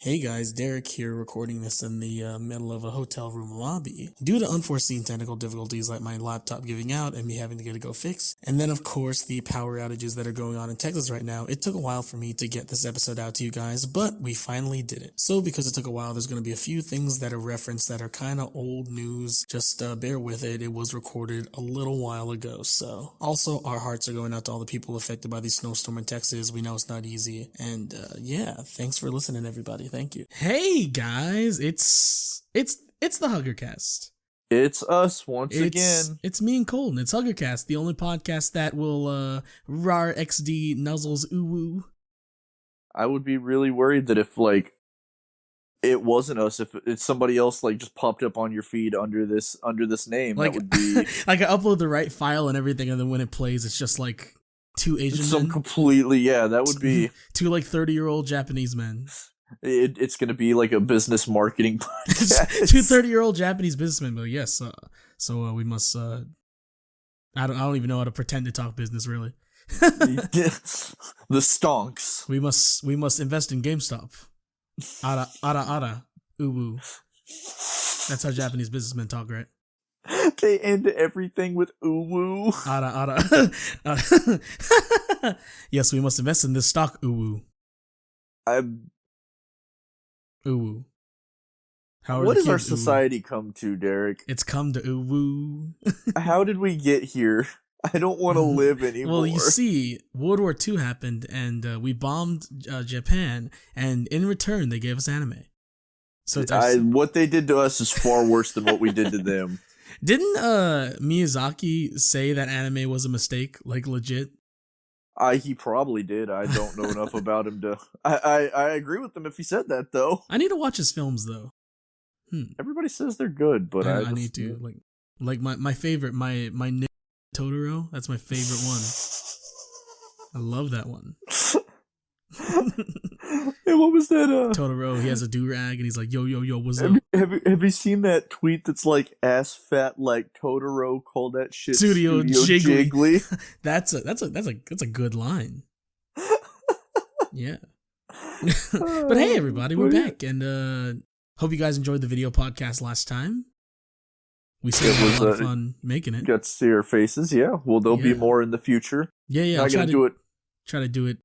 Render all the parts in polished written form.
Hey guys, Derek here recording this in the middle of a hotel room lobby. Due to unforeseen technical difficulties like my laptop giving out and me having to get it go fix, and then of course the power outages that are going on in Texas right now, it took a while for me to get this episode out to you guys, but we finally did it. So because it took a while, there's going to be a few things that are referenced that are kind of old news. Just bear with it. It was recorded a little while ago, so. Also, our hearts are going out to all the people affected by the snowstorm in Texas. We know it's not easy. And yeah, thanks for listening, everybody. Thank you. Hey guys, it's the Huggercast. It's us once again. It's me and Colton. It's Huggercast, the only podcast that will rar XD nuzzles woo. I would be really worried that if it wasn't us, if it's somebody else just popped up on your feed under this name, that would be like I upload the right file and everything, and then when it plays, it's just like two Asian men. Completely, yeah, that would be two 30-year-old Japanese men. It's gonna be like a business marketing podcast. Two 30-year-old Japanese businessmen, but yes, so we must. I don't even know how to pretend to talk business really. The stonks. We must invest in GameStop. Ara, uwu. That's how Japanese businessmen talk, right? They end everything with uwu. Ara. Yes, we must invest in this stock, uwu. Uwu. What does our society come to, Derek? It's come to uwu. How did we get here? I don't want to live anymore. Well, you see, World War II happened, and we bombed Japan, and in return, they gave us anime. So what they did to us is far worse than what we did to them. Didn't Miyazaki say that anime was a mistake, like legit? He probably did. I don't know enough about him to. I agree with him if he said that, though. I need to watch his films, though. Everybody says they're good, but I need to. Like my favorite, my Totoro. That's my favorite one. I love that one. Hey, what was that? Totoro. He has a do-rag and he's like, yo, what's up? Have you seen that tweet that's like ass fat like Totoro called that shit Studio Jiggly? That's a good line. Yeah. But hey everybody, we're back and hope you guys enjoyed the video podcast last time. We still had a lot of fun making it. Got to see our faces, yeah. Well, there'll be more in the future. Yeah. Not gonna do it. Try to do it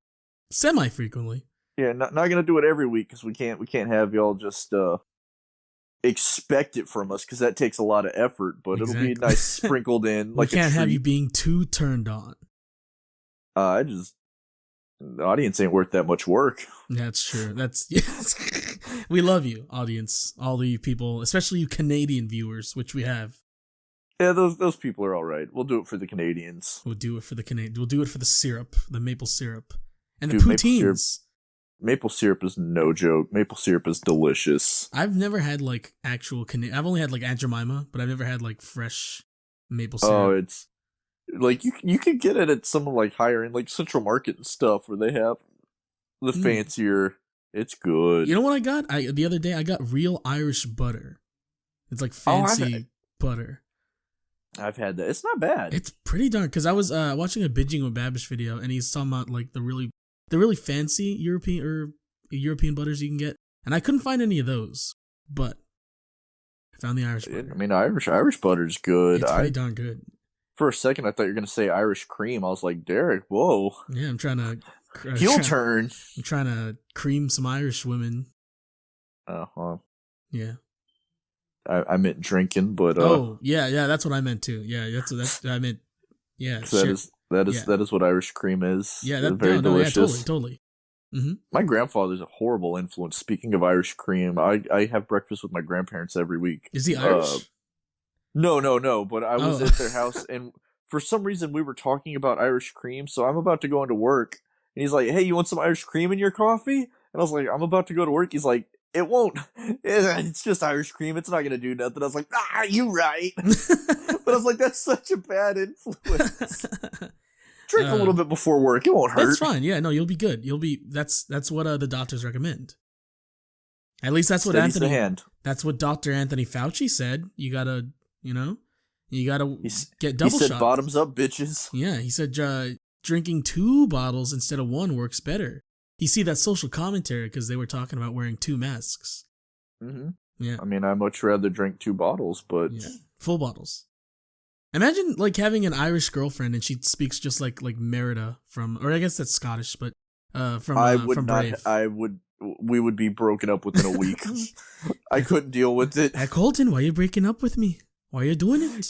semi-frequently. Yeah, not gonna do it every week because we can't have y'all just expect it from us because that takes a lot of effort. But It'll be nice sprinkled in. We can't have you being too turned on. The audience ain't worth that much work. That's true. Yes. We love you, audience. All the people, especially you Canadian viewers, which we have. Yeah, those people are all right. We'll do it for the Canadians. We'll do it for the Canadians. We'll do it for the syrup, the maple syrup, and the poutines. Maple syrup is no joke. Maple syrup is delicious. I've never had actual Canadian. I've only had Aunt Jemima, but I've never had fresh maple syrup. Oh, it's you can get it at some higher end Central Market and stuff where they have the fancier. It's good. You know what I got? The other day I got real Irish butter. It's fancy butter. I've had that. It's not bad. It's pretty darn. Because I was watching a Binging with Babish video, and he's talking about the really fancy European butters you can get, and I couldn't find any of those, but I found the Irish butter. I mean, Irish butter is good. It's pretty darn good. For a second, I thought you were gonna say Irish cream. I was like, Derek, whoa. Yeah, I'm trying to turn. I'm trying to cream some Irish women. Yeah. I meant drinking, but yeah, that's what I meant too. Yeah, that's what I meant. Yeah, that is what Irish cream is. Yeah, that's very delicious. Yeah, totally. Mm-hmm. My grandfather's a horrible influence. Speaking of Irish cream, I have breakfast with my grandparents every week. Is he Irish? No. But I was at their house, and for some reason we were talking about Irish cream. So I'm about to go into work, and he's like, "Hey, you want some Irish cream in your coffee?" And I was like, "I'm about to go to work." He's like, "It won't. It's just Irish cream. It's not gonna do nothing." I was like, "You right." But I was like, "That's such a bad influence." Drink a little bit before work. It won't hurt. That's fine. Yeah, no, you'll be good. That's what the doctors recommend. At least that's what That's what Dr. Anthony Fauci said. You gotta get double shot. He said, "Bottoms up, bitches." Yeah, he said drinking 2 bottles instead of 1 works better. you see that social commentary because they were talking about wearing 2 masks. Mm-hmm. Yeah. I mean, I'd much rather drink 2 bottles, but yeah. Full bottles. Imagine like having an Irish girlfriend and she speaks just like Merida from, or I guess that's Scottish, but from Brave. We would be broken up within a week. I couldn't deal with it. Hey, Colton, why are you breaking up with me? Why are you doing it?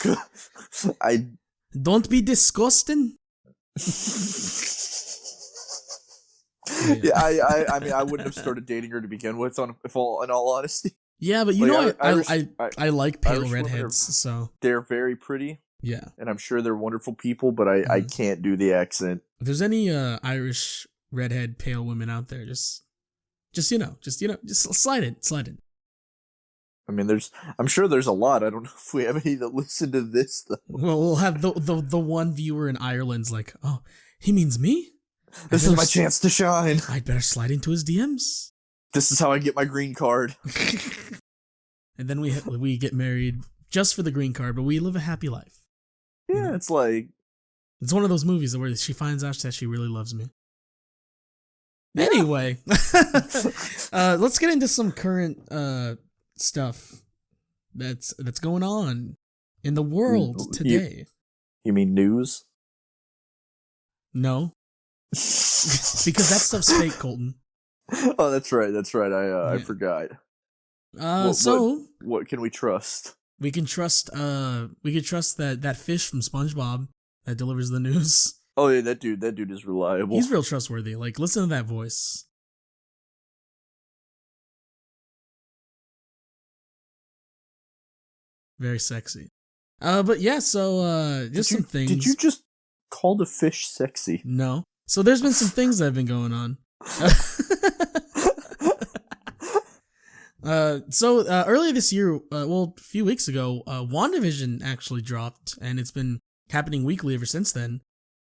Don't be disgusting. Yeah, I mean, I wouldn't have started dating her to begin with, in all honesty. Yeah, but I like pale Irish redheads, so they're very pretty. Yeah, and I'm sure they're wonderful people, but I can't do the accent. If there's any Irish redhead pale women out there, just slide it. I mean, I'm sure there's a lot. I don't know if we have any that listen to this though. Well, we'll have the one viewer in Ireland's like, oh, he means me? This is my chance to shine. I'd better slide into his DMs. This is how I get my green card. And then we get married just for the green card, but we live a happy life. Yeah, it's like... It's one of those movies where she finds out that she really loves me. Yeah. Anyway, let's get into some current stuff that's going on in the world today. You mean news? No. Because that stuff's fake, Colton. Oh, that's right. I forgot. What can we trust? We can trust that fish from SpongeBob that delivers the news. Oh yeah, that dude is reliable. He's real trustworthy. Like, listen to that voice. Very sexy. But yeah, so just some things. Did you just call the fish sexy? No. So there's been some things that have been going on. So earlier this year, a few weeks ago, WandaVision actually dropped, and it's been happening weekly ever since then.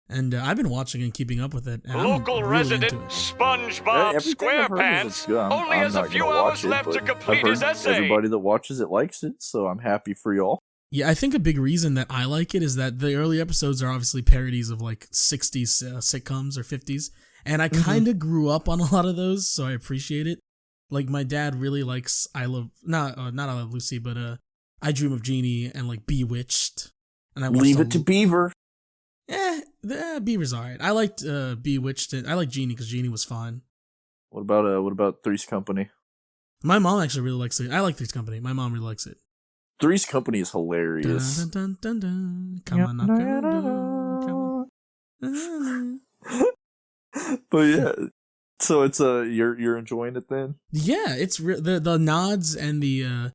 And I've been watching and keeping up with it. And Local really resident SpongeBob SquarePants only has a few hours left to complete his essay. Everybody that watches it likes it, so I'm happy for y'all. Yeah, I think a big reason that I like it is that the early episodes are obviously parodies of like 60s sitcoms or 50s. And I kind of grew up on a lot of those, so I appreciate it. Like, my dad really likes not I Love Lucy, but I Dream of Jeannie and like Bewitched. And I Leave it to Beaver. Beaver's alright. I liked Bewitched. I like Jeannie because Jeannie was fun. What about Three's Company? My mom actually really likes it. I like Three's Company. My mom really likes it. Three's Company is hilarious. Dun, dun, dun, dun, dun. Come on, knock on. But yeah, so it's you're enjoying it then? Yeah, it's the nods and the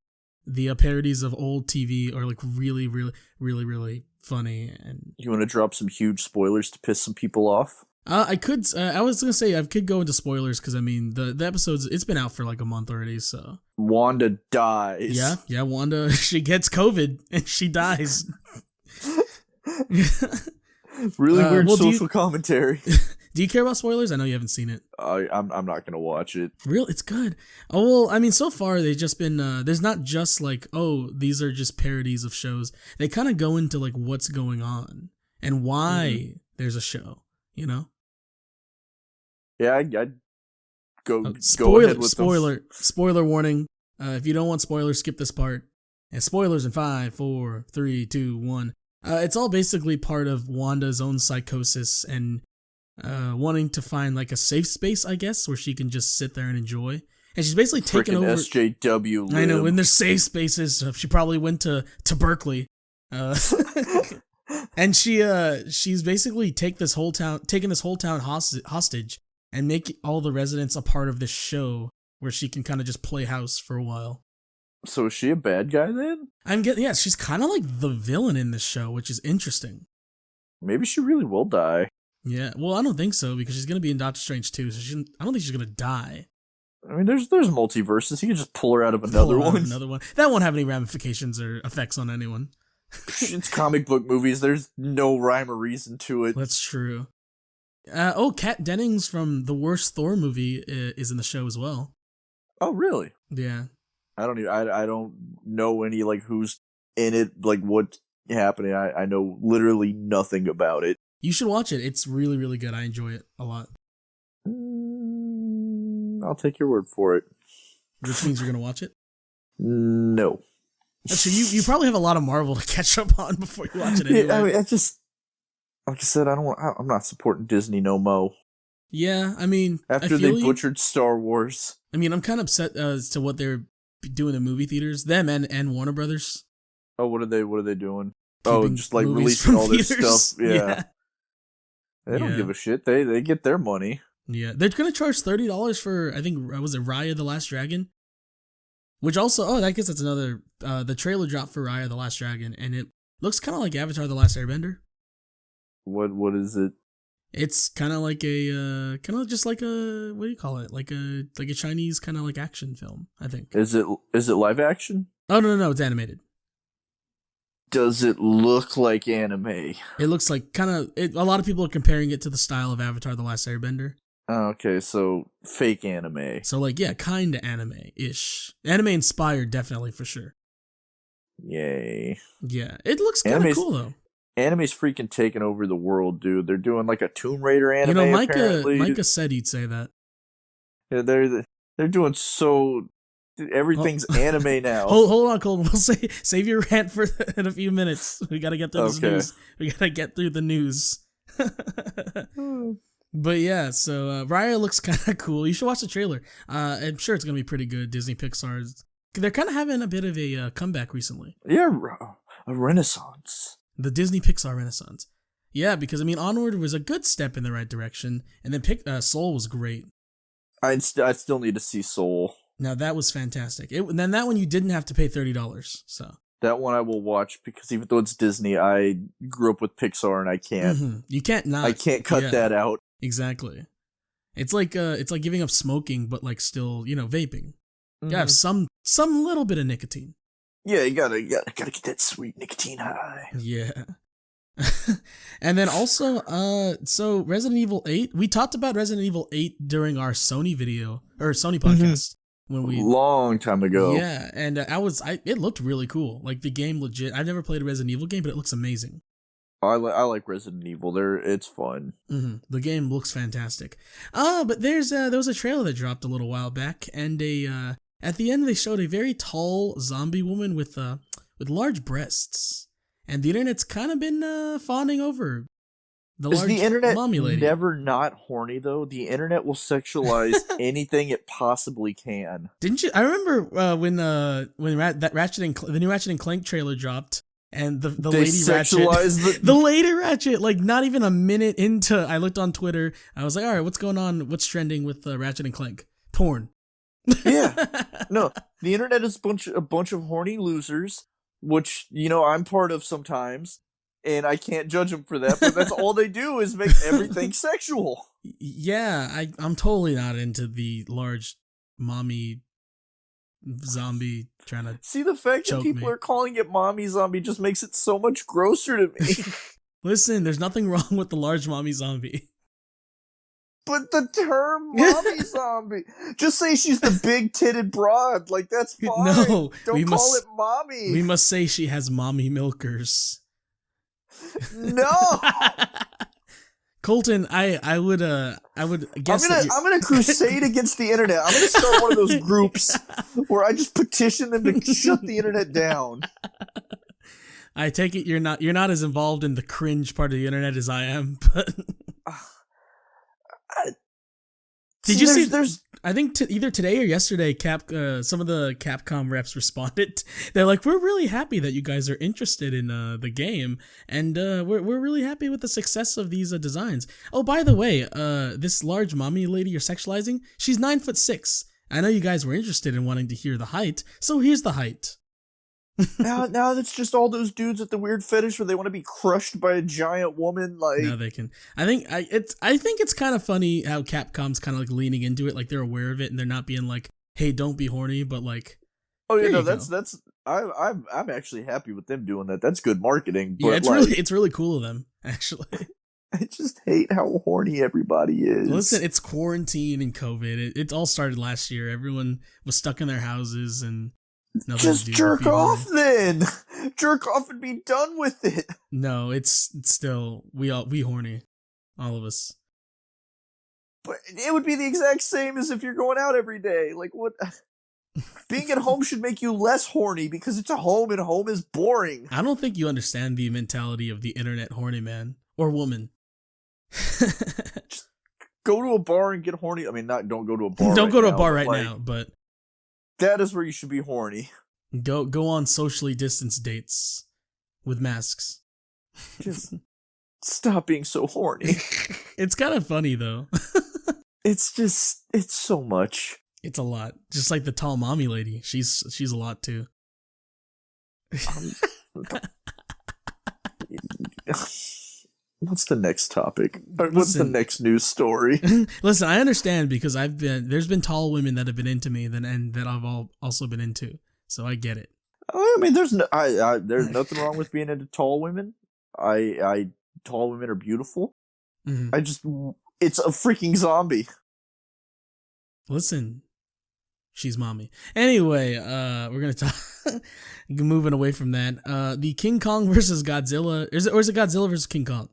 parodies of old TV are like really, really, really, really funny. And you want to drop some huge spoilers to piss some people off? I could. I was gonna say I could go into spoilers because I mean the episodes. It's been out for like a month already. So Wanda dies. Yeah. Wanda, she gets COVID and she dies. Really weird social commentary. Do you care about spoilers? I know you haven't seen it. I'm not gonna watch it. It's good. Oh well, I mean, so far they've just been. There's not just like, oh, these are just parodies of shows. They kind of go into like what's going on and why there's a show. You know. Yeah, I'd go ahead with Spoiler warning. If you don't want spoilers, skip this part. And spoilers in 5, 4, 3, 2, 1. It's all basically part of Wanda's own psychosis and wanting to find like a safe space, I guess, where she can just sit there and enjoy. And she's basically taken over SJW. Lib. I know, in their safe spaces. She probably went to Berkeley. And she's basically taken this whole town hostage and make all the residents a part of this show where she can kind of just play house for a while. So is she a bad guy then? Yeah, she's kind of like the villain in this show, which is interesting. Maybe she really will die. Yeah, well, I don't think so because she's gonna be in Doctor Strange 2, so I don't think she's gonna die. I mean, there's multiverses. You can just pull her out of another one. That won't have any ramifications or effects on anyone. It's comic book movies. There's no rhyme or reason to it. That's true. Kat Dennings from the worst Thor movie is in the show as well. Oh, really? Yeah. I don't know any like who's in it, like what's happening. I know literally nothing about it. You should watch it. It's really, really good. I enjoy it a lot. I'll take your word for it. Which means you're gonna watch it? No. Actually, you probably have a lot of Marvel to catch up on before you watch it anyway. Yeah, I mean, like I said, I'm not supporting Disney no mo. Yeah, I mean, after they butchered Star Wars. I mean, I'm kind of upset as to what they're doing in movie theaters. Them and Warner Brothers. Oh, what are they doing? Keeping just like releasing all their stuff. Yeah. They don't give a shit. They get their money. Yeah, they're gonna charge $30 for, I think, was it Raya the Last Dragon? Which also, I guess that's another. The trailer dropped for Raya the Last Dragon, and it looks kind of like Avatar the Last Airbender. What is it? It's kind of like a, just like a, what do you call it? Like a Chinese kind of like action film, I think. Is it live action? Oh, no, it's animated. Does it look like anime? It looks like a lot of people are comparing it to the style of Avatar the Last Airbender. Okay, so fake anime. So like, yeah, kind of anime-ish. Anime inspired, definitely, for sure. Yay. Yeah, it looks kind of cool, though. Anime's freaking taking over the world, dude. They're doing like a Tomb Raider anime, Micah said he'd say that. Yeah, they're doing so... Everything's anime now. Hold on, Colton. We'll save your rant for in a few minutes. We gotta get through this news. We gotta get through the news. But yeah, so Raya looks kind of cool. You should watch the trailer. I'm sure it's gonna be pretty good. Disney Pixar's. They're kind of having a bit of a comeback recently. Yeah, a renaissance. The Disney Pixar renaissance. Yeah, because I mean, Onward was a good step in the right direction, and then Soul was great. I still need to see Soul. Now that was fantastic. Then that one you didn't have to pay $30. So that one I will watch because even though it's Disney, I grew up with Pixar and I can't. Mm-hmm. You can't not. I can't cut that out. Exactly. It's like giving up smoking, but like still, vaping. You gotta have some little bit of nicotine. Yeah, you gotta get that sweet nicotine high. Yeah. And then also, so Resident Evil 8. We talked about Resident Evil 8 during our Sony video or Sony podcast. Long time ago. Yeah, and it looked really cool. Like the game legit. I've never played a Resident Evil game, but it looks amazing. I like Resident Evil. It's fun. Mm-hmm. The game looks fantastic. But there was a trailer that dropped a little while back, and at the end they showed a very tall zombie woman with large breasts, and the internet's kind of been fawning over Is the internet never not horny though? The internet will sexualize anything it possibly can. Didn't you? I remember when the new Ratchet and Clank trailer dropped, and the lady Ratchet, the lady Ratchet, like not even a minute into, I looked on Twitter. I was like, all right, what's going on? What's trending with Ratchet and Clank? Porn. Yeah, no, the internet is a bunch of horny losers, which I'm part of sometimes. And I can't judge them for that, but that's all they do is make everything sexual. Yeah, I'm totally not into the large mommy zombie trying to see the fact that people are calling it mommy zombie just makes it so much grosser to me. Listen, there's nothing wrong with the large mommy zombie. But the term mommy zombie, just say she's the big-titted broad, like that's fine. No, don't call it mommy. We must say she has mommy milkers. No, Colton, I would guess I'm gonna crusade against the internet. I'm gonna start one of those groups where I just petition them to shut the internet down. I take it you're not as involved in the cringe part of the internet as I am, but did you see? There's I think either today or yesterday, some of the Capcom reps responded. They're like, "We're really happy that you guys are interested in the game, and we're really happy with the success of these designs. Oh, by the way, this large mommy lady you're sexualizing, she's 9'6". I know you guys were interested in wanting to hear the height, so here's the height." now that's just all those dudes with the weird fetish where they want to be crushed by a giant woman. Like, no, they can. I think it's kind of funny how Capcom's kind of like leaning into it, like they're aware of it and they're not being like, "Hey, don't be horny," but like, oh yeah, no, that's I'm actually happy with them doing that. That's good marketing. But yeah, it's really cool of them actually. I just hate how horny everybody is. Listen, it's quarantine and COVID. It all started last year. Everyone was stuck in their houses and. Just jerk off then. Jerk off and be done with it. No, it's still we horny, all of us. But it would be the exact same as if you're going out every day. Like, what? Being at home should make you less horny because it's a home and home is boring. I don't think you understand the mentality of the internet horny man or woman. Just go to a bar and get horny. I mean, don't go to a bar. Don't go to a bar right now, but that is where you should be horny. Go on socially distanced dates with masks. Just stop being so horny. It's kind of funny though. It's so much. It's a lot. Just like the tall mommy lady. She's a lot too. What's the next topic? What's the next news story? Listen, I understand because there's been tall women that have been into me and that I've also been into. So I get it. I mean, there's nothing wrong with being into tall women. Tall women are beautiful. Mm-hmm. It's a freaking zombie. Listen, she's mommy. Anyway, we're gonna talk. Moving away from that, the King Kong versus Godzilla. Is it Godzilla versus King Kong?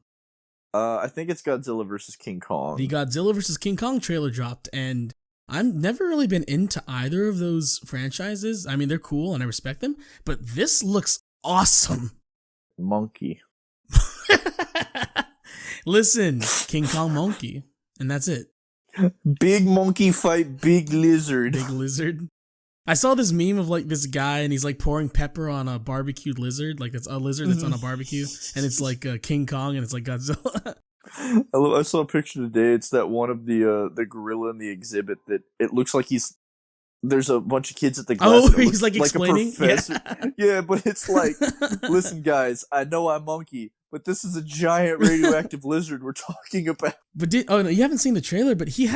I think it's Godzilla versus King Kong. The Godzilla versus King Kong trailer dropped, and I've never really been into either of those franchises. I mean, they're cool and I respect them, but this looks awesome. Monkey. Listen, King Kong monkey, and that's it. Big monkey fight big lizard. Big lizard. I saw this meme of like this guy and he's like pouring pepper on a barbecued lizard. Like it's a lizard that's on a barbecue and it's like King Kong and it's like Godzilla. I saw a picture today. It's that one of the gorilla in the exhibit that it looks like there's a bunch of kids at the glass. Oh, he's like explaining? Yeah, but it's like, listen guys, I know I'm monkey, but this is a giant radioactive lizard we're talking about. But no, you haven't seen the trailer, but he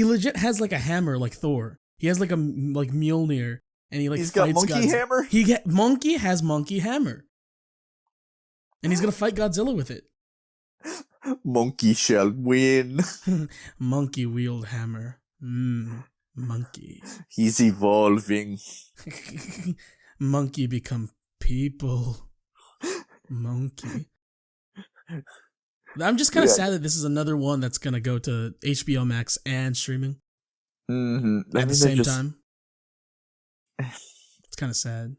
legit has like a hammer like Thor. He has like a Mjolnir and he's got monkey hammer? Monkey has monkey hammer. And he's going to fight Godzilla with it. Monkey shall win. Monkey wield hammer. Monkey. He's evolving. Monkey become people. Monkey. I'm just kind of sad that this is another one that's going to go to HBO Max and streaming at the same time. It's kind of sad.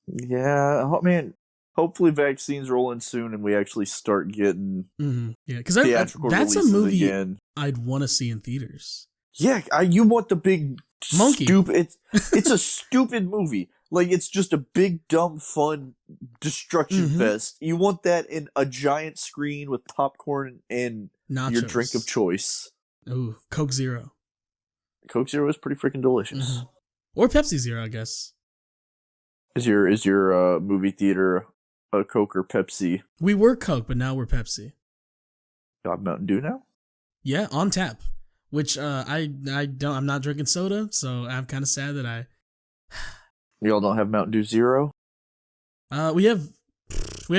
Yeah, I mean, hopefully vaccines roll in soon and we actually start getting yeah, because theatrical that's a releases movie again. I'd want to see in theaters. Yeah, you want the big monkey. It's a stupid movie. Like, it's just a big, dumb, fun destruction fest. You want that in a giant screen with popcorn and nachos. Your drink of choice. Ooh, Coke Zero. Coke Zero is pretty freaking delicious. Or Pepsi Zero, I guess. Is your movie theater a Coke or Pepsi? We were Coke, but now we're Pepsi. Got Mountain Dew now? Yeah, on tap. Which I'm not drinking soda, so I'm kind of sad that Y'all don't have Mountain Dew Zero? We have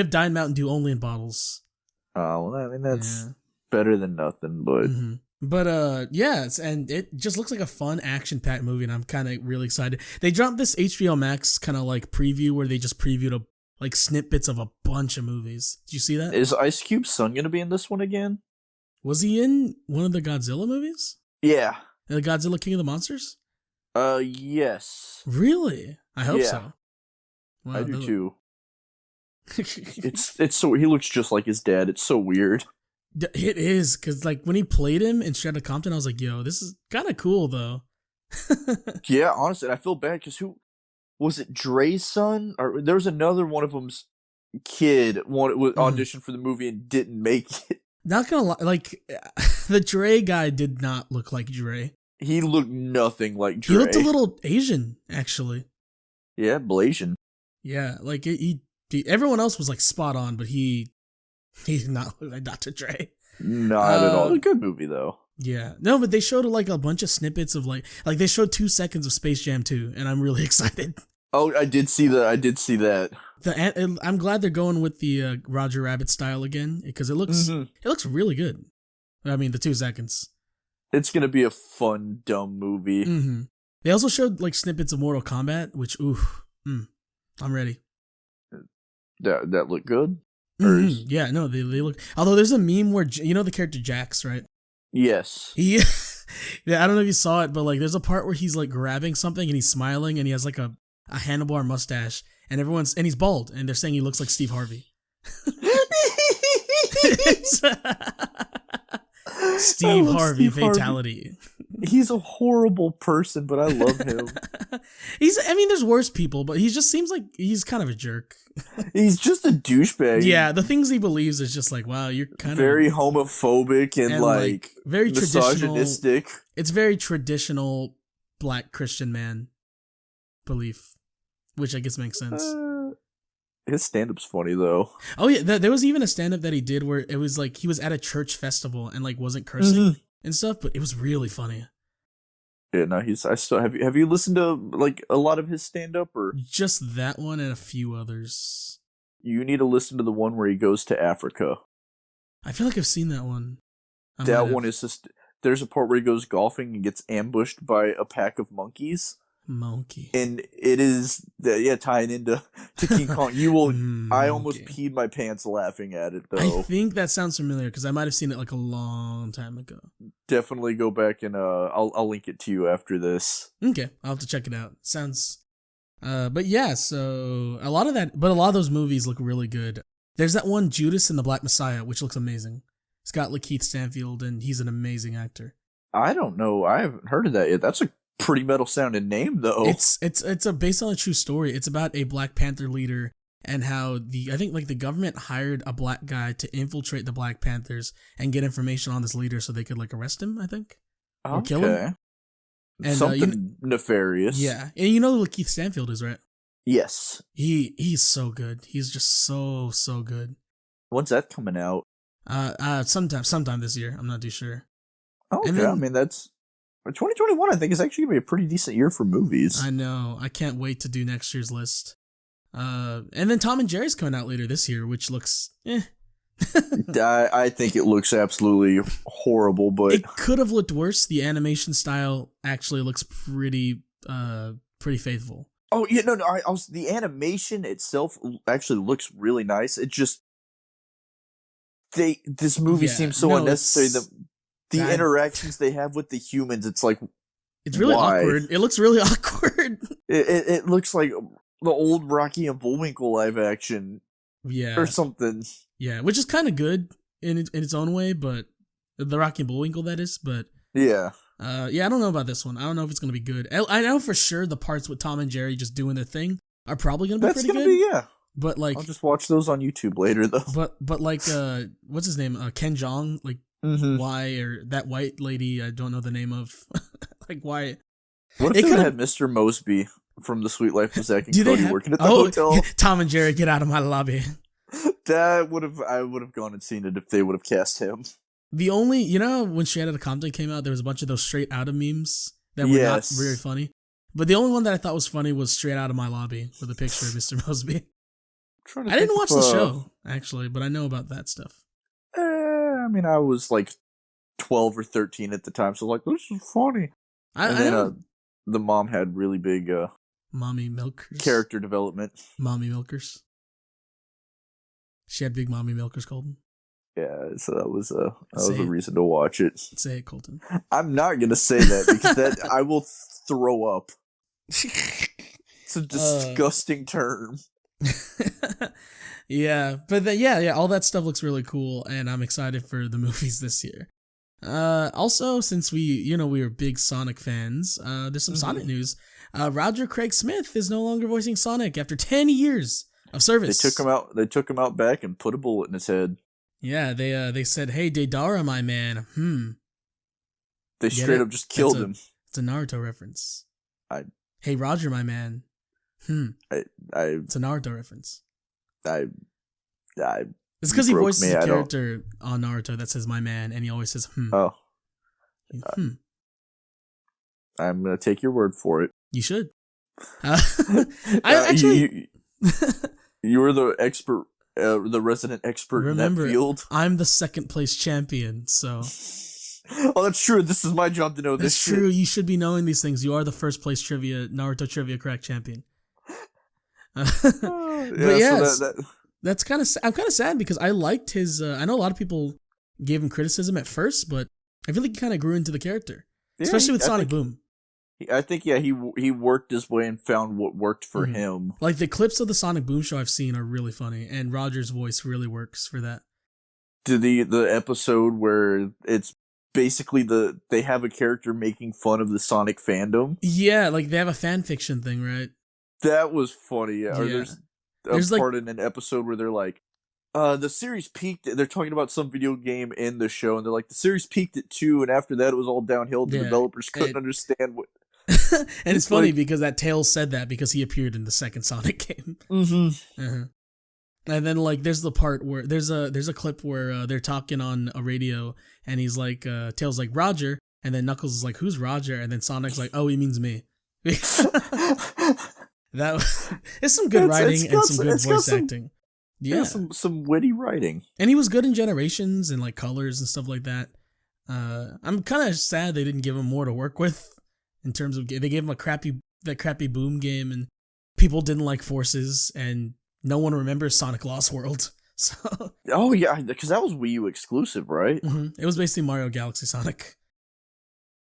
Diet Mountain Dew only in bottles. Oh, well, I mean that's better than nothing, but But yes, and it just looks like a fun action-packed movie, and I'm kind of really excited. They dropped this HBO Max kind of like preview where they just previewed like snippets of a bunch of movies. Did you see that? Is Ice Cube's son gonna be in this one again? Was he in one of the Godzilla movies? Yeah. The Godzilla King of the Monsters? Yes. Really? I hope so. Wow, I do too. It's so he looks just like his dad. It's so weird. It is, because like when he played him in Straight Outta Compton, I was like, yo, this is kind of cool though. Yeah, honestly, I feel bad because who was it? Dre's son, or there was another one of them's kid auditioned for the movie and didn't make it. Not gonna lie, like the Dre guy did not look like Dre. He looked nothing like Dre. He looked a little Asian, actually. Yeah, Blasian. Yeah, like he everyone else was like spot on, but he did not look like Dr. Dre. Not at all. A good movie though. Yeah, no, but they showed like a bunch of snippets of like they showed 2 seconds of Space Jam 2, and I'm really excited. Oh, I did see that. I'm glad they're going with the Roger Rabbit style again because it looks really good. I mean, the 2 seconds. It's gonna be a fun, dumb movie. They also showed like snippets of Mortal Kombat, which I'm ready. That look good. Yeah, no, they look. Although there's a meme where you know the character Jax, right? Yes. Yeah, I don't know if you saw it, but like there's a part where he's like grabbing something and he's smiling and he has like a handlebar mustache and he's bald and they're saying he looks like Steve Harvey. Steve Harvey fatality. He's a horrible person, but I love him. There's worse people, but he just seems like he's kind of a jerk. He's just a douchebag. Yeah, the things he believes is just like, wow, you're kind of very homophobic and like very misogynistic. It's very traditional black Christian man belief, which I guess makes sense. His stand-up's funny though. Oh yeah, there was even a stand-up that he did where it was like he was at a church festival and like wasn't cursing and stuff, but it was really funny. Yeah, no, I still have you listened to like a lot of his stand-up or just that one and a few others? You need to listen to the one where he goes to Africa. I feel like I've seen that one. That one is just there's a part where he goes golfing and gets ambushed by a pack of monkeys. Monkey. And it is tying into King Kong. I almost peed my pants laughing at it though. I think that sounds familiar because I might have seen it like a long time ago. Definitely go back and I'll link it to you after this. Okay, I'll have to check it out. Sounds but yeah, so a lot of those movies look really good. There's that one Judas and the Black Messiah, which looks amazing. It's got Lakeith Stanfield and he's an amazing actor. I don't know. I haven't heard of that yet. That's a pretty metal sounding name though. It's based on a true story. It's about a Black Panther leader and how the government hired a black guy to infiltrate the Black Panthers and get information on this leader so they could like arrest him, I think. Or kill him. And, something nefarious. Yeah. And you know who Lakeith Stanfield is, right? Yes. He's so good. He's just so good. When's that coming out? Sometime this year. I'm not too sure. Okay, then, I mean that's 2021, I think, is actually going to be a pretty decent year for movies. I know. I can't wait to do next year's list. And then Tom and Jerry's coming out later this year, which looks I think it looks absolutely horrible, but it could have looked worse. The animation style actually looks pretty faithful. Oh yeah, no. The animation itself actually looks really nice. It just this movie seems so unnecessary. The interactions they have with the humans, it's like it's really awkward. It looks really awkward. It looks like the old Rocky and Bullwinkle live action, or something. Yeah, which is kind of good in its own way, but the Rocky and Bullwinkle that is. But yeah, I don't know about this one. I don't know if it's gonna be good. I know for sure the parts with Tom and Jerry just doing their thing are probably gonna be pretty good. But like, I'll just watch those on YouTube later though. But like, what's his name? Ken Jeong, like. Why, or that white lady I don't know the name of. Like, why? What if they had Mr. Mosby from The Sweet Life of Zack and Cody working at the hotel? Tom and Jerry, get out of my lobby. I would have gone and seen it if they would have cast him. The only, when Straight Outta Compton came out, there was a bunch of those Straight Outta memes that were not very funny. But the only one that I thought was funny was Straight Outta My Lobby with a picture of Mr. Mosby. I didn't watch the show, actually, but I know about that stuff. I mean, I was like 12 or 13 at the time, so like, this is funny. The mom had really big mommy milkers character development. Mommy milkers. She had big mommy milkers, Colton. Yeah, so that was a reason to watch it. Say it, Colton. I'm not gonna say that because I will throw up. It's a disgusting term. Yeah, but all that stuff looks really cool, and I'm excited for the movies this year. Also, since we were big Sonic fans, there's some Sonic news. Roger Craig Smith is no longer voicing Sonic after 10 years of service. They took him out back and put a bullet in his head. Yeah, they said, "Hey, Deidara, my man." They straight up just killed him. It's a Naruto reference. Hey, Roger, my man. It's a Naruto reference. It's because he voices a character on Naruto that says "my man," and he always says Oh. I'm gonna take your word for it. You should. You were the expert, the resident expert in that field. I'm the second place champion, so. Oh, that's true. This is my job to know this. That's true. You should be knowing these things. You are the first place Naruto trivia crack champion. That's kind of. I'm kind of sad because I liked his. I know a lot of people gave him criticism at first, but I feel like he kind of grew into the character. especially with Sonic Boom. I think he worked his way and found what worked for him. Like the clips of the Sonic Boom show I've seen are really funny, and Roger's voice really works for that. The episode where it's basically they have a character making fun of the Sonic fandom. Yeah, like they have a fan fiction thing, right? That was funny. Yeah. Or there's a part like, in an episode where they're like, the series peaked. They're talking about some video game in the show, and they're like, the series peaked at 2, and after that, it was all downhill. The developers couldn't understand what. And it's funny because that Tails said that because he appeared in the second Sonic game. Mm-hmm. And then like there's the part where there's a clip where they're talking on a radio, and he's like Tails like Roger, and then Knuckles is like, who's Roger? And then Sonic's like, oh, he means me. That it's some good writing and some good voice acting. Yeah, some witty writing. And he was good in Generations and like Colors and stuff like that. I'm kind of sad they didn't give him more to work with in terms of they gave him that crappy Boom game, and people didn't like Forces, and no one remembers Sonic Lost World. So oh yeah, because that was Wii U exclusive, right? It was basically Mario Galaxy Sonic.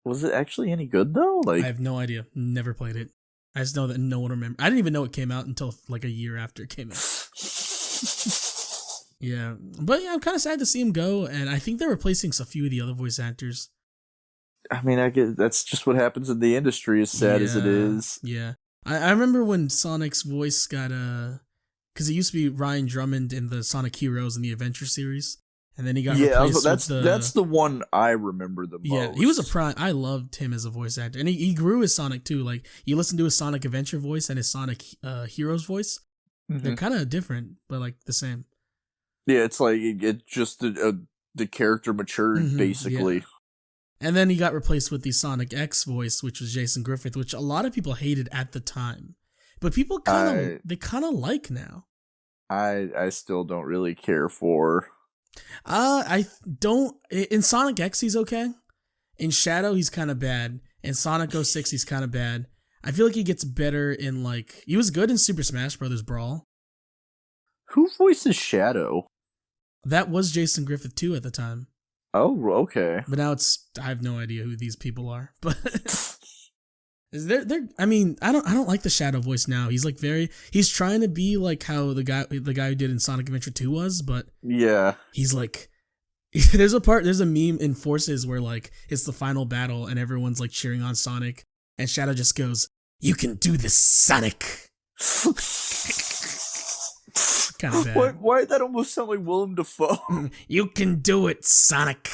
Was it actually any good though? Like I have no idea. Never played it. I just know that no one remembers. I didn't even know it came out until like a year after it came out. Yeah, but yeah, I'm kind of sad to see him go, and I think they're replacing a few of the other voice actors. I mean, I guess that's just what happens in the industry, as sad as it is. Yeah, I remember when Sonic's voice got because it used to be Ryan Drummond in the Sonic Heroes and the Adventure series, and then he got replaced that's the one I remember the most. Yeah, he was a prime. I loved him as a voice actor, and he grew his Sonic too. Like you listen to his Sonic Adventure voice and his Sonic Heroes voice, they're kind of different, but like the same. Yeah, it's like it just the character matured basically. Yeah. And then he got replaced with the Sonic X voice, which was Jason Griffith, which a lot of people hated at the time, but people kind of like now. I still don't really care for. I don't. In Sonic X, he's okay. In Shadow, he's kind of bad. In Sonic 06, he's kind of bad. I feel like he gets better in like he was good in Super Smash Bros. Brawl. Who voices Shadow? That was Jason Griffith too at the time. Oh, okay. But now I have no idea who these people are. But is there I mean, I don't like the Shadow voice now. He's like he's trying to be like how the guy who did in Sonic Adventure 2 was, but yeah. He's like there's a meme in Forces where like it's the final battle and everyone's like cheering on Sonic and Shadow just goes, "You can do this, Sonic." Kind of bad. Why did that almost sound like Willem Dafoe? You can do it, Sonic.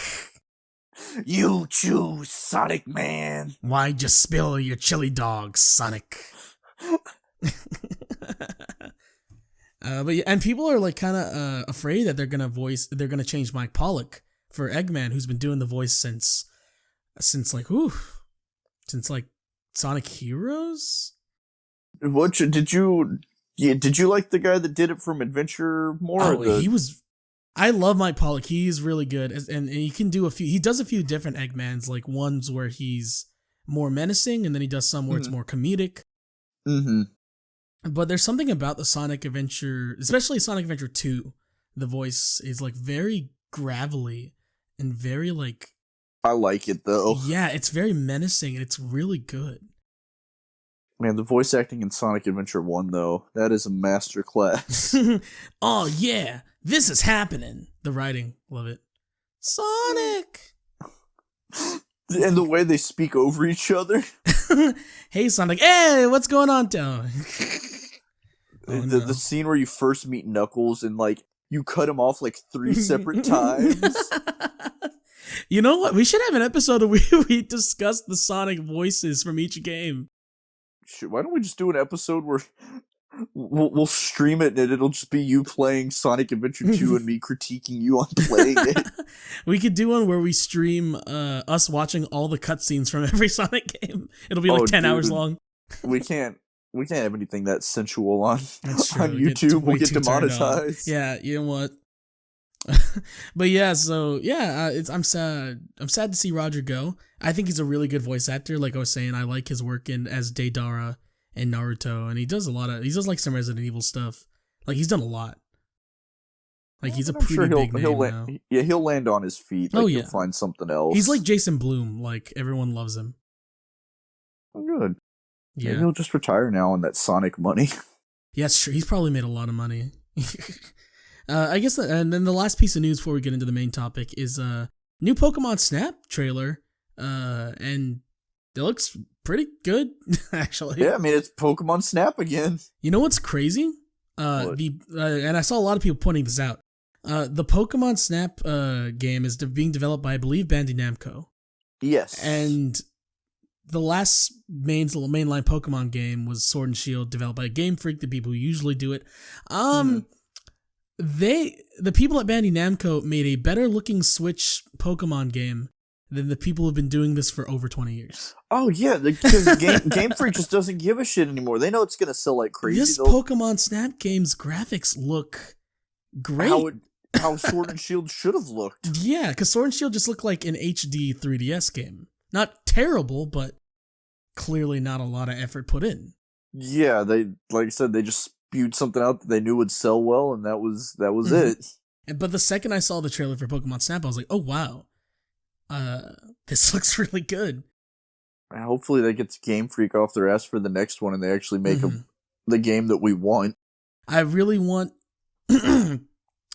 You choose, Sonic Man. Why'd you spill your chili dog, Sonic? But yeah, and people are like kind of afraid that they're gonna change Mike Pollock for Eggman, who's been doing the voice since like Sonic Heroes. What did you like the guy that did it from Adventure more? Oh, I love Mike Pollock. He's really good, and he can do he does a few different Eggmans, like ones where he's more menacing, and then he does some where it's more comedic. But there's something about the Sonic Adventure, especially Sonic Adventure 2, the voice is like very gravelly and very like... I like it though. Yeah, it's very menacing and it's really good. Man, the voice acting in Sonic Adventure 1 though, that is a masterclass. Oh yeah, this is happening. The writing, love it. Sonic! And the way they speak over each other. Hey Sonic, hey, what's going on, Town? The scene where you first meet Knuckles and like you cut him off like 3 separate times. You know what? We should have an episode where we discuss the Sonic voices from each game. Why don't we just do an episode where we'll stream it and it'll just be you playing Sonic Adventure 2 and me critiquing you on playing it. We could do one where we stream us watching all the cutscenes from every Sonic game. It'll be like 10 hours long. We can't have anything that sensual on YouTube. We'll get demonetized. Yeah, you know what? But yeah, so yeah, I'm sad to see Roger go. I think he's a really good voice actor. Like I was saying, I like his work as Deidara in Naruto, and he does like some Resident Evil stuff. Like he's done a lot. Like, he's a I'm pretty sure big name now. he'll land on his feet. Like, he'll find something else. He's like Jason Blum. Like, everyone loves him. Good. Yeah. Maybe he'll just retire now on that Sonic money. Yeah, it's true. He's probably made a lot of money. I guess, and then the last piece of news before we get into the main topic is new Pokemon Snap trailer, and it looks pretty good, actually. Yeah, I mean, it's Pokemon Snap again. You know what's crazy? And I saw a lot of people pointing this out. The Pokemon Snap game is being developed by, I believe, Bandai Namco. Yes. And the last mainline Pokemon game was Sword and Shield, developed by Game Freak, the people who usually do it. The people at Bandai Namco made a better looking Switch Pokemon game than the people who've been doing this for over 20 years. Oh yeah, because Game Freak just doesn't give a shit anymore. They know it's gonna sell like crazy. This Pokemon Snap game's graphics look great. How Sword and Shield should have looked. Yeah, because Sword and Shield just looked like an HD 3DS game. Not terrible, but clearly not a lot of effort put in. Yeah, they, like I said, they just spewed something out that they knew would sell well, and that was it. But the second I saw the trailer for Pokemon Snap, I was like, oh wow, this looks really good. Hopefully they get Game Freak off their ass for the next one, and they actually make the game that we want. I really want a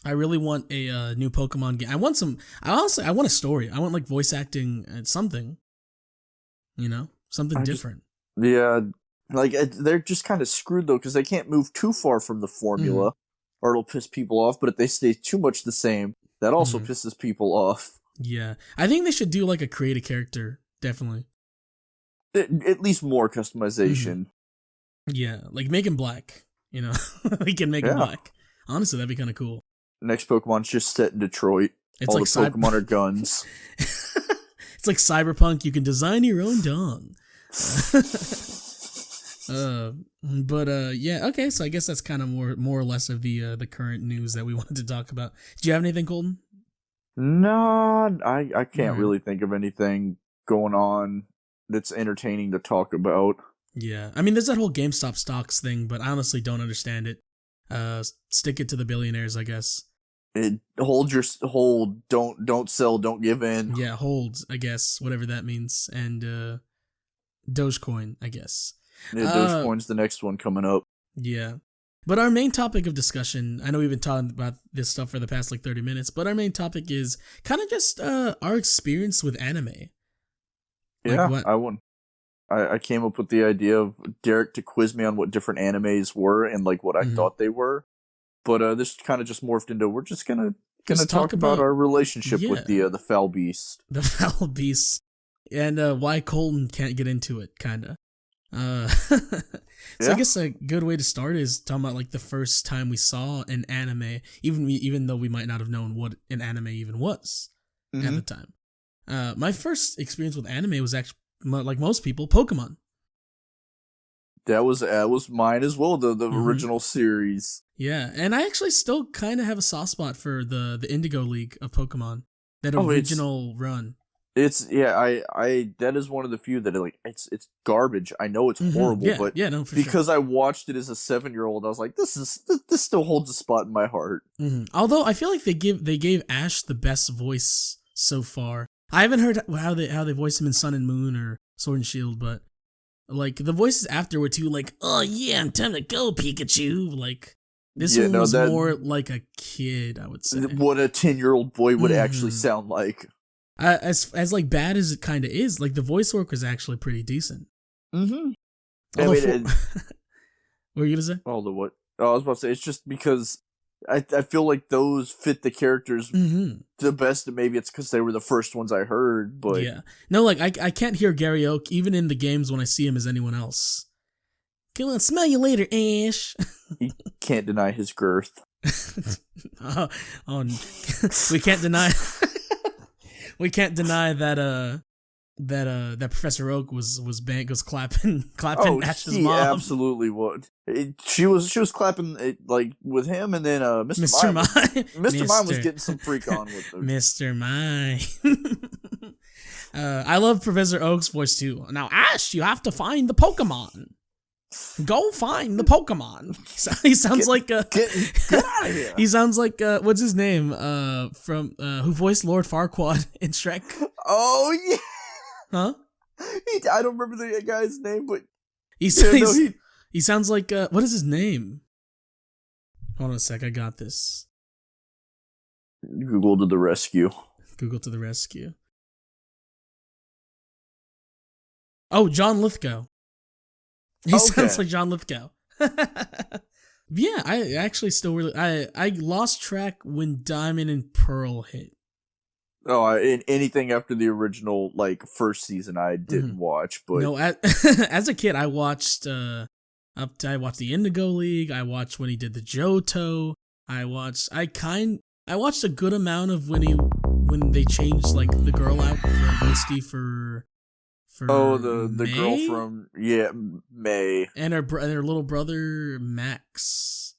new Pokemon game. I want a story. I want like voice acting and something. You know, something different. Yeah, like they're just kind of screwed though, because they can't move too far from the formula, or it'll piss people off. But if they stay too much the same, that also pisses people off. Yeah, I think they should do like a create a character. Definitely. At least more customization. Yeah, like make him black. You know, we can make him black. Honestly, that'd be kind of cool. Next Pokemon's just set in Detroit. It's all like the Pokemon are guns. It's like Cyberpunk. You can design your own dong. Yeah, okay. So I guess that's kind of more or less of the current news that we wanted to talk about. Do you have anything, Colton? No, I can't really think of anything going on that's entertaining to talk about. Yeah, I mean, there's that whole GameStop stocks thing, but I honestly don't understand it. Stick it to the billionaires, I guess. Hold, don't sell, don't give in. Yeah, hold, I guess, whatever that means, and Dogecoin, I guess. Yeah, Dogecoin's the next one coming up. Yeah. But our main topic of discussion, I know we've been talking about this stuff for the past like 30 minutes, but our main topic is kind of just our experience with anime. Yeah, I came up with the idea of Derek to quiz me on what different animes were and like what I thought they were. But this kind of just morphed into we're just gonna talk about our relationship with the foul beast. The foul beast. And why Colton can't get into it, kinda. So I guess a good way to start is talking about like the first time we saw an anime, even though we might not have known what an anime even was at the time. My first experience with anime was actually, like most people, Pokemon. That was mine as well, the original series. Yeah, and I actually still kind of have a soft spot for the Indigo League of Pokemon, that original run. It's I that is one of the few that are like it's garbage. I know it's horrible, but because I watched it as a 7-year-old, I was like, this still holds a spot in my heart. Although I feel like they gave Ash the best voice so far. I haven't heard how they voice him in Sun and Moon or Sword and Shield, but like the voices after were too like, oh yeah, time to go, Pikachu. Like this one was more like a kid, I would say. What a 10-year-old boy would actually sound like. As like bad as it kind of is, like the voice work was actually pretty decent. What were you gonna say? Oh, I was about to say it's just because I feel like those fit the characters the best, and maybe it's because they were the first ones I heard. But yeah, no, like I can't hear Gary Oak even in the games when I see him as anyone else. Come on, smell you later, Ash. You can't deny his girth. We can't deny. We can't deny that that Professor Oak was clapping Ash's mom. He absolutely would. She was clapping it, like with him, and then Mr. Mime. Mr. Mime was getting some freak on with her. Mr. Mime. I love Professor Oak's voice too. Now, Ash, you have to find the Pokemon. Go find the Pokemon. He sounds like Get out of here. He sounds like what's his name? From who voiced Lord Farquaad in Shrek? Oh yeah. Huh? I don't remember the guy's name, but He sounds like what is his name? Hold on a sec, I got this. Google to the rescue. Google to the rescue. Oh, John Lithgow. He sounds like John Lithgow. Yeah, I actually still really I lost track when Diamond and Pearl hit. Oh, anything after the original first season I didn't watch, but no, as a kid I watched the Indigo League. I watched when he did the Johto. I watched a good amount of when they changed the girl out from Misty for the girl from May and her little brother Max.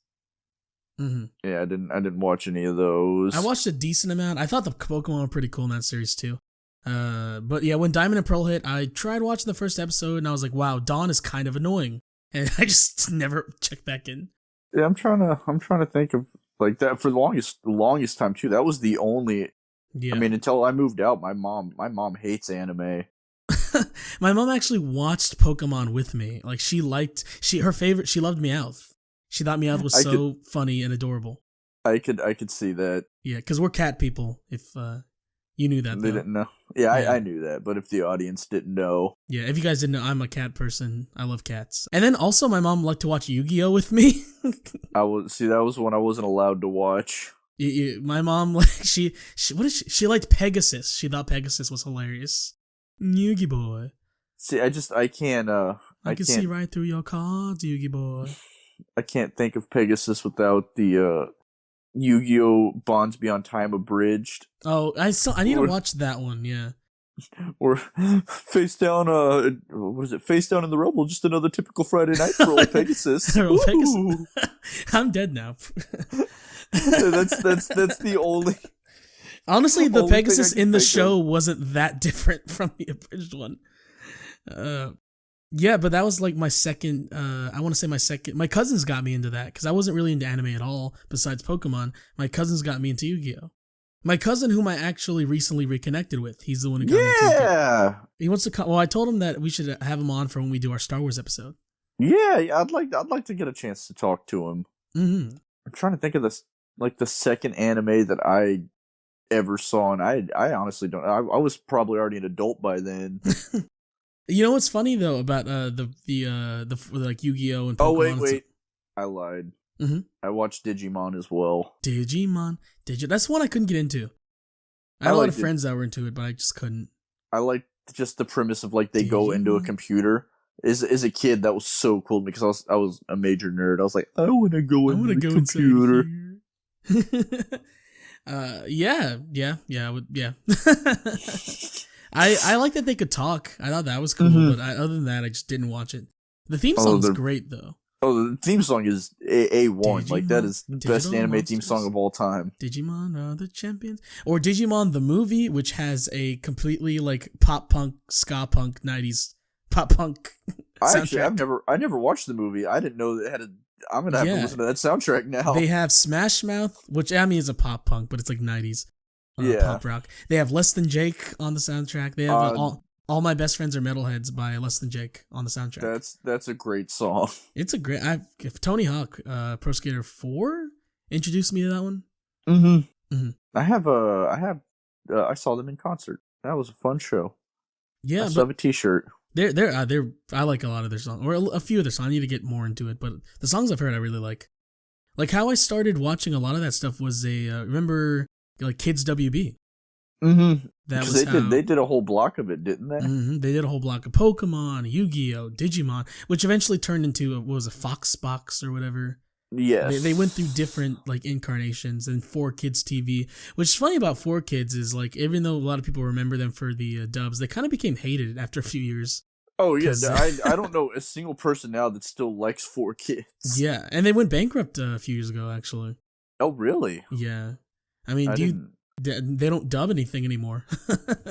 Mm-hmm. Yeah, I didn't watch any of those. I watched a decent amount. I thought the Pokemon were pretty cool in that series too. But yeah, when Diamond and Pearl hit, I tried watching the first episode and I was like, wow, Dawn is kind of annoying, and I just never checked back in. Yeah, I'm trying to think of that for the longest time too. That was the only. Yeah. I mean, until I moved out, my mom hates anime. My mom actually watched Pokemon with me. She loved Meowth. She thought Meowth was so funny and adorable. I could see that. Yeah, because we're cat people. If you knew that, they didn't know. Yeah, I knew that. But if the audience didn't know, yeah, if you guys didn't know, I'm a cat person. I love cats. And then also, my mom liked to watch YuGiOh with me. that was when I wasn't allowed to watch. My mom she liked Pegasus. She thought Pegasus was hilarious. Yugi boy. See, I can't. I can see right through your cards, Yugi boy. I can't think of Pegasus without the YuGiOh Bonds Beyond Time abridged. Oh, I need to watch that one. Yeah. Or face down. What is it? Face down in the rubble. Just another typical Friday night for old Pegasus. Pegasus. I'm dead now. That's the only. Honestly, the Pegasus in the show wasn't that different from the abridged one. Yeah, but that was my second. I want to say my second. My cousins got me into that because I wasn't really into anime at all. Besides Pokemon, my cousins got me into Yu-Gi-Oh. My cousin, whom I actually recently reconnected with, he's the one who got me into it. Yeah, he wants to come. Well, I told him that we should have him on for when we do our Star Wars episode. Yeah, I'd like to get a chance to talk to him. Mm-hmm. I'm trying to think of this the second anime that I ever saw, and I honestly don't. I was probably already an adult by then. You know what's funny though about the Yu-Gi-Oh and Pokemon? Oh wait, I lied. Mm-hmm. I watched Digimon as well. Digimon, that's one I couldn't get into. I had a lot of friends that were into it, but I just couldn't. I liked just the premise of they go into a computer. As a kid, that was so cool because I was a major nerd. I was like, I want to go into the computer. I would. Yeah. I like that they could talk. I thought that was cool, but other than that, I just didn't watch it. The theme song's great though. Oh, the theme song is A1. That is the best anime theme song of all time. Digimon are the champions. Or Digimon the movie, which has a completely pop punk, ska punk 90s pop punk soundtrack. I never watched the movie. I didn't know that it had I'm gonna have to listen to that soundtrack now. They have Smash Mouth, which is a pop punk, but it's 90s pop rock. They have Less Than Jake on the soundtrack. They have All My Best Friends Are Metalheads by Less Than Jake on the soundtrack. That's a great song. It's a great. Tony Hawk, Pro Skater 4 introduced me to that one. Mm-hmm. I saw them in concert. That was a fun show. Yeah, I still have a T-shirt. They're I like a lot of their songs, or a few of their songs. I need to get more into it, but the songs I've heard I really like. Like how I started watching a lot of that stuff was remember Kids WB. Mm-hmm. They did a whole block of it, didn't they? Mm-hmm. They did a whole block of Pokemon, Yu-Gi-Oh, Digimon, which eventually turned into what was a Fox Box or whatever. Yes. They went through different incarnations, and 4Kids TV. Which is funny about 4Kids is even though a lot of people remember them for the dubs, they kind of became hated after a few years. Oh yeah, I don't know a single person now that still likes 4Kids. Yeah, and they went bankrupt a few years ago actually. Oh really? Yeah, I mean, they don't dub anything anymore.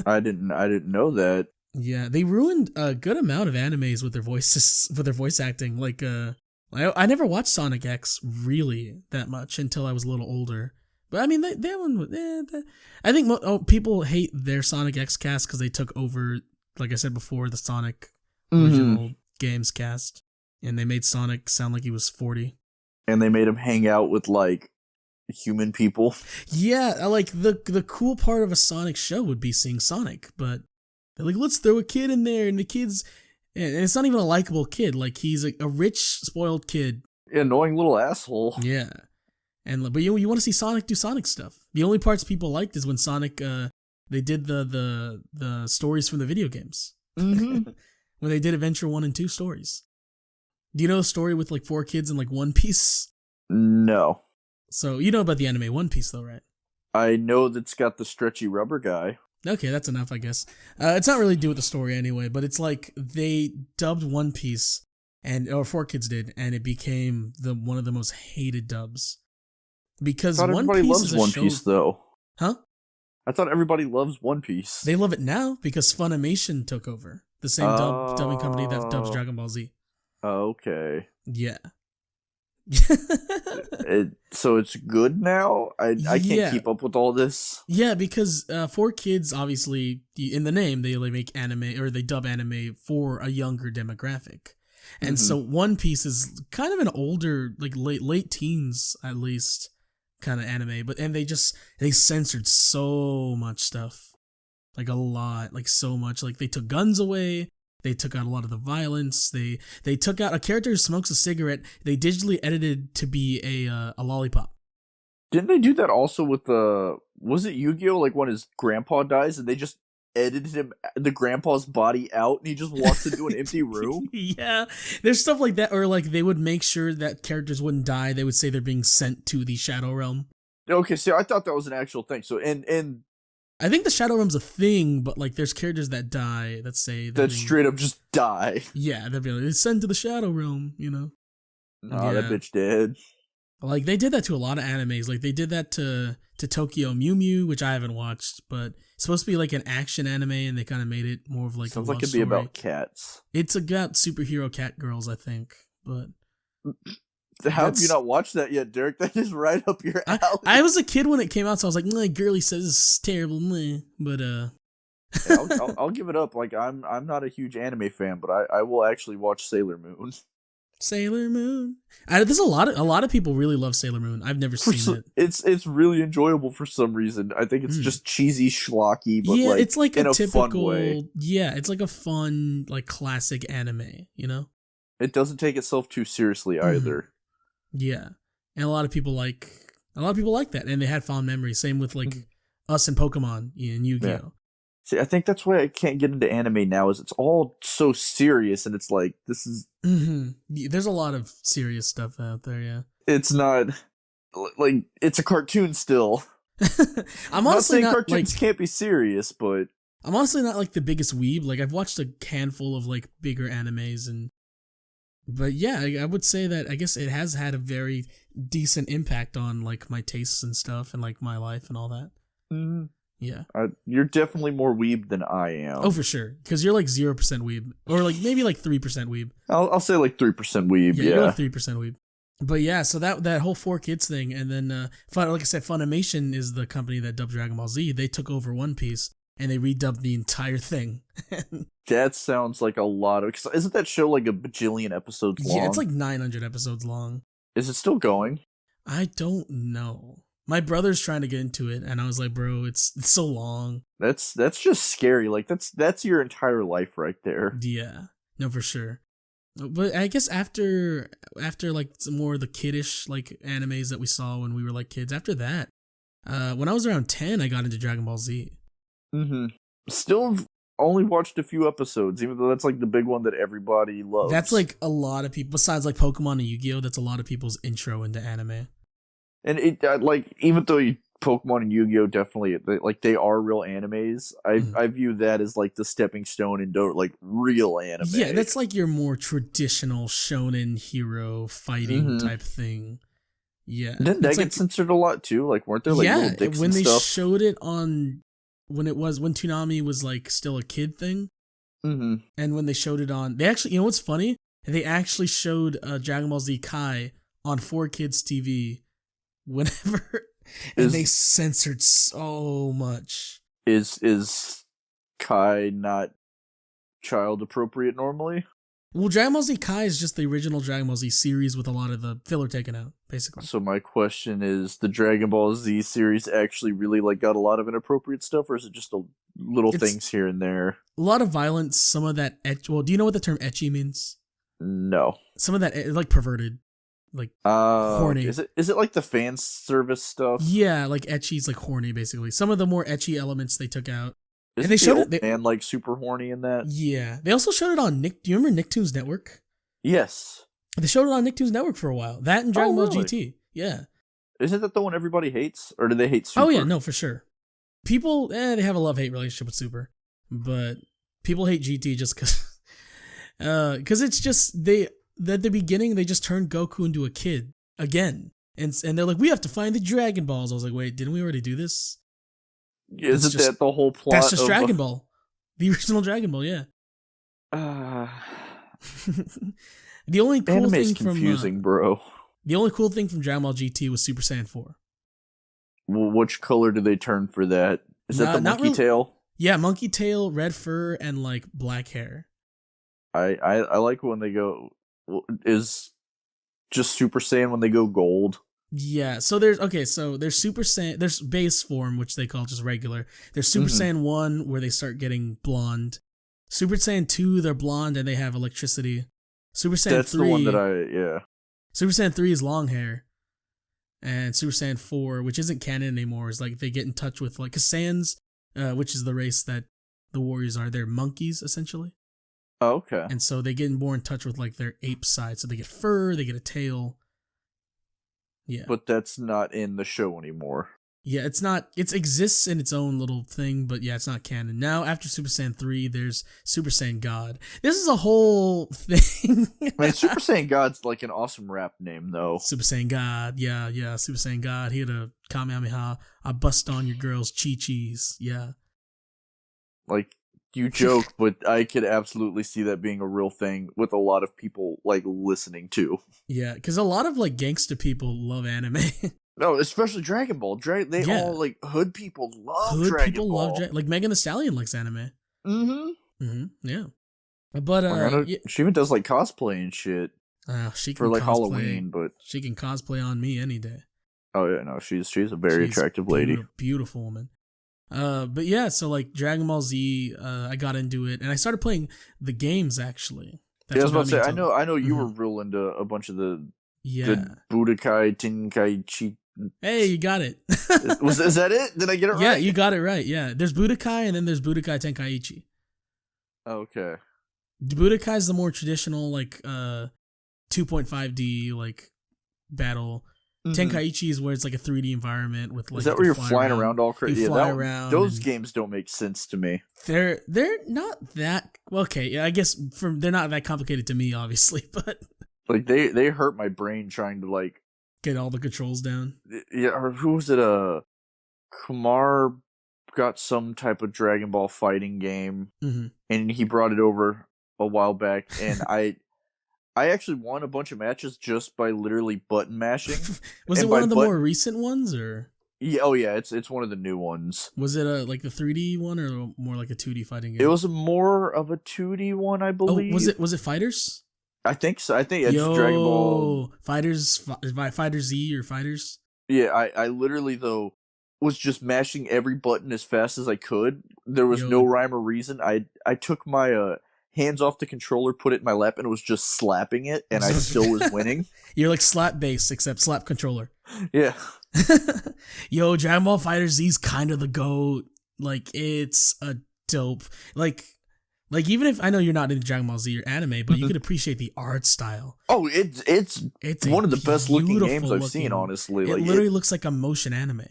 I didn't know that. Yeah, they ruined a good amount of animes with their voices, with their voice acting. Like, I never watched Sonic X really that much until I was a little older. But I mean, that one, I think people hate their Sonic X cast because they took over, like I said before, the Sonic original games cast, and they made Sonic sound like he was 40. And they made him hang out with like human people. Yeah, like the cool part of a Sonic show would be seeing Sonic, but they're like, let's throw a kid in there, and the kid's, and it's not even a likable kid. Like, he's a rich, spoiled kid. Annoying little asshole. Yeah. But you want to see Sonic do Sonic stuff. The only parts people liked is when Sonic, they did the stories from the video games. Mm-hmm. When they did Adventure 1 and 2 stories. Do you know the story with like 4 kids in like One Piece? No. So you know about the anime One Piece though, right? I know that's got the stretchy rubber guy. Okay, that's enough, I guess. It's not really to do with the story anyway, but it's like they dubbed One Piece, or 4 kids did, and it became one of the most hated dubs. Because I thought One everybody Piece loves is a One show, Piece, though. Huh? I thought everybody loves One Piece. They love it now because Funimation took over, the same dubbing company that dubs Dragon Ball Z. Okay. Yeah. So it's good now? I can't keep up with all this. Yeah, because 4 kids, obviously, in the name, they make anime, or they dub anime for a younger demographic. And so One Piece is kind of an older, like late teens, at least, kind of anime. And they censored so much stuff. Like a lot, like so much. Like they took guns away. They took out a lot of the violence. They took out a character who smokes a cigarette. They digitally edited to be a lollipop. Didn't they do that also with was it YuGiOh, like when his grandpa dies and they just edited the grandpa's body out and he just walks into an empty room? Yeah, there's stuff like that, or like they would make sure that characters wouldn't die. They would say they're being sent to the Shadow Realm. Okay, so I thought that was an actual thing. So and I think the Shadow Realm's a thing, but like there's characters that die that say that straight up just die. Yeah, they'd be like, it's sent to the Shadow Realm, you know? Nah, that bitch dead. Like they did that to a lot of animes. Like they did that to Tokyo Mew Mew, which I haven't watched, but it's supposed to be like an action anime, and they kind of made it more of like sounds a like love it'd be story. about cats. It's about superhero cat girls, I think, but. How have you not watched that yet, Derek? That is right up your alley. I was a kid when it came out, so I was like, girly says it's terrible, but yeah, I'll give it up. Like I'm not a huge anime fan, but I will actually watch Sailor Moon. Sailor Moon. There's a lot of people really love Sailor Moon. I've never seen it. It's really enjoyable for some reason. I think it's just cheesy schlocky, but yeah, like it's like in a typical typical way. Yeah, it's like a fun, like classic anime, you know? It doesn't take itself too seriously either. Yeah, and a lot of people like that, and they had fond memories. Same with like us and Pokemon and YuGiOh. Yeah. See, I think that's why I can't get into anime now. Is it's all so serious, and it's like this is. There's a lot of serious stuff out there. Yeah, it's not like it's a cartoon still. I'm honestly not saying cartoons can't be serious, but I'm honestly not like the biggest weeb. Like I've watched a handful of like bigger animes But yeah, I would say that I guess it has had a very decent impact on like my tastes and stuff and like my life and all that. Mm-hmm. Yeah. You're definitely more weeb than I am. Oh, for sure. Because you're like 0% weeb. Or like maybe like 3% weeb. I'll say like 3% weeb, yeah. You're like 3% weeb. But yeah, so that whole 4 kids thing, and then like I said, Funimation is the company that dubbed Dragon Ball Z. They took over One Piece and they redubbed the entire thing. That sounds like a lot of... Cause isn't that show like a bajillion episodes long? Yeah, it's like 900 episodes long. Is it still going? I don't know. My brother's trying to get into it, and I was like, bro, it's so long. That's just scary. Like, that's your entire life right there. Yeah. No, for sure. But I guess after like some more of the kiddish like animes that we saw when we were like kids, after that, when I was around 10, I got into Dragon Ball Z. Mm-hmm. Still only watched a few episodes, even though that's like the big one that everybody loves. That's like a lot of people, besides like Pokemon and Yu-Gi-Oh, that's a lot of people's intro into anime. And it like, even though Pokemon and Yu-Gi-Oh definitely like they are real animes, I view that as like the stepping stone into like real anime. Yeah, that's like your more traditional shonen hero fighting type thing. Yeah. Didn't that get censored a lot too? Like, weren't there like little dicks when and they stuff? showed it on when Toonami was like still a kid thing, Mm-hmm. And when they showed it on, they actually, you know what's funny? They actually showed Dragon Ball Z Kai on 4Kids TV whenever, and they censored so much. Is Kai not child appropriate normally? Well, Dragon Ball Z Kai is just the original Dragon Ball Z series with a lot of the filler taken out, basically. So my question is, the Dragon Ball Z series actually really like got a lot of inappropriate stuff, or is it just little things here and there? A lot of violence, some of that well, do you know what the term ecchi means? No. Some of that like perverted, like horny. Is it like the fan service stuff? Yeah, like ecchi's like horny, basically. Some of the more ecchi elements they took out. And they showed it, and like super horny in that. Yeah, they also showed it on Nick. Do you remember Nicktoons Network? Yes, they showed it on Nicktoons Network for a while. That and Dragon Ball GT. Yeah, isn't that the one everybody hates, or do they hate Super? Oh yeah, no, for sure. People, they have a love-hate relationship with Super, but people hate GT just because it's just at the beginning they just turned Goku into a kid again, and they're like, we have to find the Dragon Balls. I was like, wait, didn't we already do this? Isn't that the whole plot? That's just Dragon Ball. The original Dragon Ball, yeah. The only cool Anime's thing confusing, bro. The only cool thing from Dragon Ball GT was Super Saiyan 4. Well, which color do they turn for that? Is that the monkey tail? Yeah, monkey tail, red fur, and like black hair. I like when they go. Is just Super Saiyan when they go gold? Yeah, so there's Super Saiyan, there's base form, which they call just regular. There's Super Saiyan 1, where they start getting blonde. Super Saiyan 2, they're blonde and they have electricity. Super Saiyan 3... That's the one that yeah. Super Saiyan 3 is long hair. And Super Saiyan 4, which isn't canon anymore, is like they get in touch with, like, because Saiyans, which is the race that the warriors are, they're monkeys, essentially. Oh, okay. And so they get more in touch with, like, their ape side. So they get fur, they get a tail. Yeah. But that's not in the show anymore. Yeah, it's not. It exists in its own little thing, but yeah, it's not canon. Now, after Super Saiyan 3, there's Super Saiyan God. This is a whole thing. Man, Super Saiyan God's like an awesome rap name, though. Super Saiyan God. Yeah, Super Saiyan God. He had a Kamehameha. I bust on your girl's chi-chis. Yeah. Like, you joke, but I could absolutely see that being a real thing with a lot of people, like, listening to. Yeah, because a lot of, like, gangsta people love anime. No, especially Dragon Ball. All, like, hood people love Dragon Ball. Like, Megan Thee Stallion likes anime. Yeah. But, she even does, like, cosplay and shit. She can for, like, cosplay. Halloween, but... She can cosplay on me any day. Oh, yeah, no, she's a very attractive lady. Beautiful woman. But yeah, so like Dragon Ball Z, I got into it, and I started playing the games actues. I was about to say, I know you were real into a bunch of the Budokai Tenkaichi. Hey, you got it. Is that it? Did I get it right? Yeah, you got it right. Yeah, there's Budokai, and then there's Budokai Tenkaichi. Okay. Budokai is the more traditional, like 2.5D like battle. Tenkaichi is where it's like a 3D environment with like. Is that where you're flying around all crazy? Yeah, around. Those games don't make sense to me. They're not that okay. Yeah, I guess they're not that complicated to me, obviously, but like they hurt my brain trying to like get all the controls down. Yeah, or who was it? Kumar got some type of Dragon Ball fighting game, and he brought it over a while back, and I actually won a bunch of matches just by literally button mashing. Was it one of the more recent ones, or? Yeah, it's one of the new ones. Was it like the 3D one, or more like a 2D fighting game? It was more of a 2D one, I believe. Oh, was it Fighters? I think so. I think it's Dragon Ball Fighters, Fighter Z or Fighters. Yeah, I literally though was just mashing every button as fast as I could. There was no rhyme or reason. I took my hands off the controller, put it in my lap, and was just slapping it, and I still was winning. You're like slap bass, except slap controller. Yeah. Yo, Dragon Ball Fighter Z's kind of the GOAT. Like, it's a dope. Like even if I know you're not into Dragon Ball Z or anime, but you could appreciate the art style. Oh, it's one of the best looking games I've seen, honestly. It literally looks like a motion anime.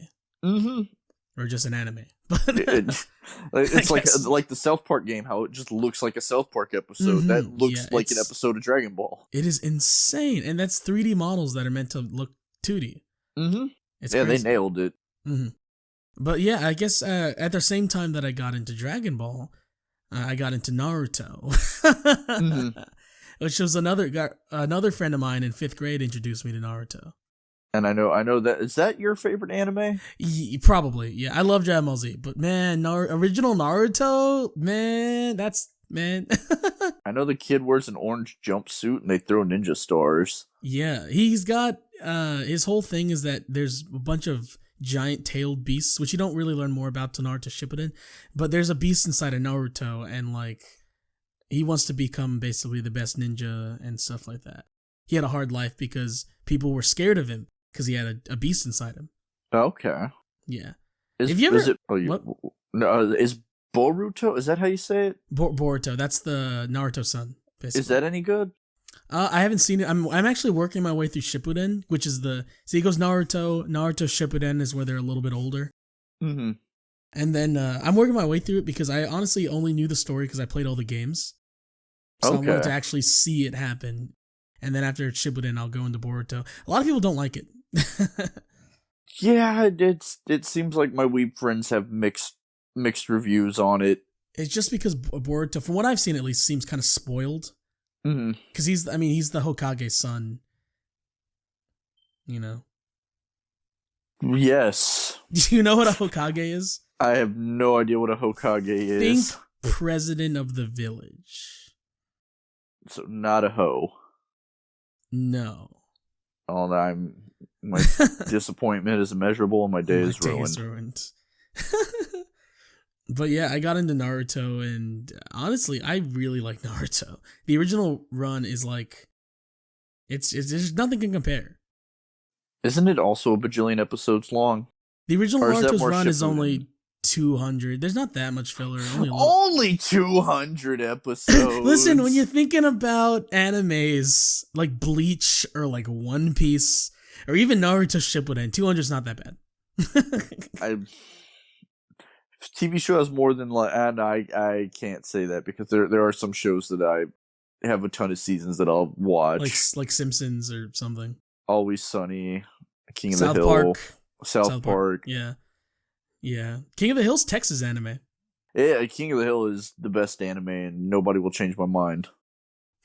Or just an anime. It's like the South Park game, how it just looks like a South Park episode. That looks like an episode of Dragon Ball. It is insane. And that's 3D models that are meant to look 2D. It's crazy. They nailed it. But yeah, I guess at the same time that I got into Dragon Ball, I got into Naruto, Mm-hmm. which was another friend of mine in 5th grade introduced me to Naruto. And I know that is that your favorite anime? Probably, yeah. I love Dragon Ball Z, but man, original Naruto, man, man. I know the kid wears an orange jumpsuit and they throw ninja stars. Yeah, he's got his whole thing is that there's a bunch of giant tailed beasts, which you don't really learn more about to Naruto Shippuden, but there's a beast inside of Naruto, and like he wants to become basically the best ninja and stuff like that. He had a hard life because people were scared of him because he had a beast inside him. Okay. Yeah. Is Boruto? Is that how you say it? Boruto. That's the Naruto son. Basically. Is that any good? I haven't seen it. I'm actually working my way through Shippuden, which is he goes Naruto Shippuden is where they're a little bit older. Mm-hmm. And then I'm working my way through it because I honestly only knew the story because I played all the games. So I wanted to actually see it happen. And then after Shippuden, I'll go into Boruto. A lot of people don't like it. Yeah, it seems like my Weeb friends have mixed reviews on it. It's just because Boruto, from what I've seen at least, seems kind of spoiled. Because he's the Hokage's son. You know? Yes. Do you know what a Hokage is? I have no idea what a Hokage is. Think president of the village. So not a hoe. No. Oh, my disappointment is immeasurable and my day is ruined. But yeah, I got into Naruto, and honestly, I really like Naruto. The original run is like, it's there's nothing can compare. Isn't it also a bajillion episodes long? The original Naruto's run is only 200. There's not that much filler. Only 200 episodes. Listen, when you're thinking about animes like Bleach or like One Piece or even Naruto Shippuden, 200 is not that bad. TV show has more than and I can't say that because there are some shows that I have a ton of seasons that I'll watch, like Simpsons or something. Always Sunny, King of South the Hill, Park. South Park. Yeah. King of the Hill's Texas anime. Yeah, King of the Hill is the best anime, and nobody will change my mind.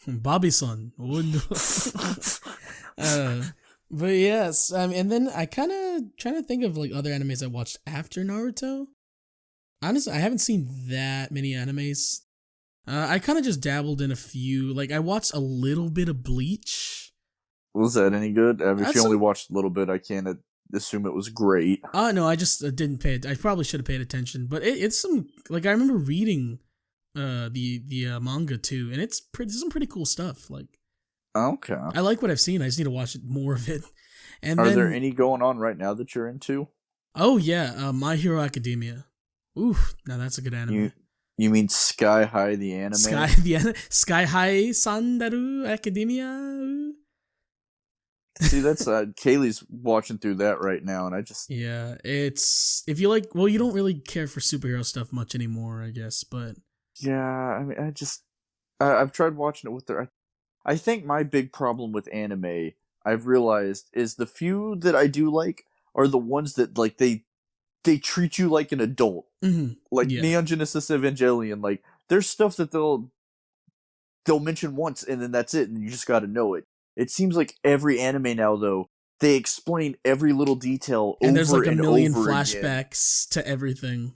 Bobby-san. But yes, and then I kind of trying to think of like other animes I watched after Naruto. Honestly, I haven't seen that many animes. I kind of just dabbled in a few. Like, I watched a little bit of Bleach. Was that any good? If you only watched a little bit, I can't assume it was great. No, I just didn't pay it. I probably should have paid attention. But it's some, like, I remember reading the manga too, and there's some pretty cool stuff. Like, okay. I like what I've seen. I just need to watch more of it. And Are there any going on right now that you're into? Oh, yeah. My Hero Academia. Ooh, now that's a good anime. You mean Sky High the anime? Sky High Sandaru Academia. See, that's Kaylee's watching through that right now, and I just it's if you like. Well, you don't really care for superhero stuff much anymore, I guess. But yeah, I mean, I've tried watching it with her. I think my big problem with anime, I've realized, is the few that I do like are the ones that like they treat you like an adult. Mm-hmm. Like Neon Genesis Evangelion, like there's stuff that they'll mention once and then that's it, and you just gotta know it. It seems like every anime now, though, they explain every little detail and there's like a million flashbacks to everything.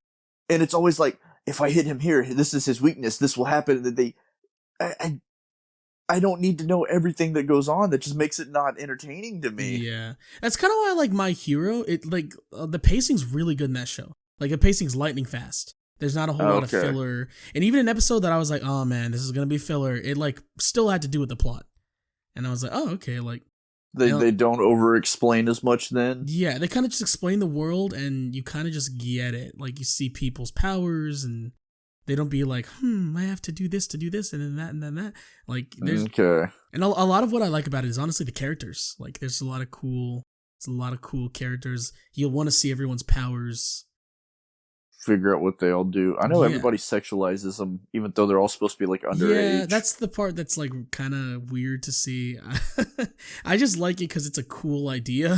And it's always like, if I hit him here, this is his weakness, this will happen. And then I don't need to know everything that goes on. That just makes it not entertaining to me. Yeah. That's kind of why I like My Hero. It like the pacing's really good in that show. Like the pacing's lightning fast. There's not a whole lot of filler. And even an episode that I was like, oh man, this is going to be filler. It like still had to do with the plot. And I was like, oh, okay. Like they don't over explain as much then. Yeah. They kind of just explain the world and you kind of just get it. Like you see people's powers and they don't be like, I have to do this, and then that, and then that. Like, there's and a lot of what I like about it is honestly the characters. Like, there's a lot of cool characters. You'll want to see everyone's powers. Figure out what they all do. I know everybody sexualizes them, even though they're all supposed to be like underage. Yeah, that's the part that's like kind of weird to see. I just like it because it's a cool idea.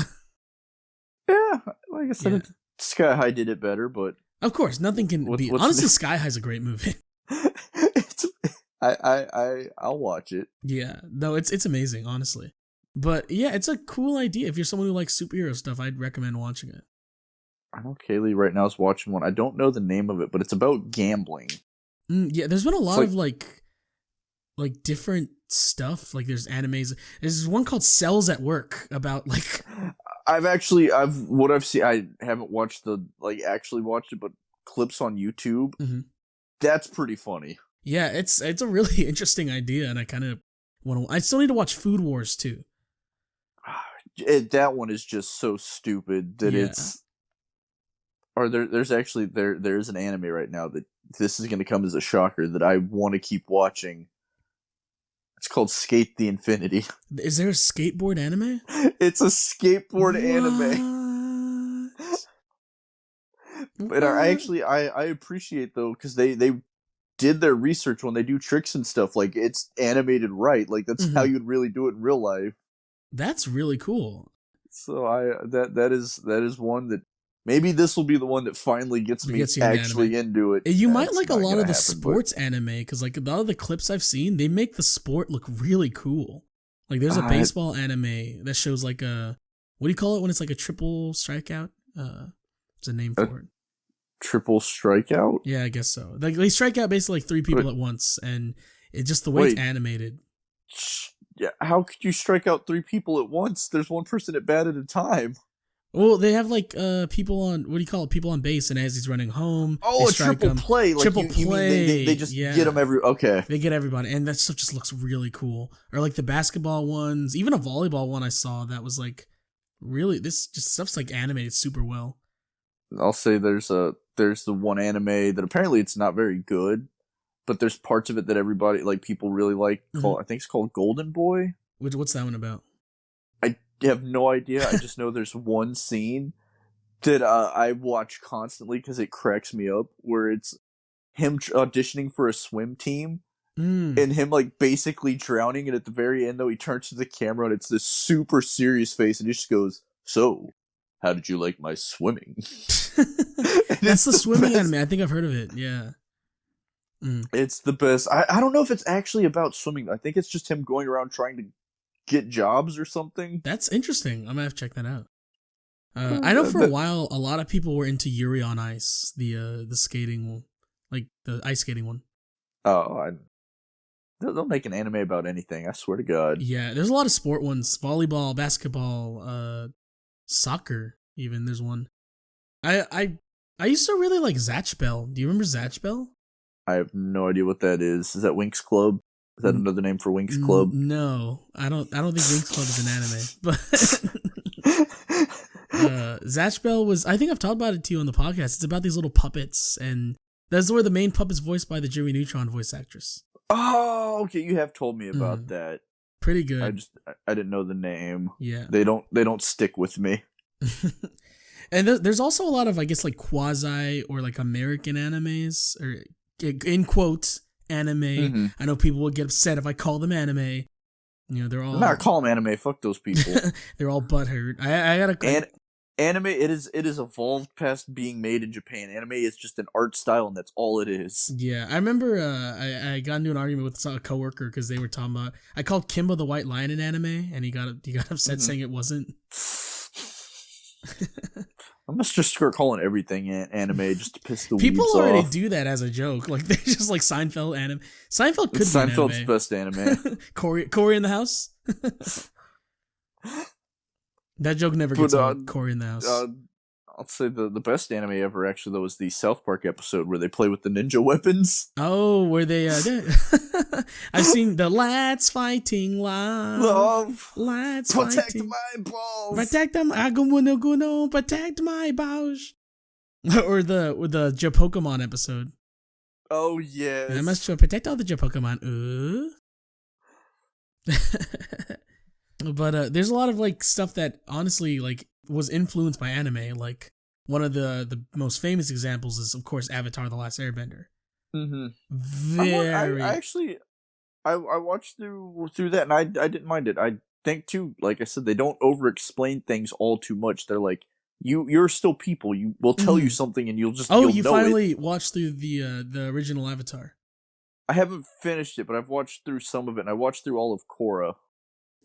Yeah, like I said, Sky High did it better, but. Of course, nothing can be. Honestly, Sky High's a great movie. I'll watch it. Yeah, no, it's amazing, honestly. But yeah, it's a cool idea. If you're someone who likes superhero stuff, I'd recommend watching it. I know Kaylee right now is watching one. I don't know the name of it, but it's about gambling. Yeah, there's been a lot of like different stuff. Like there's animes. There's one called Cells at Work about like. I've seen. I haven't watched actually watched it, but clips on YouTube. Mm-hmm. That's pretty funny. Yeah, it's a really interesting idea, and I kind of want to. I still need to watch Food Wars too. That one is just so stupid that it's. Or there's an anime right now that this is going to come as a shocker that I want to keep watching. It's called Skate the Infinity. Is there a skateboard anime? It's a skateboard anime. But I appreciate though because they did their research when they do tricks and stuff. Like it's animated right. Like that's how you'd really do it in real life. That's really cool. So that is one that maybe this will be the one that finally gets me actually into it. You might like a lot of the sports anime because like a lot of the clips I've seen, they make the sport look really cool. Like there's a baseball anime that shows like a what do you call it when it's like a triple strikeout? There's a name for it. Triple strikeout? Yeah, I guess so. Like they strike out basically like 3 people at once, and it's just the way it's animated. Yeah, how could you strike out 3 people at once? There's one person at bat at a time. Well, they have like people on what do you call it? People on base, and as he's running home, a triple play. Like triple play. They just get them Okay, they get everybody, and that stuff just looks really cool. Or like the basketball ones, even a volleyball one I saw that was like really this just stuff's like animated super well. I'll say there's the one anime that apparently it's not very good, but there's parts of it that everybody like people really like. I think it's called Golden Boy. What's that one about? I have no idea. I just know there's one scene that I watch constantly because it cracks me up, where it's him auditioning for a swim team and him like basically drowning, and at the very end though he turns to the camera and it's this super serious face and he just goes, "So, how did you like my swimming?" That's the swimming anime. I think I've heard of it. Yeah. It's the best. I don't know if it's actually about swimming. I think it's just him going around trying to get jobs or something. That's interesting. I'm gonna have to check that out. I know for a while a lot of people were into Yuri on Ice, the skating one, like the ice skating one. Oh, they'll make an anime about anything. I swear to God. Yeah, there's a lot of sport ones: volleyball, basketball, soccer. Even there's one. I used to really like Zatch Bell. Do you remember Zatch Bell? I have no idea what that is. Is that Winx Club? Is that another name for Winx Club? No, I don't think Winx Club is an anime. But Zatch Bell was. I think I've talked about it to you on the podcast. It's about these little puppets, and that's where the main puppet's voiced by the Jimmy Neutron voice actress. Oh, okay. You have told me about that. Pretty good. I didn't know the name. Yeah, they don't stick with me. And there's also a lot of, I guess, like quasi or like American animes, or in quotes, anime. I know people would get upset if I call them anime. You know, they're all... Not call them anime. Fuck those people. They're all butthurt. I gotta... Anime, it is evolved past being made in Japan. Anime is just an art style, and that's all it is. Yeah, I remember I got into an argument with a coworker because they were talking about... I called Kimba the White Lion an anime, and he got upset saying it wasn't. I must just start calling everything anime just to piss the people weebs already off. Do that as a joke. Like they're just like Seinfeld anime. Seinfeld could be an anime. Seinfeld's best anime. Corey in the House. That joke never gets old. Corey in the House. I'll say the best anime ever actually though was the South Park episode where they play with the ninja weapons. Oh, where they I've seen the lads fighting love. Lads protect fighting. My balls. Protect them. Aguno protect my balls. Or the J-Pokemon episode. Oh yes. I must protect all the J-Pokemon. But there's a lot of like stuff that honestly like was influenced by anime. Like one of the most famous examples is of course Avatar: The Last Airbender. Very. I watched through that and I didn't mind it. I think too, like I said, they don't over-explain things all too much. They're like you're still people. You will tell you something and you'll you finally watched through the original Avatar. I haven't finished it, but I've watched through some of it, and I watched through all of Korra.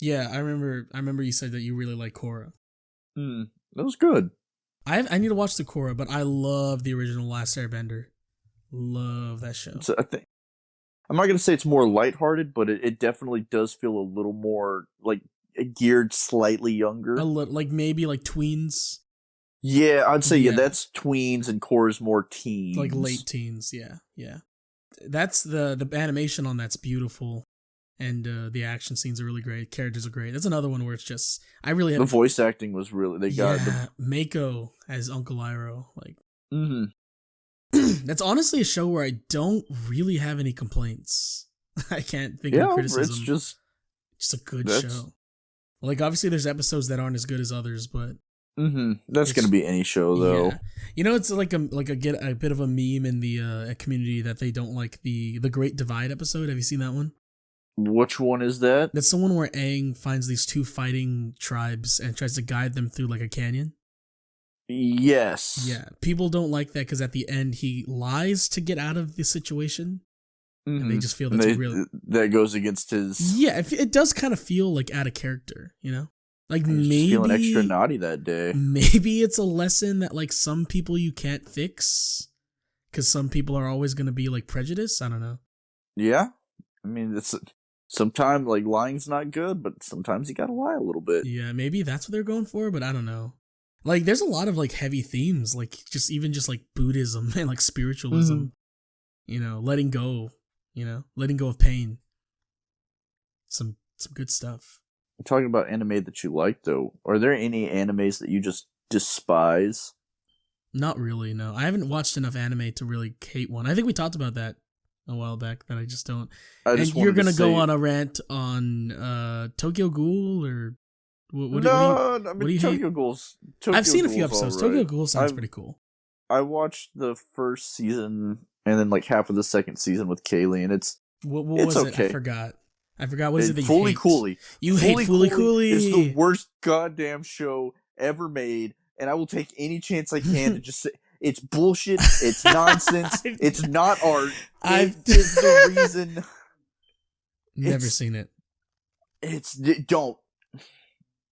Yeah, I remember you said that you really like Korra. That was good. I need to watch the Korra, but I love the original Last Airbender. Love that show. So I'm not gonna say it's more lighthearted, but it definitely does feel a little more like geared slightly younger. Like maybe like tweens. Yeah, I'd say that's tweens, and Korra's more teens, like late teens. Yeah. That's the animation on that's beautiful, and the action scenes are really great. Characters are great. That's another one where it's just the voice acting was really Mako as Uncle Iroh, like. Mm-hmm. That's honestly a show where I don't really have any complaints. I can't think of criticism. It's just a good show. Like obviously there's episodes that aren't as good as others, but that's gonna be any show though. Yeah. You know, it's like a bit of a meme in the community that they don't like the Great Divide episode. Have you seen that one? Which one is that? That's the one where Aang finds these two fighting tribes and tries to guide them through like a canyon. Yes. Yeah, people don't like that because at the end he lies to get out of the situation, and they just feel that goes against his. Yeah, it does kind of feel like out of character, you know. Like maybe feeling extra naughty that day. Maybe it's a lesson that like some people you can't fix, because some people are always going to be like prejudiced. I don't know. Yeah, I mean sometimes like lying's not good, but sometimes you gotta lie a little bit. Yeah, maybe that's what they're going for, but I don't know. Like, there's a lot of, like, heavy themes, like, just like, Buddhism and, like, spiritualism, you know, letting go of pain. Some good stuff. Talking about anime that you like, though, are there any animes that you just despise? Not really, no. I haven't watched enough anime to really hate one. I think we talked about that a while back, that I just don't. And you're going to go on a rant on Tokyo Ghoul, or... What do you Tokyo hate? Ghoul's. I've seen a few episodes. Right. Tokyo Ghoul sounds pretty cool. I watched the first season and then like half of the second season with Kaylee, and it's okay. I forgot. What is it that you Fooly hate? Cooley. You hate Fooly Cooley. It's the worst goddamn show ever made, and I will take any chance I can to just say it's bullshit. It's nonsense. It's not art. It is the reason. Never seen it. Don't.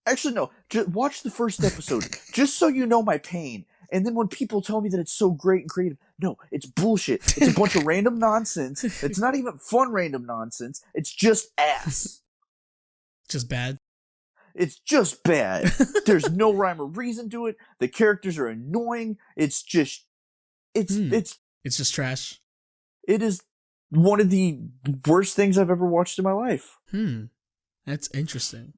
Actually, no. Just watch the first episode, just so you know my pain. And then when people tell me that it's so great and creative, no, it's bullshit. It's a bunch of random nonsense. It's not even fun random nonsense. It's just ass. Just bad? It's just bad. There's no rhyme or reason to it. The characters are annoying. It's just... It's just trash. It is one of the worst things I've ever watched in my life. That's interesting.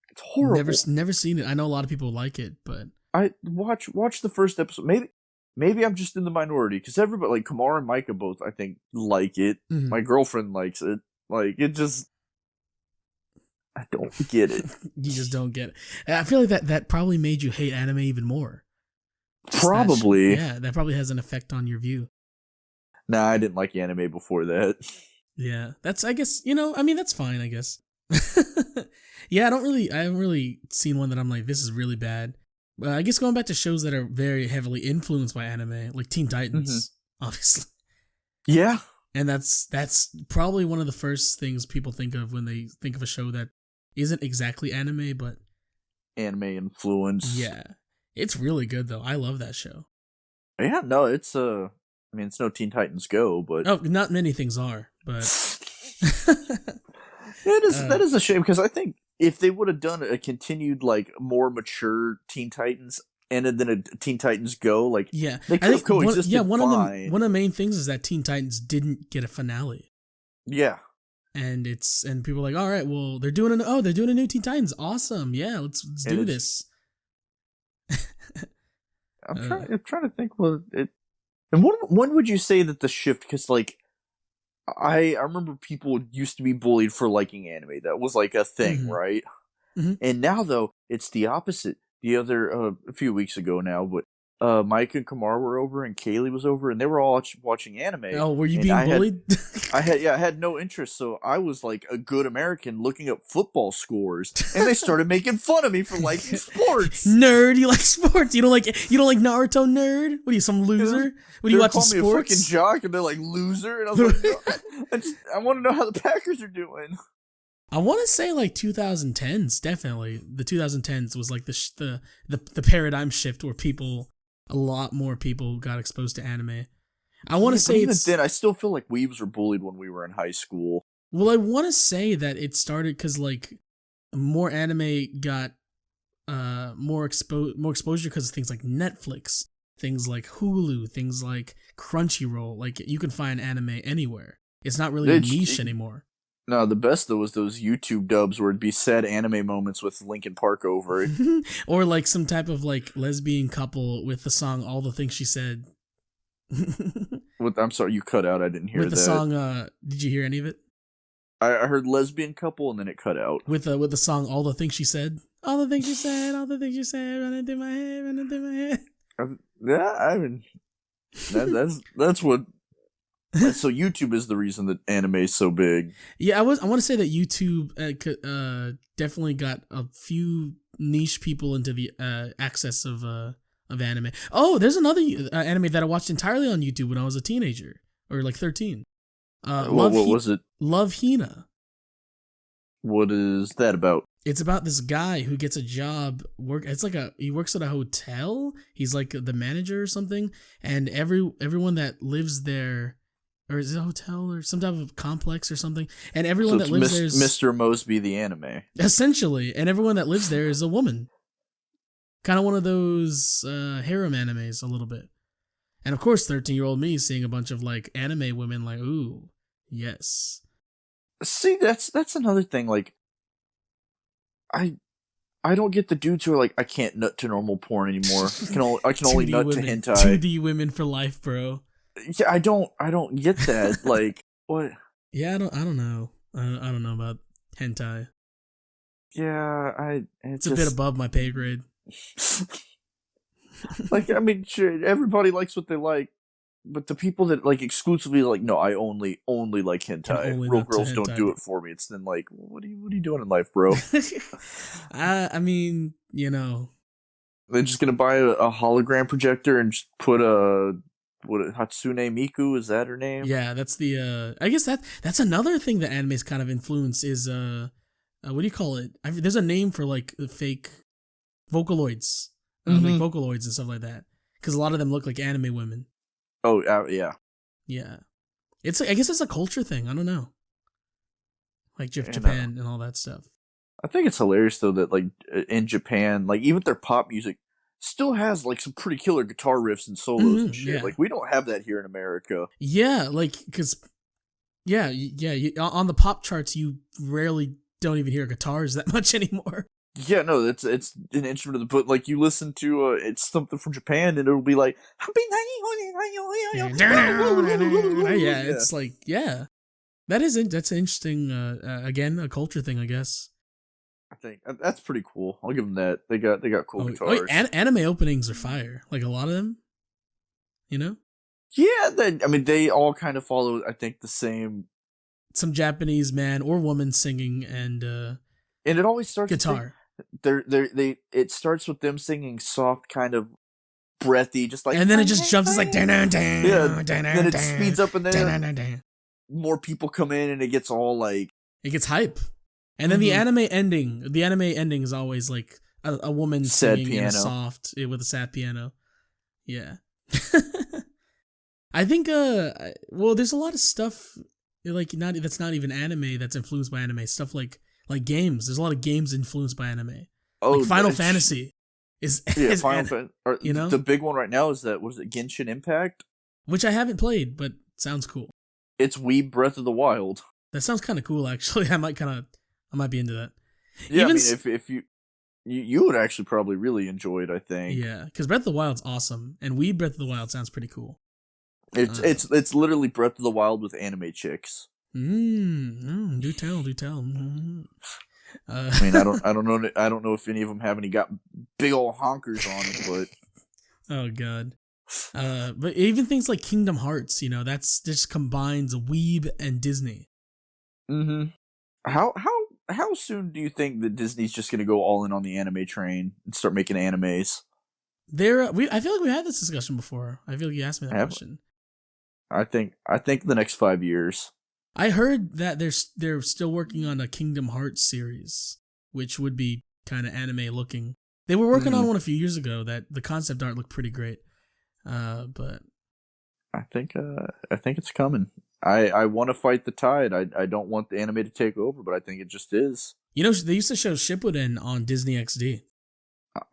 It's horrible. Never seen it. I know a lot of people like it, but I watch the first episode. Maybe I'm just in the minority, because everybody, like Kamara and Micah, both I think like it. My girlfriend likes it. Like it just, I don't get it. You just don't get it. I feel like that probably made you hate anime even more. Probably. That probably has an effect on your view. Nah, I didn't like anime before that. Yeah, that's, I guess, that's fine, I guess. Yeah, I haven't really seen one that I'm like, this is really bad. I guess going back to shows that are very heavily influenced by anime, like Teen Titans, obviously. Yeah. And that's probably one of the first things people think of when they think of a show that isn't exactly anime, but... Anime influence. Yeah. It's really good, though. I love that show. Yeah, no, it's it's no Teen Titans Go, but... Oh, not many things are, but... That is a shame, because I think if they would have done a continued, like, more mature Teen Titans and then a Teen Titans Go, like, they could have coexisted one of the main things is that Teen Titans didn't get a finale. Yeah. And people are like, all right, well, they're doing a new Teen Titans. Awesome. Yeah, let's do this. I'm trying to think and when would you say that the shift, because, like, I remember people used to be bullied for liking anime. That was like a thing, right? And now, though, it's the opposite. The other, a few weeks ago now, but Mike and Kamar were over, and Kaylee was over, and they were all watching anime. Oh, were you being bullied? I had no interest, so I was like a good American looking up football scores, and they started making fun of me for liking sports. Nerd, you like sports? You don't like Naruto, nerd? What are you, some loser? What are you watching sports? They call me a fucking jock, and they're like loser, and I was like, no, I want to know how the Packers are doing. I want to say like 2010s, definitely. The 2010s was like the paradigm shift where a lot more people got exposed to anime. I want to say even then, I still feel like weebs were bullied when we were in high school. Well, I want to say that it started because like more anime got more exposure because of things like Netflix, things like Hulu, things like Crunchyroll. Like you can find anime anywhere. It's not really a niche anymore. No, the best though was those YouTube dubs where it'd be sad anime moments with Linkin Park over it. Or like some type of like lesbian couple with the song All the Things She Said. I'm sorry, you cut out. I didn't hear that. With the song, did you hear any of it? I heard lesbian couple and then it cut out. With the song All the Things She Said. All the things you said, all the things you said, running through my head, running through my head. Yeah, I mean, that's what. So YouTube is the reason that anime is so big. Yeah, I want to say that YouTube definitely got a few niche people into the access of anime. Oh, there's another anime that I watched entirely on YouTube when I was a teenager or like 13. What was it? Love Hina. What is that about? It's about this guy who gets a job. He works at a hotel. He's like the manager or something, and everyone that lives there. Or is it a hotel or some type of complex or something? And everyone that lives there is Mr. Mosby the anime. Essentially. And everyone that lives there is a woman. Kind of one of those harem animes a little bit. And of course, 13-year-old me seeing a bunch of like anime women like, ooh, yes. See, that's another thing. Like, I don't get the dudes who are like, I can't nut to normal porn anymore. I can only nut women, to hentai. 2D women for life, bro. Yeah, I don't get that. Like, what? Yeah, I don't know. I don't know about hentai. Yeah, it's a bit above my pay grade. Like, I mean, sure, everybody likes what they like, but the people that like exclusively like, no, I only like hentai. Real girls don't do it for me. It's then like, what are you doing in life, bro? I mean, you know, they're just gonna buy a hologram projector and just put Hatsune Miku, is that her name? Yeah, that's the I guess that's another thing that anime's kind of influenced is what do you call it? There's a name for like the fake Vocaloids. Like Vocaloids and stuff like that. Cuz a lot of them look like anime women. Oh, yeah. Yeah. I guess it's a culture thing, I don't know. Like Japan and all that stuff. I think it's hilarious though that like in Japan, like even their pop music still has like some pretty killer guitar riffs and solos and shit. Yeah. Like we don't have that here in America. Yeah, like because on the pop charts you rarely don't even hear guitars that much anymore. Yeah, no, it's an instrument, but like you listen to it's something from Japan and it'll be like yeah, it's like that's interesting. Again, a culture thing, I guess. I think that's pretty cool. I'll give them that. They got cool guitars. Anime openings are fire. Like a lot of them, you know. Yeah, they all kind of follow. I think the same. Some Japanese man or woman singing and it always starts guitar. It starts with them singing soft, kind of breathy, just like. And then it just jumps. It's like then it speeds up, and then more people come in, and it gets all like. It gets hype. And then the anime ending is always like a woman sad singing piano. in a soft with a sad piano. Yeah. I think well, there's a lot of stuff like that's not even anime that's influenced by anime. Stuff like games. There's a lot of games influenced by anime. Oh, like Final Fantasy is you know, the big one right now is that what is it, Genshin Impact, which I haven't played but sounds cool. It's Weeb Breath of the Wild. That sounds kind of cool actually. I might be into that. Yeah, I mean, if you would actually probably really enjoy it, I think. Yeah, because Breath of the Wild's awesome, and Weeb Breath of the Wild sounds pretty cool. It's literally Breath of the Wild with anime chicks. Do tell. I mean, I don't know if any of them have got big old honkers on it, Oh god. But even things like Kingdom Hearts, that's just combines Weeb and Disney. Mm-hmm. How soon do you think that Disney's just gonna go all in on the anime train and start making animes? I feel like we had this discussion before. I feel like you asked me that question. I think the next 5 years. I heard that they're still working on a Kingdom Hearts series, which would be kind of anime looking. They were working on one a few years ago that the concept art looked pretty great. But I think it's coming. I want to fight the tide. I don't want the anime to take over, but I think it just is. They used to show Shippuden on Disney XD.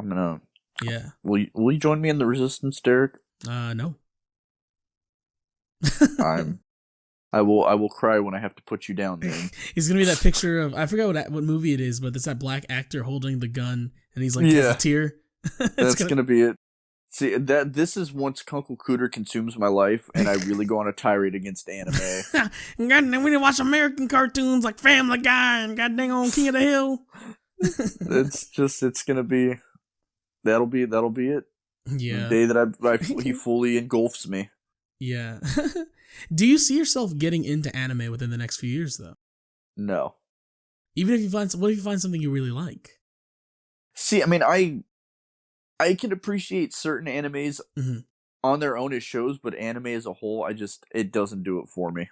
I'm gonna. Yeah. Will you join me in the Resistance, Derek? No. I will cry when I have to put you down, man. He's gonna be that picture of, I forgot what movie it is, but it's that black actor holding the gun and he's like a tear. That's gonna be it. See, this is once Kunkel Cooter consumes my life, and I really go on a tirade against anime. Goddamn, we need to watch American cartoons like Family Guy and goddamn on King of the Hill. It's gonna be, that'll be it. Yeah. The day that he fully engulfs me. Yeah. Do you see yourself getting into anime within the next few years, though? No. Even if what if you find something you really like? See, I mean, I can appreciate certain animes on their own as shows, but anime as a whole, it doesn't do it for me.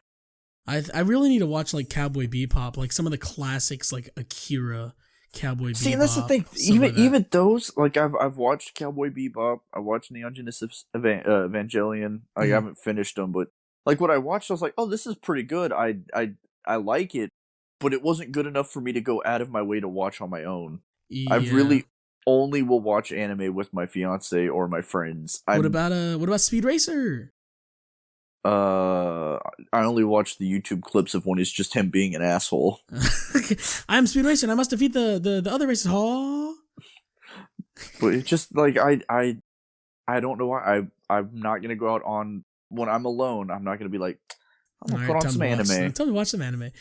I really need to watch like Cowboy Bebop, like some of the classics like Akira, Cowboy Bebop. See, that's the thing. Even those, like I've watched Cowboy Bebop, I watched Neon Genesis Evangelion. I haven't finished them, but like what I watched, I was like, oh, this is pretty good. I like it, but it wasn't good enough for me to go out of my way to watch on my own. Yeah. I've really only will watch anime with my fiance or my friends. What about Speed Racer? I only watch the YouTube clips of when it's just him being an asshole. I'm Speed Racer and I must defeat the other racers. Oh. But it's just like I don't know why I'm not gonna go out on when I'm alone. I'm not gonna be like, I'm gonna put on some anime. Tell me to watch some anime.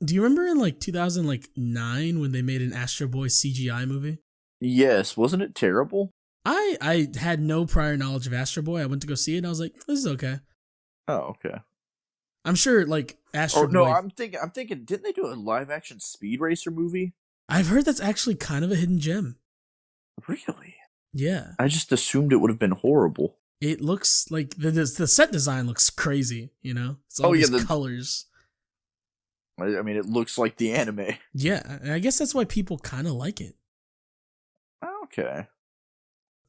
Do you remember in like 2009 when they made an Astro Boy CGI movie? Yes, wasn't it terrible? I had no prior knowledge of Astro Boy. I went to go see it and I was like, this is okay. Oh, okay. I'm sure like Astro Boy. No, I'm thinking, didn't they do a live action Speed Racer movie? I've heard that's actually kind of a hidden gem. Really? Yeah. I just assumed it would have been horrible. It looks like the set design looks crazy, It's all these colors. I mean, it looks like the anime. Yeah, and I guess that's why people kind of like it. Okay.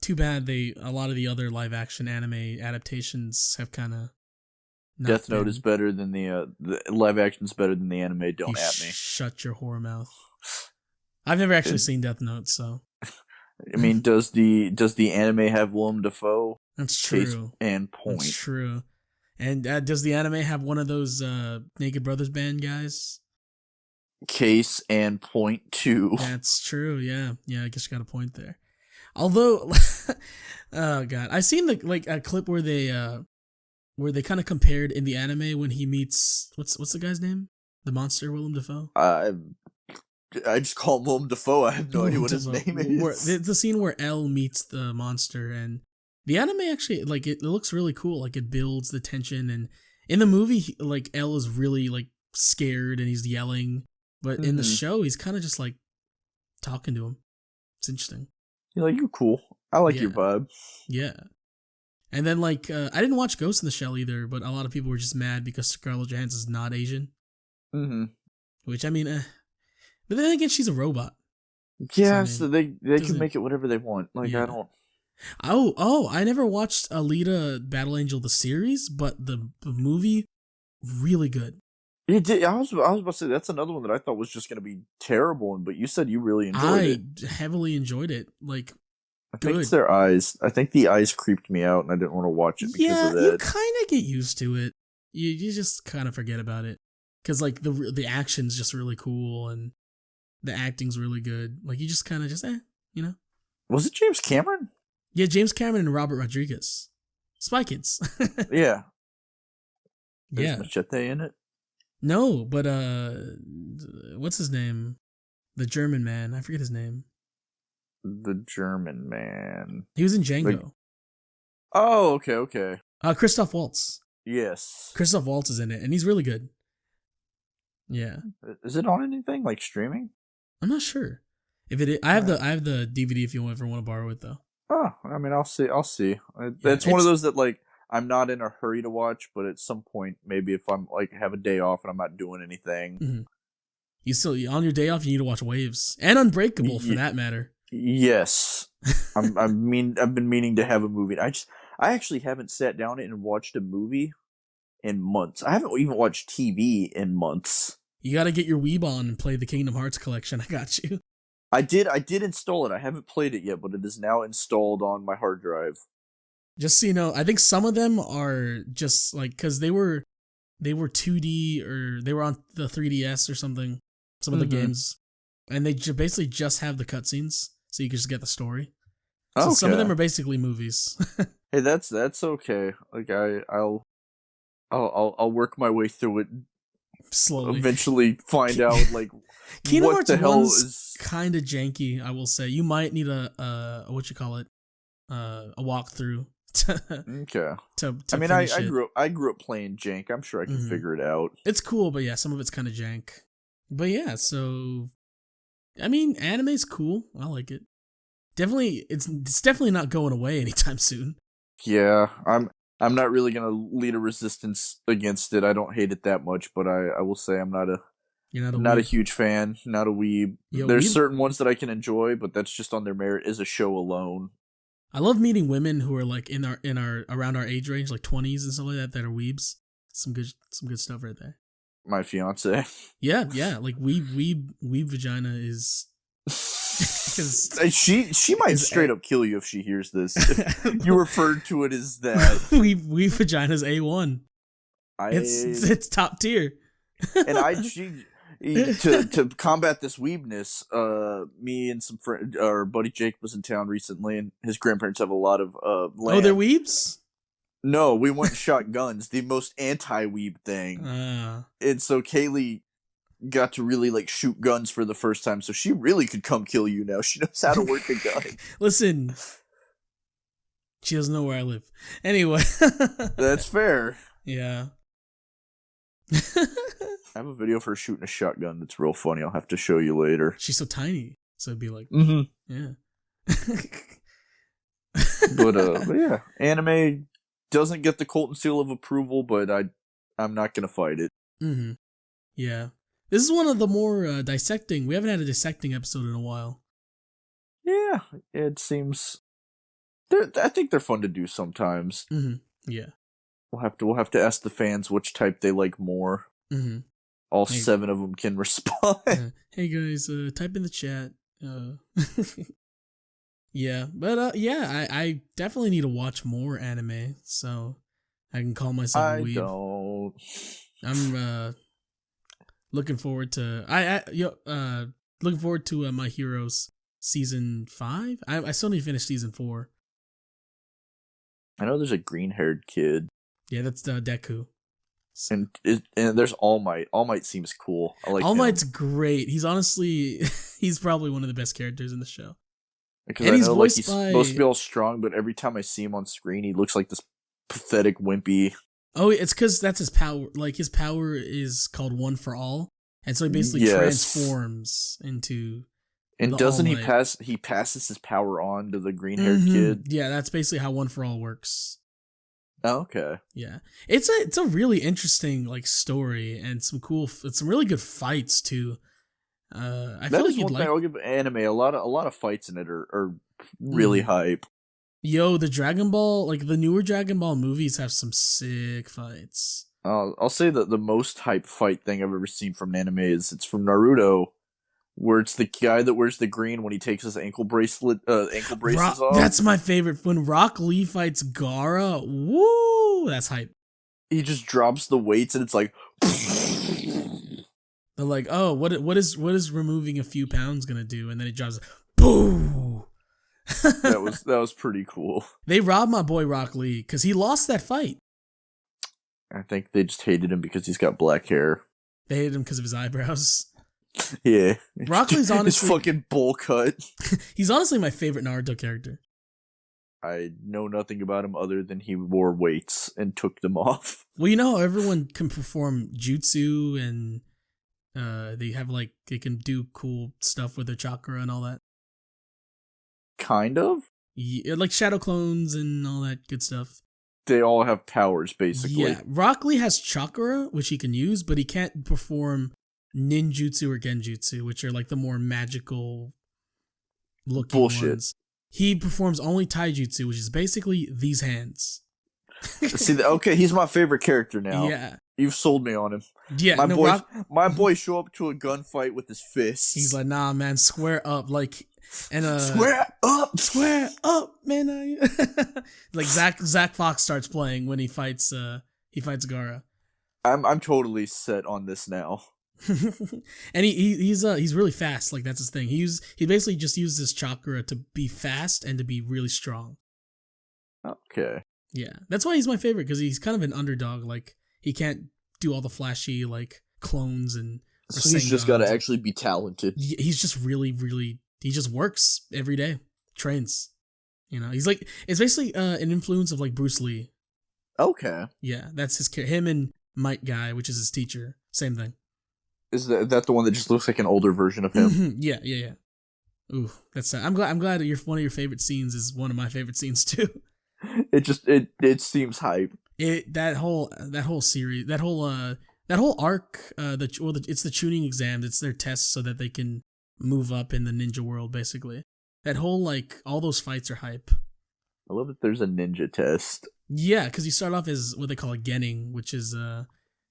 Too bad a lot of the other live action anime adaptations have kind of. Death Note is better than the live action's better than the anime. Don't at me. Shut your whore mouth. I've never actually seen Death Note, so. I mean, does the anime have Willem Dafoe? That's true. Case and point. That's true. And does the anime have one of those Naked Brothers band guys? Case and point too. That's true. Yeah. I guess you got a point there. Although, oh god, I seen a clip where they kind of compared in the anime when he meets what's the guy's name? The monster, Willem Dafoe. I just call him Willem Dafoe. I have no idea what his name is. The scene where Elle meets the monster, and the anime actually it looks really cool. Like it builds the tension, and in the movie, like Elle is really like scared and he's yelling, but in the show, he's kind of just like talking to him. It's interesting. You're like, you're cool. I like your vibe. Yeah. And then I didn't watch Ghost in the Shell either, but a lot of people were just mad because Scarlett Johansson's not Asian. Mm-hmm. Which I mean, but then again, she's a robot. Yeah, so they can make it whatever they want. Like, I don't. Oh! I never watched Alita: Battle Angel the series, but the movie really good. It did. I was about to say that's another one that I thought was just going to be terrible, but you said you really enjoyed it. I heavily enjoyed it. Like, I think it's their eyes. I think the eyes creeped me out, and I didn't want to watch it because of that. You kind of get used to it. You just kind of forget about it because like the action's just really cool and the acting's really good. Like you just kind of Was it James Cameron? Yeah, James Cameron and Robert Rodriguez, Spy Kids. Yeah. There's Machete in it. No, but what's his name? The German man. I forget his name. The German man. He was in Django. Oh, okay. Christoph Waltz. Yes. Christoph Waltz is in it, and he's really good. Yeah. Is it on anything like streaming? I'm not sure. If it is, I have the DVD if you ever want to borrow it though. Oh, I mean, I'll see. It's one of those that like I'm not in a hurry to watch, but at some point, maybe if I'm like have a day off and I'm not doing anything. Mm-hmm. You still on your day off, you need to watch Waves and Unbreakable for that matter. Yes, I've been meaning to have a movie. I actually haven't sat down and watched a movie in months. I haven't even watched TV in months. You got to get your Weeb on and play the Kingdom Hearts collection. I got you. I did install it. I haven't played it yet, but it is now installed on my hard drive. Just so you know, I think some of them are just like because they were 2D or they were on the 3DS or something. Some of the games, and they basically just have the cutscenes, so you can just get the story. So some of them are basically movies. Hey, that's okay. Like I'll work my way through it slowly. Eventually, find out like Kingdom what the hell is kind of janky. I will say you might need a walkthrough. Okay. I mean, I grew up playing jank. I'm sure I can figure it out. It's cool, but yeah, some of it's kind of jank. But yeah, so I mean, anime's cool. I like it. Definitely, it's definitely not going away anytime soon. Yeah, I'm not really gonna lead a resistance against it. I don't hate it that much, but I will say I'm not a huge fan. Not a weeb. There's certain ones that I can enjoy, but that's just on their merit as a show alone. I love meeting women who are like in our around our age range, like 20s and stuff like that are weebs. Some good stuff right there. My fiance. Yeah, like weeb vagina is. she might straight up kill you if she hears this. You referred to it as that. weeb vagina's A1. It's top tier. And to combat this weebness, me and some friend, our buddy Jake was in town recently, and his grandparents have a lot of land. Oh, they're weebs? No, we went and shot guns, the most anti-weeb thing. And so Kaylee got to really like shoot guns for the first time, so she really could come kill you now. She knows how to work a gun. Listen, she doesn't know where I live. Anyway. That's fair. Yeah. I have a video of her shooting a shotgun that's real funny. I'll have to show you later. She's so tiny, so it'd be like, yeah. But yeah, anime doesn't get the Colton seal of approval, but I'm not gonna fight it. Yeah, this is one of the more dissecting. We haven't had a dissecting episode in a while. Yeah, it seems. I think they're fun to do sometimes. Yeah, we'll have to ask the fans which type they like more. All 7 of them can respond. Hey guys, type in the chat. Yeah, but yeah, I definitely need to watch more anime so I can call myself a weeb. Don't. I'm looking forward to looking forward to My Heroes season 5. I still need to finish season 4. I know there's a green-haired kid. Yeah, that's Deku. And there's All Might. All Might seems cool. I like All him. Might's great. He's honestly he's probably one of the best characters in the show. Because I know like he's supposed to be all strong, but every time I see him on screen, he looks like this pathetic wimpy. Oh, it's because that's his power. Like his power is called One for All, and so he basically transforms into. And doesn't he pass? He passes his power on to the green-haired kid. Yeah, that's basically how One for All works. Oh, okay. Yeah, it's a really interesting like story and some really good fights too. I feel like you'd like. I'll give anime a lot of fights in it are really hype. Yo, the Dragon Ball, like the newer Dragon Ball movies have some sick fights. I'll say that the most hype fight thing I've ever seen from an anime it's from Naruto, where it's the guy that wears the green when he takes his ankle braces off. That's my favorite. When Rock Lee fights Gaara, woo, that's hype. He just drops the weights and it's like. They're like, oh, what is removing a few pounds gonna do? And then it drops, boom. that was pretty cool. They robbed my boy Rock Lee because he lost that fight. I think they just hated him because he's got black hair. They hated him because of his eyebrows. Yeah, Rock Lee's honestly his fucking bowl cut. He's honestly my favorite Naruto character. I know nothing about him other than he wore weights and took them off. Well, you know how everyone can perform jutsu and they can do cool stuff with their chakra and all that. Kind of? Yeah, like shadow clones and all that good stuff. They all have powers, basically. Yeah, Rock Lee has chakra, which he can use, but he can't perform ninjutsu or genjutsu, which are like the more magical looking ones. He performs only taijutsu, which is basically these hands. See, okay, he's my favorite character now. Yeah. You've sold me on him. Yeah, my boy show up to a gunfight with his fists. He's like, nah, man, square up, like, and square up, man. Like Zach Fox starts playing when he fights Gaara. I'm totally set on this now. And he's really fast. Like, that's his thing. He basically just used his chakra to be fast and to be really strong. Okay. Yeah, that's why he's my favorite, because he's kind of an underdog. Like, he can't do all the flashy like clones and. So he's just got to actually be talented. He's just really, really. He just works every day, trains. You know, he's like, it's basically an influence of like Bruce Lee. Okay. Yeah, that's his character. Him and Mike Guy, which is his teacher, same thing. Is that the one that just looks like an older version of him? Yeah. Ooh, that's sad. I'm glad one of your favorite scenes is one of my favorite scenes too. It seems hype. That whole series, that whole arc, it's the tuning exams. It's their tests so that they can move up in the ninja world. Basically, that whole like all those fights are hype. I love that there's a ninja test. Yeah, because you start off as what they call a genin, which is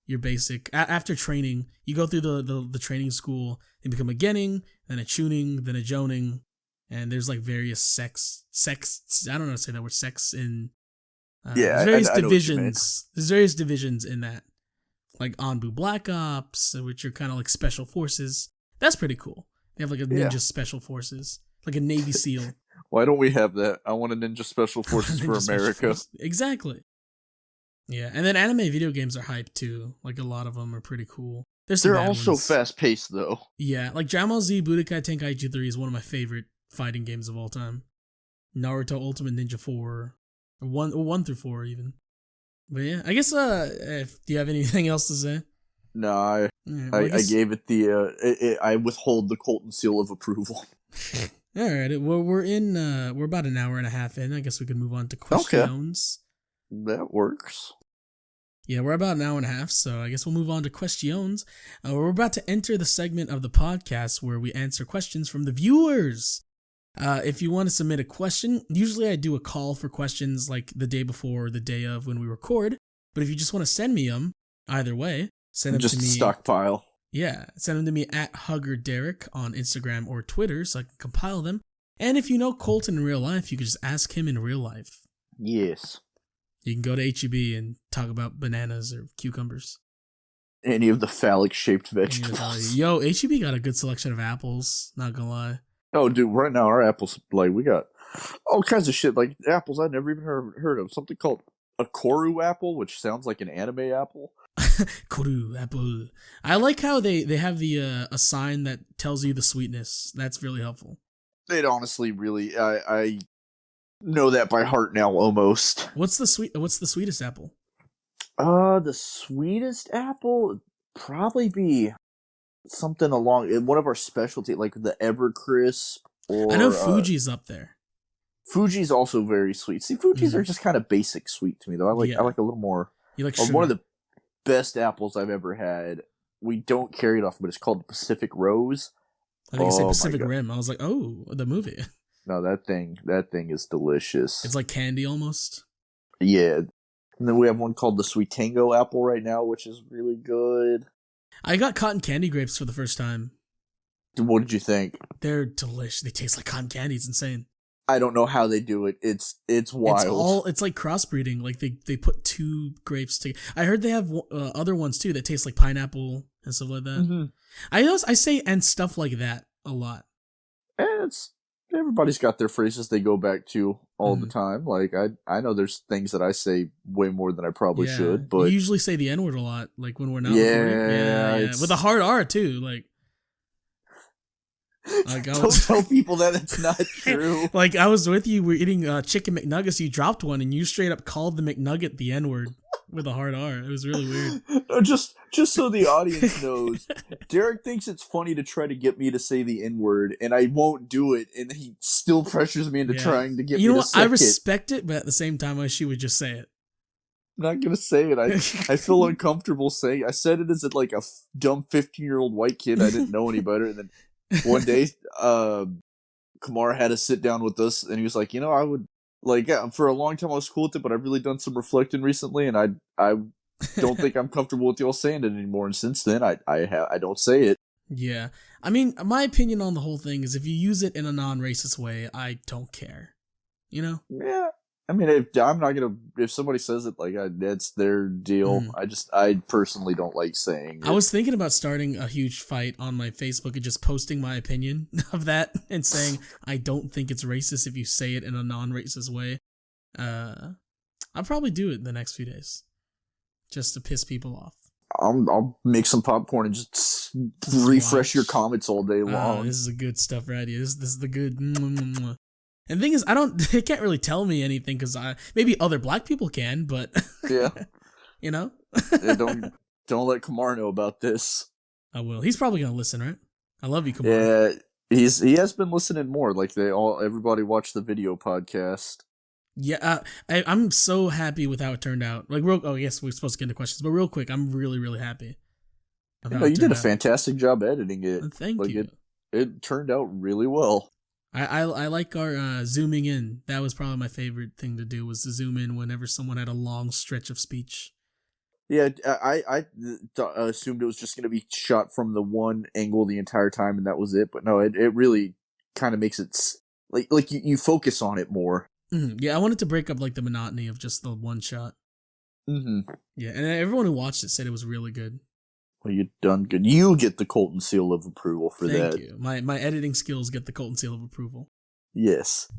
your basic. After training, you go through the training school and become a genin, then a tuning, then a jonin, and there's like various sex. I don't know how to say that word. Sex in. Yeah, there's various I divisions. There's various divisions in that, like Anbu Black Ops, which are kind of like special forces. That's pretty cool. They have like a ninja special forces, like a Navy SEAL. Why don't we have that? I want a ninja special forces for America. Exactly. Yeah, and then anime video games are hyped too. Like a lot of them are pretty cool. They're also fast paced though. Yeah, like Dragon Ball Z Budokai Tenkaichi 3 is one of my favorite fighting games of all time. Naruto Ultimate Ninja 4. Or 1 through 4 even. But yeah, I guess do you have anything else to say? No, I gave it I withhold the Colton seal of approval. All right, we're about an hour and a half in. I guess we could move on to questions. Okay. That works. Yeah, we're about an hour and a half, so I guess we'll move on to questions. We're about to enter the segment of the podcast where we answer questions from the viewers. If you want to submit a question, usually I do a call for questions like the day before or the day of when we record. But if you just want to send me them, either way, send them to me. Just stockpile. Yeah, send them to me at HuggerDerek on Instagram or Twitter so I can compile them. And if you know Colton in real life, you can just ask him in real life. Yes. You can go to HEB and talk about bananas or cucumbers. Any of the phallic-shaped vegetables. Yo, HEB got a good selection of apples, not gonna lie. Oh, dude, right now our apples, like, we got all kinds of shit, like apples I'd never even heard of. Something called a Koru apple, which sounds like an anime apple. Koru apple. I like how they have the a sign that tells you the sweetness. That's really helpful. It honestly really, I know that by heart now, almost. What's the sweetest apple? The sweetest apple would probably be something along one of our specialty, like the Evercrisp. Or I know Fuji's up there. Fuji's also very sweet. See, Fuji's are just kind of basic sweet to me, though. I like a little more. You like one of the best apples I've ever had. We don't carry it off, but it's called Pacific Rose. I think you say Pacific Rim. I was like, oh, the movie. No, that thing is delicious. It's like candy almost. Yeah. And then we have one called the Sweet Tango apple right now, which is really good. I got cotton candy grapes for the first time. What did you think? They're delicious. They taste like cotton candy. It's insane. I don't know how they do it. It's wild. It's like crossbreeding. Like they put two grapes together. I heard they have other ones too that taste like pineapple and stuff like that. Mm-hmm. I say and stuff like that a lot. And everybody's got their phrases they go back to all the time. Like I know there's things that I say way more than I probably should, but you usually say the N-word a lot, like when we're not recording. Yeah. With a hard R too, like Like, Don't tell people that it's not true. Like, I was with you, we're eating chicken McNuggets, you dropped one, and you straight up called the McNugget the N-word with a hard R. It was really weird. No, just so the audience knows, Derek thinks it's funny to try to get me to say the N-word, and I won't do it, and he still pressures me into trying to get me to say it. I respect it, but at the same time, I wish he would just say it. I'm not gonna say it. I feel uncomfortable saying it. I said it as like a dumb 15-year-old white kid. I didn't know any better. And then one day, Kamar had to sit down with us, and he was like, I would for a long time I was cool with it, but I've really done some reflecting recently, and I don't think I'm comfortable with y'all saying it anymore. And since then, I don't say it. Yeah, I mean, my opinion on the whole thing is if you use it in a non-racist way, I don't care. Yeah. I mean, if somebody says it, that's their deal. I personally don't like saying it. I was thinking about starting a huge fight on my Facebook and just posting my opinion of that and saying, I don't think it's racist if you say it in a non-racist way. I'll probably do it in the next few days just to piss people off. I'll make some popcorn and just refresh your comments all day long. This is the good stuff right here. This is the good. And the thing is, they can't really tell me anything because maybe other black people can, but yeah, Yeah, don't let Kamar know about this. I will. He's probably gonna listen, right? I love you, Kamar. Yeah, he has been listening more. Like everybody watched the video podcast. Yeah, I'm so happy with how it turned out. Yes, we're supposed to get into questions, but real quick, I'm really, really happy. You did a fantastic job editing it. Thank you. It turned out really well. I like our zooming in. That was probably my favorite thing to do, was to zoom in whenever someone had a long stretch of speech. Yeah, I assumed it was just going to be shot from the one angle the entire time, and that was it. But no, it really kind of makes it like you focus on it more. Mm-hmm. Yeah, I wanted to break up the monotony of just the one shot. Mm-hmm. Yeah, and everyone who watched it said it was really good. Well, you done good. You get the Colton seal of approval for that. Thank you. My editing skills get the Colton seal of approval. Yes.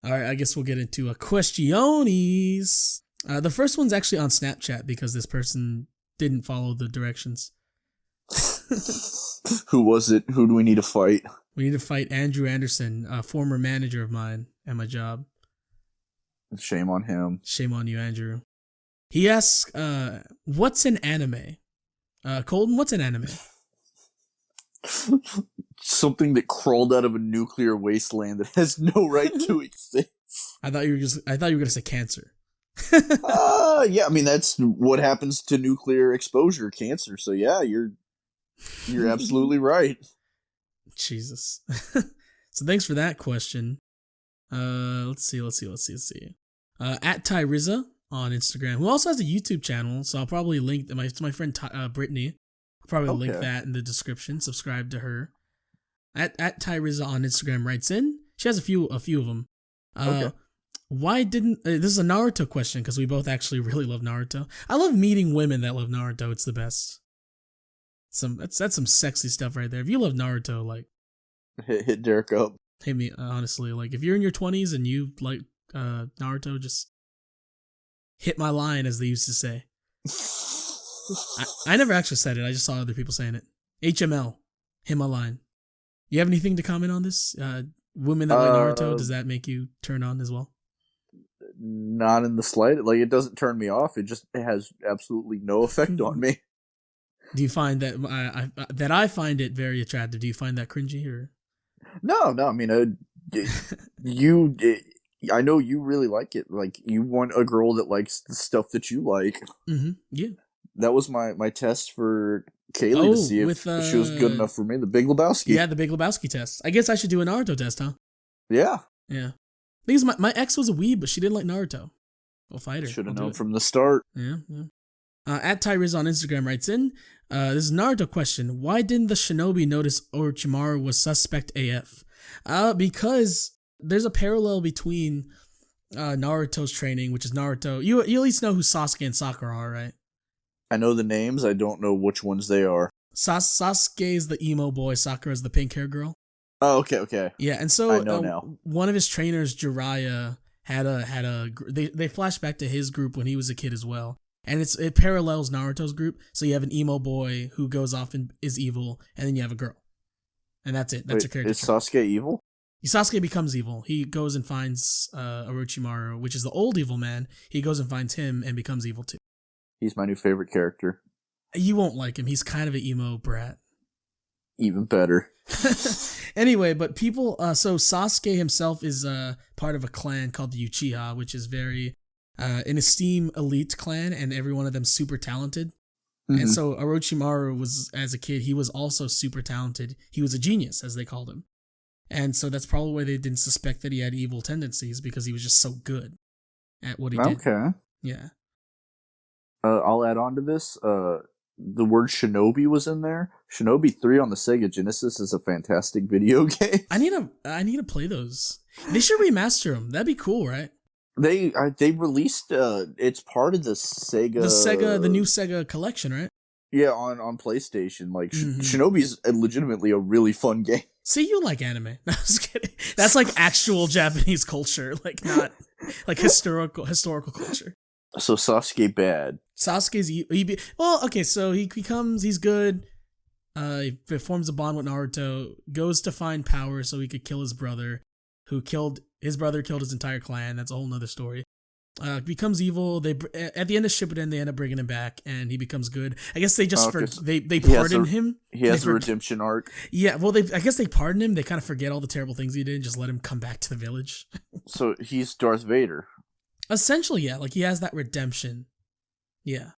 All right, I guess we'll get into questiones. The first one's actually on Snapchat because this person didn't follow the directions. Who was it? Who do we need to fight? We need to fight Andrew Anderson, a former manager of mine at my job. Shame on him. Shame on you, Andrew. He asks, what's an anime? Colton, what's an anime? Something that crawled out of a nuclear wasteland that has no right to exist. I thought you were gonna say cancer. Yeah, I mean that's what happens to nuclear exposure, cancer. So yeah, you're absolutely right. Jesus. So thanks for that question. Let's see. At Tyriza on Instagram, who also has a YouTube channel, so I'll probably link to my friend Brittany. I'll probably link that in the description. Subscribe to her. At Tyriza on Instagram writes in. She has a few of them. Why didn't this is a Naruto question because we both actually really love Naruto. I love meeting women that love Naruto. It's the best. That's some sexy stuff right there. If you love Naruto, hit Derek up. Hit me, honestly. If you're in your 20s and you like Naruto, just hit my line, as they used to say. I never actually said it. I just saw other people saying it. HML, hit my line. You have anything to comment on this? Women that like Naruto, does that make you turn on as well? Not in the slightest. It doesn't turn me off. It has absolutely no effect on me. Do you find that I find it very attractive? Do you find that cringy or? No. I mean, I know you really like it. You want a girl that likes the stuff that you like. Mm-hmm. Yeah. That was my test for Kaylee to see if she was good enough for me. The Big Lebowski. Yeah, the Big Lebowski test. I guess I should do a Naruto test, huh? Yeah. Yeah. Because my ex was a weeb, but she didn't like Naruto. We'll fight her. Should have known from the start. Yeah. At Tyriz on Instagram writes in, this is a Naruto question. Why didn't the shinobi notice Orochimaru was suspect AF? Because there's a parallel between Naruto's training, which is Naruto. You at least know who Sasuke and Sakura are, right? I know the names. I don't know which ones they are. Sasuke is the emo boy. Sakura is the pink hair girl. Oh, okay. Yeah, and so I know now. One of his trainers, Jiraiya, they flash back to his group when he was a kid as well. And it parallels Naruto's group. So you have an emo boy who goes off and is evil, and then you have a girl. And that's it. That's her character. Is Sasuke evil? Sasuke becomes evil. He goes and finds Orochimaru, which is the old evil man. He goes and finds him and becomes evil too. He's my new favorite character. You won't like him. He's kind of an emo brat. Even better. Anyway, but people, so Sasuke himself is part of a clan called the Uchiha, which is very an esteemed elite clan, and every one of them super talented. Mm-hmm. And so Orochimaru was, as a kid, he was also super talented. He was a genius, as they called him. And so that's probably why they didn't suspect that he had evil tendencies, because he was just so good at what he did. Okay. Yeah. I'll add on to this. The word Shinobi was in there. Shinobi 3 on the Sega Genesis is a fantastic video game. I need to play those. They should remaster them. That'd be cool, right? They released it's part of the the new Sega collection, right? Yeah, on PlayStation. Like Shinobi's legitimately a really fun game. See, you like anime. No, I was kidding. That's like actual Japanese culture, like not like historical culture. So Sasuke bad. Sasuke's so he's good. He forms a bond with Naruto, goes to find power so he could kill his brother, killed his entire clan. That's a whole nother story. Becomes evil. At the end of Shippuden, they end up bringing him back, and he becomes good. I guess they just they pardon him. He has a redemption arc. Yeah, well, I guess they pardon him. They kind of forget all the terrible things he did and just let him come back to the village. So he's Darth Vader. Essentially, yeah. Like, he has that redemption. Yeah.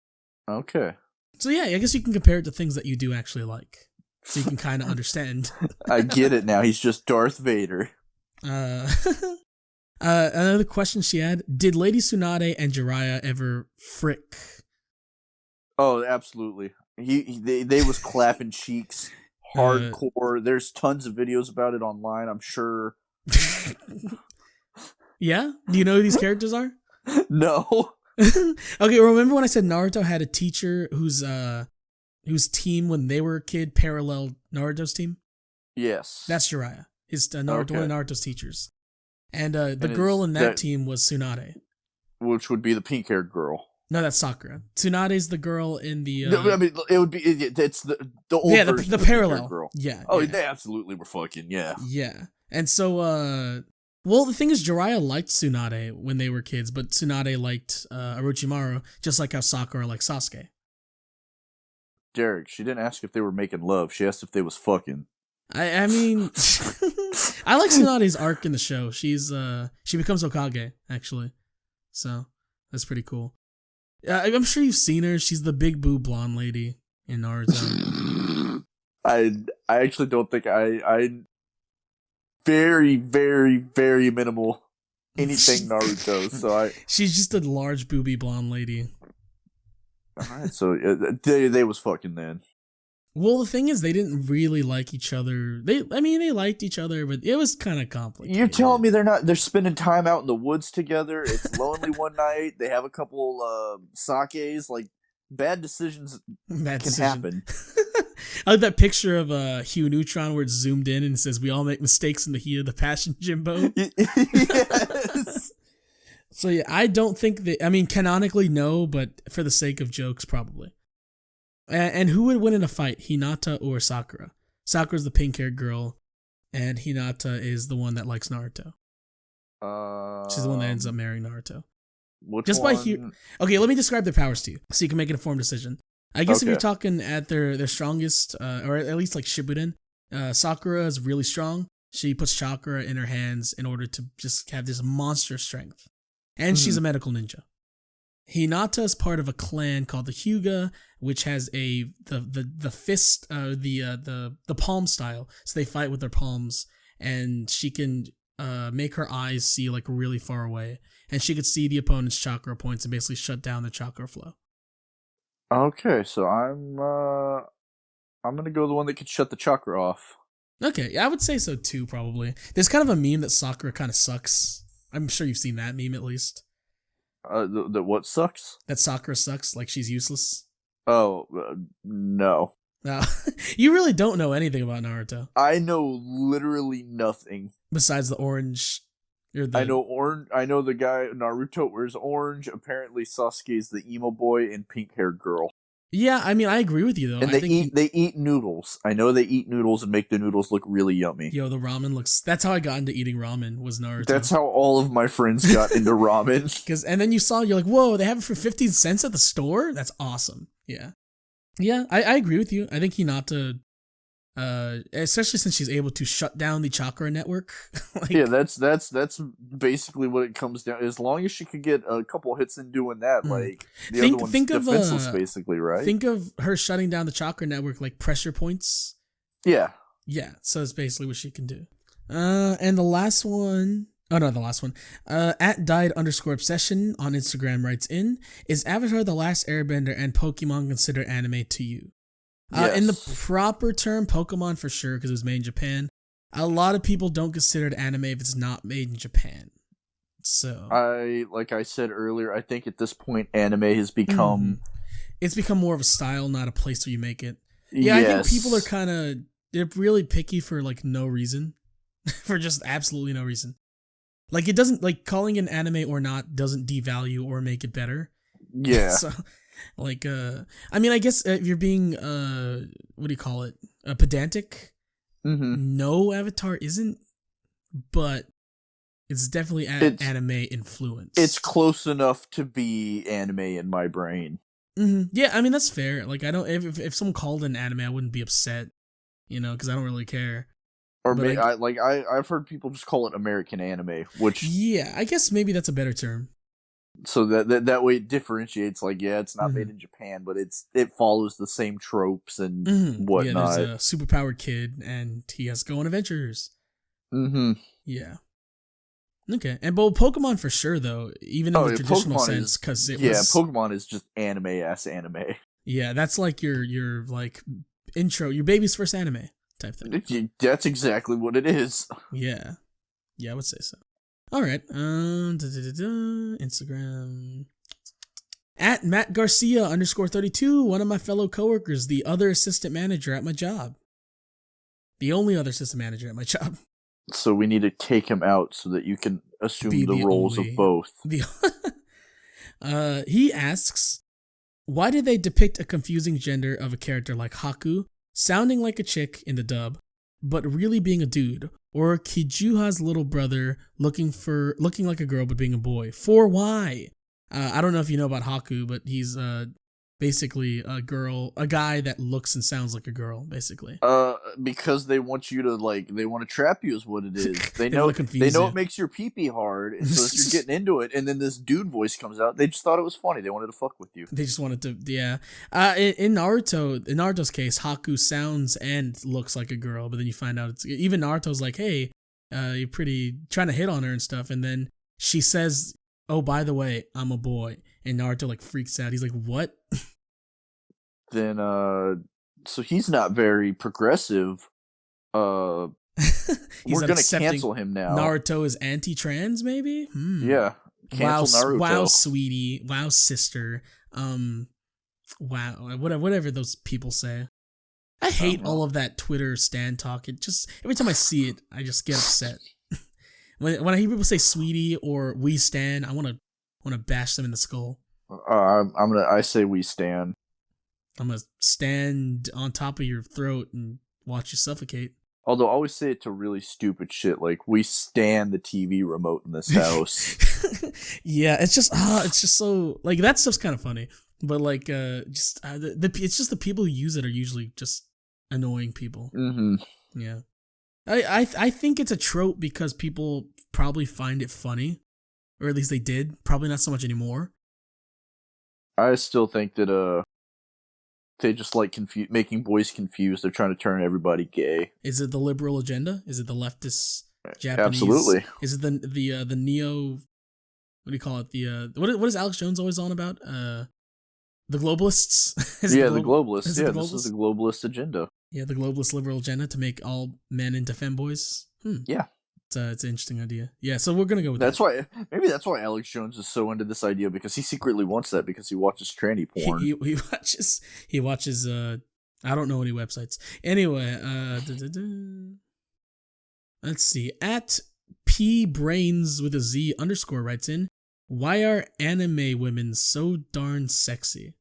Okay. So, yeah, I guess you can compare it to things that you do actually like. So you can kind of understand. I get it now. He's just Darth Vader. Another question she had. Did Lady Tsunade and Jiraiya ever frick? Oh, absolutely. They was clapping cheeks. Hardcore. There's tons of videos about it online, I'm sure. Yeah? Do you know who these characters are? No. Okay, remember when I said Naruto had a teacher whose team when they were a kid paralleled Naruto's team? Yes. That's Jiraiya. One of Naruto's teachers. And the girl in that team was Tsunade. Which would be the pink-haired girl. No, that's Sakura. Tsunade's the girl in the... No, I mean, it would be... It's the old version the of parallel girl. Yeah. Oh, yeah. They absolutely were fucking, yeah. Yeah. And so... Well, the thing is, Jiraiya liked Tsunade when they were kids, but Tsunade liked Orochimaru, just like how Sakura liked Sasuke. Derek, she didn't ask if they were making love. She asked if they was fucking. I mean, I like Tsunade's arc in the show. She becomes Hokage, actually. So, that's pretty cool. I'm sure you've seen her. She's the big boob blonde lady in Naruto. I actually don't think I very, very, very minimal anything Naruto. So she's just a large booby blonde lady. Alright, so they was fucking then. Well, the thing is, they didn't really like each other. They liked each other, but it was kind of complicated. You're telling me they're spending time out in the woods together? It's lonely one night. They have a couple sakes. Like, bad decisions happen. I like that picture of Hugh Neutron where it's zoomed in and it says, "We all make mistakes in the heat of the passion, Jimbo." Yes. So yeah, I don't think that. I mean, canonically, no, but for the sake of jokes, probably. And who would win in a fight, Hinata or Sakura? Sakura's the pink-haired girl, and Hinata is the one that likes Naruto. She's the one that ends up marrying Naruto. Which one? Okay, let me describe their powers to you, so you can make an informed decision. I guess if you're talking at their strongest, or at least like Shippuden, Sakura is really strong. She puts chakra in her hands in order to just have this monster strength. And she's a medical ninja. Hinata is part of a clan called the Hyuga, which has the fist, the palm style. So they fight with their palms, and she can make her eyes see like really far away, and she could see the opponent's chakra points and basically shut down the chakra flow. Okay, so I'm gonna go the one that could shut the chakra off. Okay, yeah, I would say so too. Probably. There's kind of a meme that Sakura kind of sucks. I'm sure you've seen that meme at least. The what sucks? That Sakura sucks, like she's useless. Oh, no. No, you really don't know anything about Naruto. I know literally nothing. Besides the orange. I know orange. I know the guy Naruto wears orange. Apparently, Sasuke's the emo boy and pink-haired girl. Yeah, I mean, I agree with you though. And they eat noodles. I know they eat noodles and make the noodles look really yummy. Yo, the ramen looks. That's how I got into eating ramen. Was Naruto. That's how all of my friends got into ramen. And then you're like, whoa, they have it for 15 cents at the store. That's awesome. Yeah, yeah, I agree with you. I think Hinata, especially since she's able to shut down the chakra network. Yeah, that's basically what it comes down. As long as she could get a couple hits in doing that, like the other one's defenseless, basically, right? Think of her shutting down the chakra network like pressure points. Yeah. Yeah, so that's basically what she can do. And the last one, at died_obsession on Instagram writes in, is Avatar The Last Airbender and Pokemon considered anime to you? Yes. In the proper term, Pokemon for sure, because it was made in Japan. A lot of people don't consider it anime if it's not made in Japan. So like I said earlier, I think at this point anime has become it's become more of a style, not a place where you make it. Yeah, yes. I think people are they're really picky for like no reason. For just absolutely no reason. Like it doesn't, like calling it anime or not doesn't devalue or make it better. Yeah. So like I mean, I guess if you're being what do you call it? Pedantic? No, Avatar isn't, but it's definitely anime influence. It's close enough to be anime in my brain. Yeah, I mean that's fair. Like I don't, if someone called it an anime, I wouldn't be upset, because I don't really care. Or I've heard people just call it American anime, which yeah, I guess maybe that's a better term. So that way it differentiates. Like, yeah, it's not made in Japan, but it follows the same tropes and whatnot. Yeah, there's a superpowered kid, and he has to go on adventures. Yeah. Okay, and but Pokemon for sure though, even in the traditional sense, because Pokemon is just anime. Yeah, that's like your like intro, your baby's first anime type thing. That's exactly what it is. Yeah, I would say so. All right, Instagram at Matt Garcia _32, one of my fellow coworkers, the other assistant manager at my job, the only other assistant manager at my job. So we need to take him out so that you can assume the roles of both. He asks, why did they depict a confusing gender of a character like Haku, sounding like a chick in the dub, but really being a dude? Or Kijuha's little brother looking like a girl but being a boy? For why? I don't know if you know about Haku, but he's basically a guy that looks and sounds like a girl, basically. Because they want you to they want to trap you is what it is. They know it makes your pee-pee hard, and so if you're getting into it, and then this dude voice comes out, they just thought it was funny. They wanted to fuck with you. They just wanted to, yeah. In Naruto's case, Haku sounds and looks like a girl, but then you find out even Naruto's like, hey, you're pretty, trying to hit on her and stuff, and then she says, oh, by the way, I'm a boy. And Naruto freaks out. He's like, what? Then so he's not very progressive. We're gonna cancel him now. Naruto is anti-trans, maybe? Yeah. Cancel Naruto. Wow, sweetie. Wow, sister. Wow, whatever those people say. I hate all of that Twitter stan talk. It just, every time I see it, I just get upset. When I hear people say sweetie or we stan, I want to bash them in the skull. I say we stan. I'm gonna stand on top of your throat and watch you suffocate. Although I always say it to really stupid shit, like we stand the TV remote in this house. Yeah, it's just so that stuff's kind of funny, but it's just the people who use it are usually just annoying people. Yeah, I think it's a trope because people probably find it funny, or at least they did. Probably not so much anymore. I still think that they just making boys confused. They're trying to turn everybody gay. Is it the liberal agenda? Is it the leftist Japanese? Absolutely. Is it the neo? What do you call it? What is Alex Jones always on about? The globalists. The globalists. This is the globalist agenda. Yeah, the globalist liberal agenda to make all men into femboys. Yeah. It's an interesting idea. Yeah, so we're gonna go with that's that. Maybe that's why Alex Jones is so into this idea, because he secretly wants that because he watches tranny porn. He watches I don't know any websites. Anyway, let's see. At pbrains with a Z _ writes in, why are anime women so darn sexy?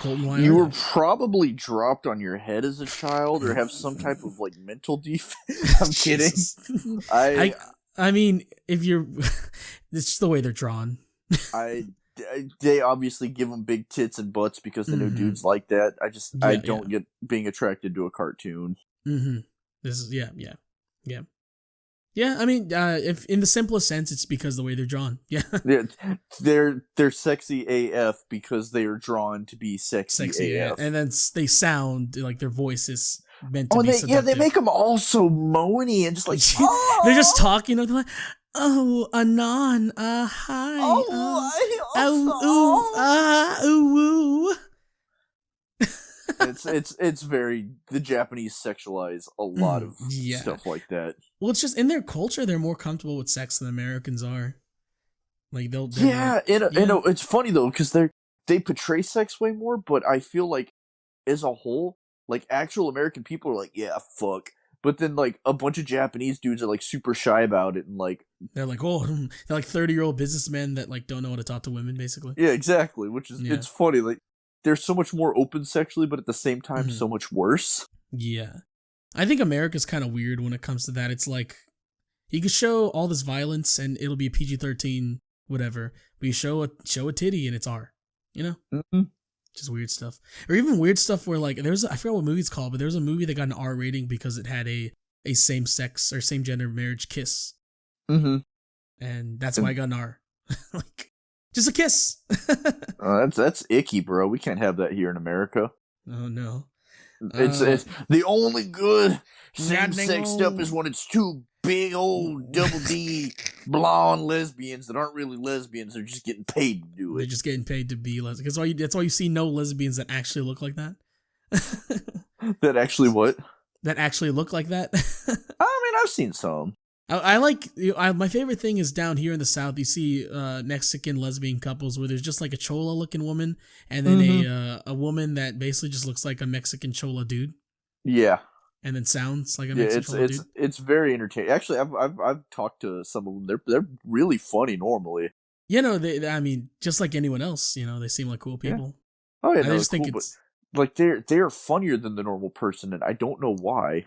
Colton, you were probably dropped on your head as a child or have some type of like mental defect. I'm kidding. I mean, if you're, it's just the way they're drawn. They obviously give them big tits and butts because they know dudes like that. I don't get being attracted to a cartoon. Mm-hmm. This is yeah. I mean, if in the simplest sense, it's because the way they're drawn. Yeah, they're sexy AF because they are drawn to be sexy AF, and then they sound like their voice is meant to be seductive. They make them all so moany and just like they're just talking. They're like, oh, Anon, hi, ooh. It's very, the Japanese sexualize a lot of stuff like that. Well, it's just in their culture, they're more comfortable with sex than Americans are. Like they'll it's funny though because they portray sex way more, but I feel like as a whole, like actual American people are like, yeah, fuck. But then like a bunch of Japanese dudes are like super shy about it and like they're like 30-year-old businessmen that like don't know how to talk to women, basically. Yeah, exactly. Which is it's funny. Like they're so much more open sexually, but at the same time so much worse. Yeah. I think America's kind of weird when it comes to that. It's like you can show all this violence and it'll be PG-13, whatever. But you show a titty and it's R. You know? Mm-hmm. Just weird stuff. Or even weird stuff where like I forgot what movie it's called, but there was a movie that got an R rating because it had a same sex or same gender marriage kiss. Mm-hmm. And that's why I got an R. Like just a kiss. That's icky, bro. We can't have that here in America. Oh no. It's the only good same-sex stuff is when it's two big old double D blonde lesbians that aren't really lesbians. They're just getting paid to do it. They're just getting paid to be lesbians. That's why you see no lesbians that actually look like that. That actually what? That actually look like that. I mean, I've seen some. I like my favorite thing is down here in the South. You see Mexican lesbian couples where there's just like a chola looking woman and then a woman that basically just looks like a Mexican chola dude. Yeah. And then sounds like a Mexican chola dude. It's very entertaining. Actually, I've talked to some of them. They're really funny normally. You know, I mean, just like anyone else, you know, they seem like cool people. Yeah. Oh yeah, I just think it's like they're funnier than the normal person, and I don't know why.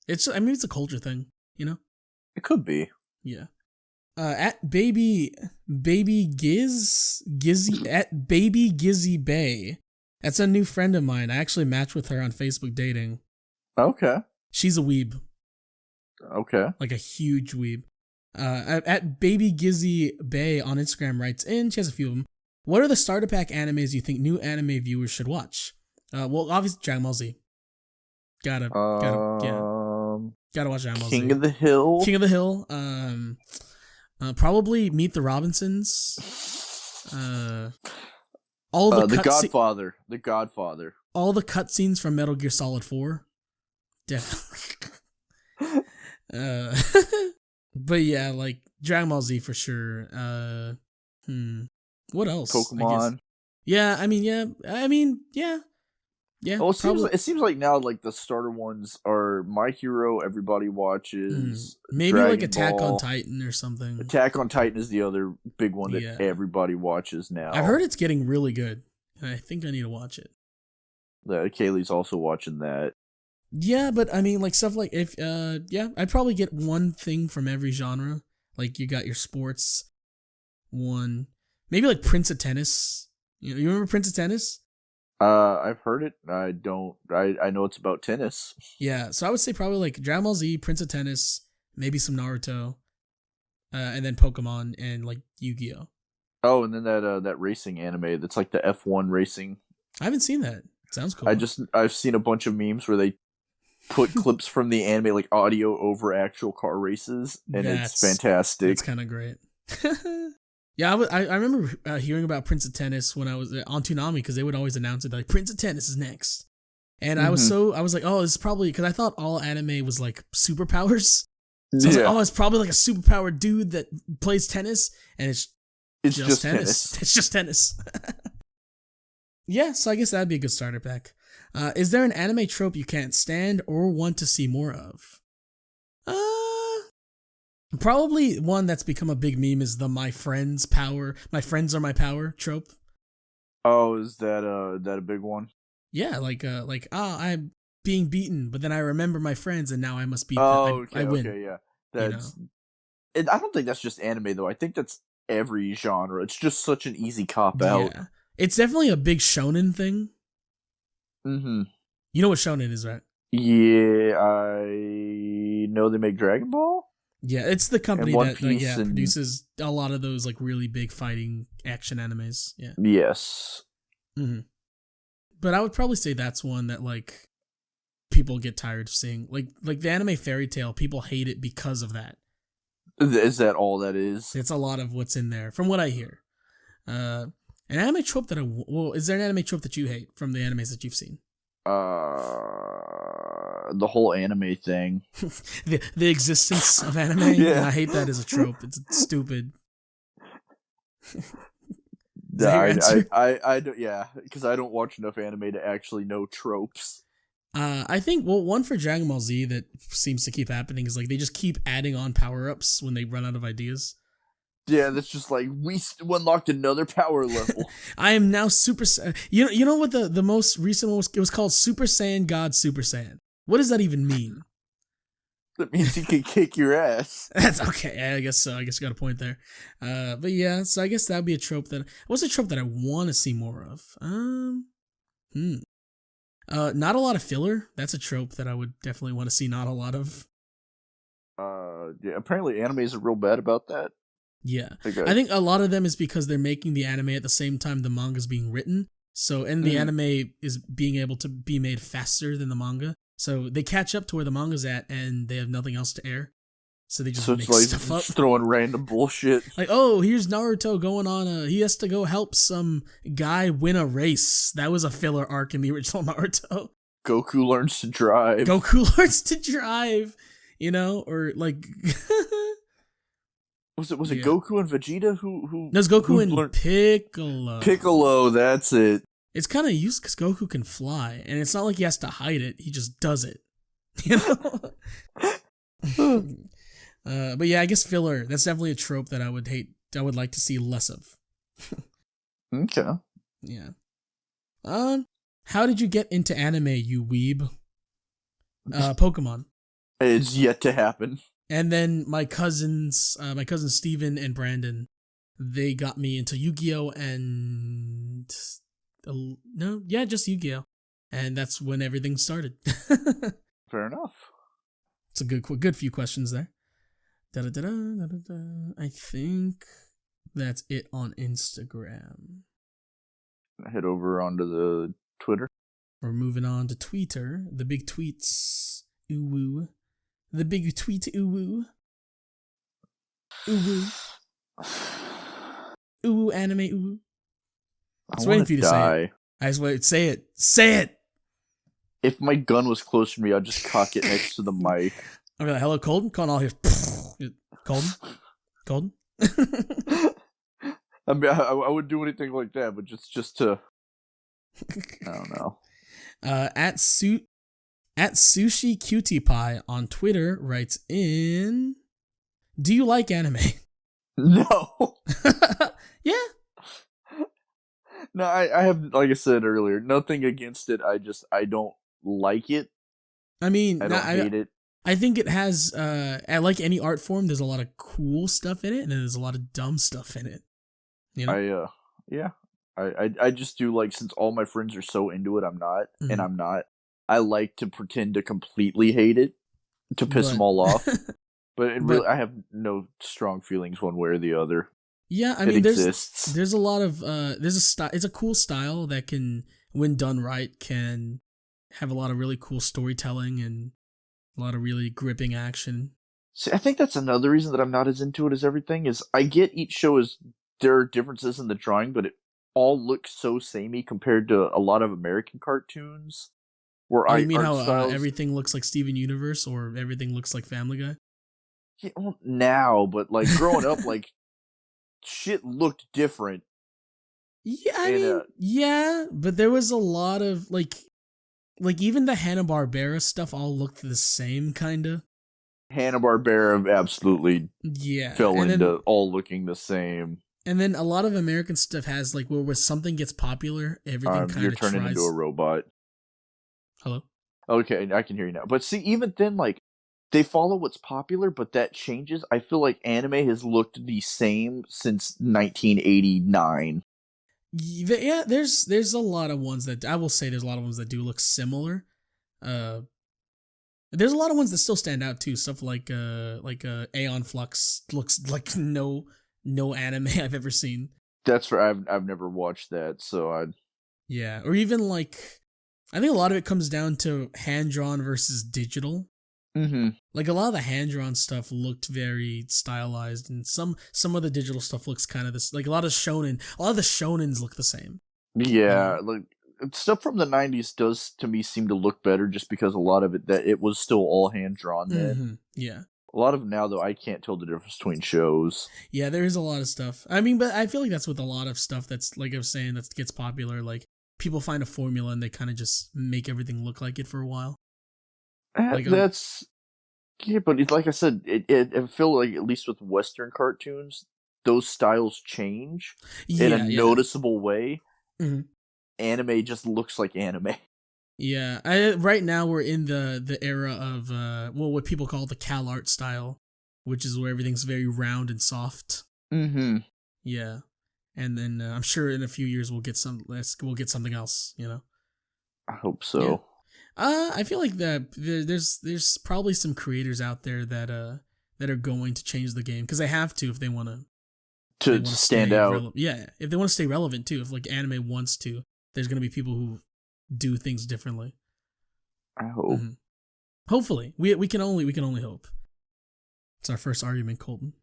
It's a culture thing, you know. It could be. Yeah. At Baby Gizzy at Baby Gizzy Bay. That's a new friend of mine. I actually matched with her on Facebook dating. Okay. She's a weeb. Okay. Like a huge weeb. At Baby Gizzy Bay on Instagram writes in, she has a few of them. What are the starter pack animes you think new anime viewers should watch? Well, obviously Dragon Ball Z. Gotta watch Dragon Ball Z. King of the Hill. Probably Meet the Robinsons. The Godfather. The Godfather. All the cutscenes from Metal Gear Solid 4. Definitely. But yeah, like Dragon Ball Z for sure. What else? Pokemon. Yeah. Well, it seems like now like the starter ones are My Hero, everybody watches. Maybe Dragon like Attack Ball. on Titan or something. Attack on Titan is the other big one that everybody watches now. I've heard it's getting really good, and I think I need to watch it. Kaylee's also watching that. Yeah, but I mean, like stuff like I'd probably get one thing from every genre. Like you got your sports one, maybe like Prince of Tennis. You remember Prince of Tennis? I've heard it. I don't. I know it's about tennis. Yeah, so I would say probably like Dragon Ball Z, Prince of Tennis, maybe some Naruto, and then Pokemon and like YuGiOh. Oh, and then that racing anime that's like the F1 racing. I haven't seen that. It sounds cool. I've seen a bunch of memes where they put clips from the anime like audio over actual car races, and it's fantastic. It's kind of great. Yeah, I remember hearing about Prince of Tennis when I was on Toonami because they would always announce it like Prince of Tennis is next, and I was like, oh, this is probably because I thought all anime was like superpowers. So I was like, oh, it's probably like a superpowered dude that plays tennis, and it's just tennis. It's just tennis. Yeah, so I guess that'd be a good starter pack. Is there an anime trope you can't stand or want to see more of? Probably one that's become a big meme is the my friends are my power trope. Oh, is that a big one? Yeah, I'm being beaten, but then I remember my friends, and now I must beat them. Oh, I win. okay, yeah. You know? I don't think that's just anime though. I think that's every genre. It's just such an easy cop out. Yeah, it's definitely a big shonen thing. Mm-hmm. You know what shonen is, right? Yeah, I know they make Dragon Ball. Yeah, it's the company that and... produces a lot of those like really big fighting action animes. Yeah. Yes. Mm-hmm. But I would probably say that's one that like people get tired of seeing. Like the anime Fairy Tail, people hate it because of that. Is that all that is? It's a lot of what's in there, from what I hear. An anime trope that is there an anime trope that you hate from the animes that you've seen? The whole anime thing. the existence of anime. Yeah. I hate that as a trope. It's stupid. I don't, yeah, because I don't watch enough anime to actually know tropes. I think one for Dragon Ball Z that seems to keep happening is like they just keep adding on power-ups when they run out of ideas. Yeah, that's just like we unlocked another power level. I am now Super Saiyan. You know what the most recent one was? It was called Super Saiyan God Super Saiyan. What does that even mean? That means he can kick your ass. That's okay. I guess so. I guess you got a point there. But yeah, so I guess that'd be a trope what's a trope that I want to see more of? Not a lot of filler. That's a trope that I would definitely want to see not a lot of. Yeah, apparently animes are real bad about that. Yeah. Okay. I think a lot of them is because they're making the anime at the same time the manga's being written. So, and the anime is being able to be made faster than the manga. So they catch up to where the manga's at and they have nothing else to air. So they just make stuff up. Throwing random bullshit. Like, oh, here's Naruto going on he has to go help some guy win a race. That was a filler arc in the original Naruto. Goku learns to drive. You know, or like Was it Goku and Vegeta who No, it's Goku and Piccolo. Piccolo, that's it. It's kind of used because Goku can fly, and it's not like he has to hide it. He just does it. You know? But yeah, I guess filler, that's definitely a trope that I would like to see less of. Okay. Yeah. How did you get into anime, you weeb? Pokemon. It's yet to happen. And then my cousins Steven and Brandon, they got me into YuGiOh and just YuGiOh. And that's when everything started. Fair enough. It's a good few questions there. I think that's it on Instagram. Head over onto the Twitter. We're moving on to Twitter. The big tweets. Ooh woo. The big tweet. Ooh woo. Ooh woo. Ooh woo anime. Ooh woo. I was waiting for you to say it. I just wait. Say it. Say it. If my gun was closer to me, I'd just cock it next to the mic. I'd be like, hello, Colton. Calling all here. Colton. I mean, I wouldn't do anything like that, but just to, I don't know. At Sushi Cutie Pie on Twitter writes in, do you like anime? No. Yeah. No, I have, like I said earlier, nothing against it. I don't like it. I mean, I don't hate it. I think it has, like any art form, there's a lot of cool stuff in it, and then there's a lot of dumb stuff in it. You know? I just do, like, since all my friends are so into it, I'm not, and I'm not. I like to pretend to completely hate it, to piss them all off. But really, I have no strong feelings one way or the other. Yeah, I mean, exists. There's a lot of, it's a cool style that can, when done right, can have a lot of really cool storytelling and a lot of really gripping action. See, I think that's another reason that I'm not as into it as everything is I get each show is there are differences in the drawing, but it all looks so samey compared to a lot of American cartoons. You mean how everything looks like Steven Universe or everything looks like Family Guy? Yeah, well, now, but like growing up, like shit looked different. Yeah, but there was a lot of like even the Hanna-Barbera stuff all looked the same, kinda. Hanna-Barbera absolutely fell into all looking the same. And then a lot of American stuff has like where something gets popular, everything kind You're of turning tries. into a robot. Hello? Okay, I can hear you now. But see, even then, like, they follow what's popular, but that changes. I feel like anime has looked the same since 1989. Yeah, there's a lot of ones that I will say there's a lot of ones that do look similar. There's a lot of ones that still stand out too. Stuff like Aeon Flux looks like no anime I've ever seen. That's right. I've never watched that, so Yeah, or even like I think a lot of it comes down to hand drawn versus digital. Mm-hmm. Like a lot of the hand drawn stuff looked very stylized, and some of the digital stuff looks kind of this. Like a lot of the shonens look the same. Yeah, like stuff from the 90s does to me seem to look better, just because a lot of it was still all hand drawn then. Mm-hmm. Yeah. A lot of it now, though, I can't tell the difference between shows. Yeah, there is a lot of stuff. I mean, but I feel like that's with a lot of stuff that's, like I was saying, that gets popular. Like, people find a formula and they kind of just make everything look like it for a while. Like, yeah, but like I said, I feel like, at least with Western cartoons, those styles change in a noticeable way. Mm-hmm. Anime just looks like anime. Yeah, right now we're in the era of what people call the Cal art style, which is where everything's very round and soft. Mm-hmm. Yeah, and then I'm sure in a few years we'll get something else. You know, I hope so. Yeah. I feel like that there's probably some creators out there that are going to change the game because they have to if they want to stand out. Yeah, if they want to stay relevant too. If like anime wants to, there's gonna be people who do things differently. I hope. Mm-hmm. Hopefully, we can only hope. It's our first argument, Colton.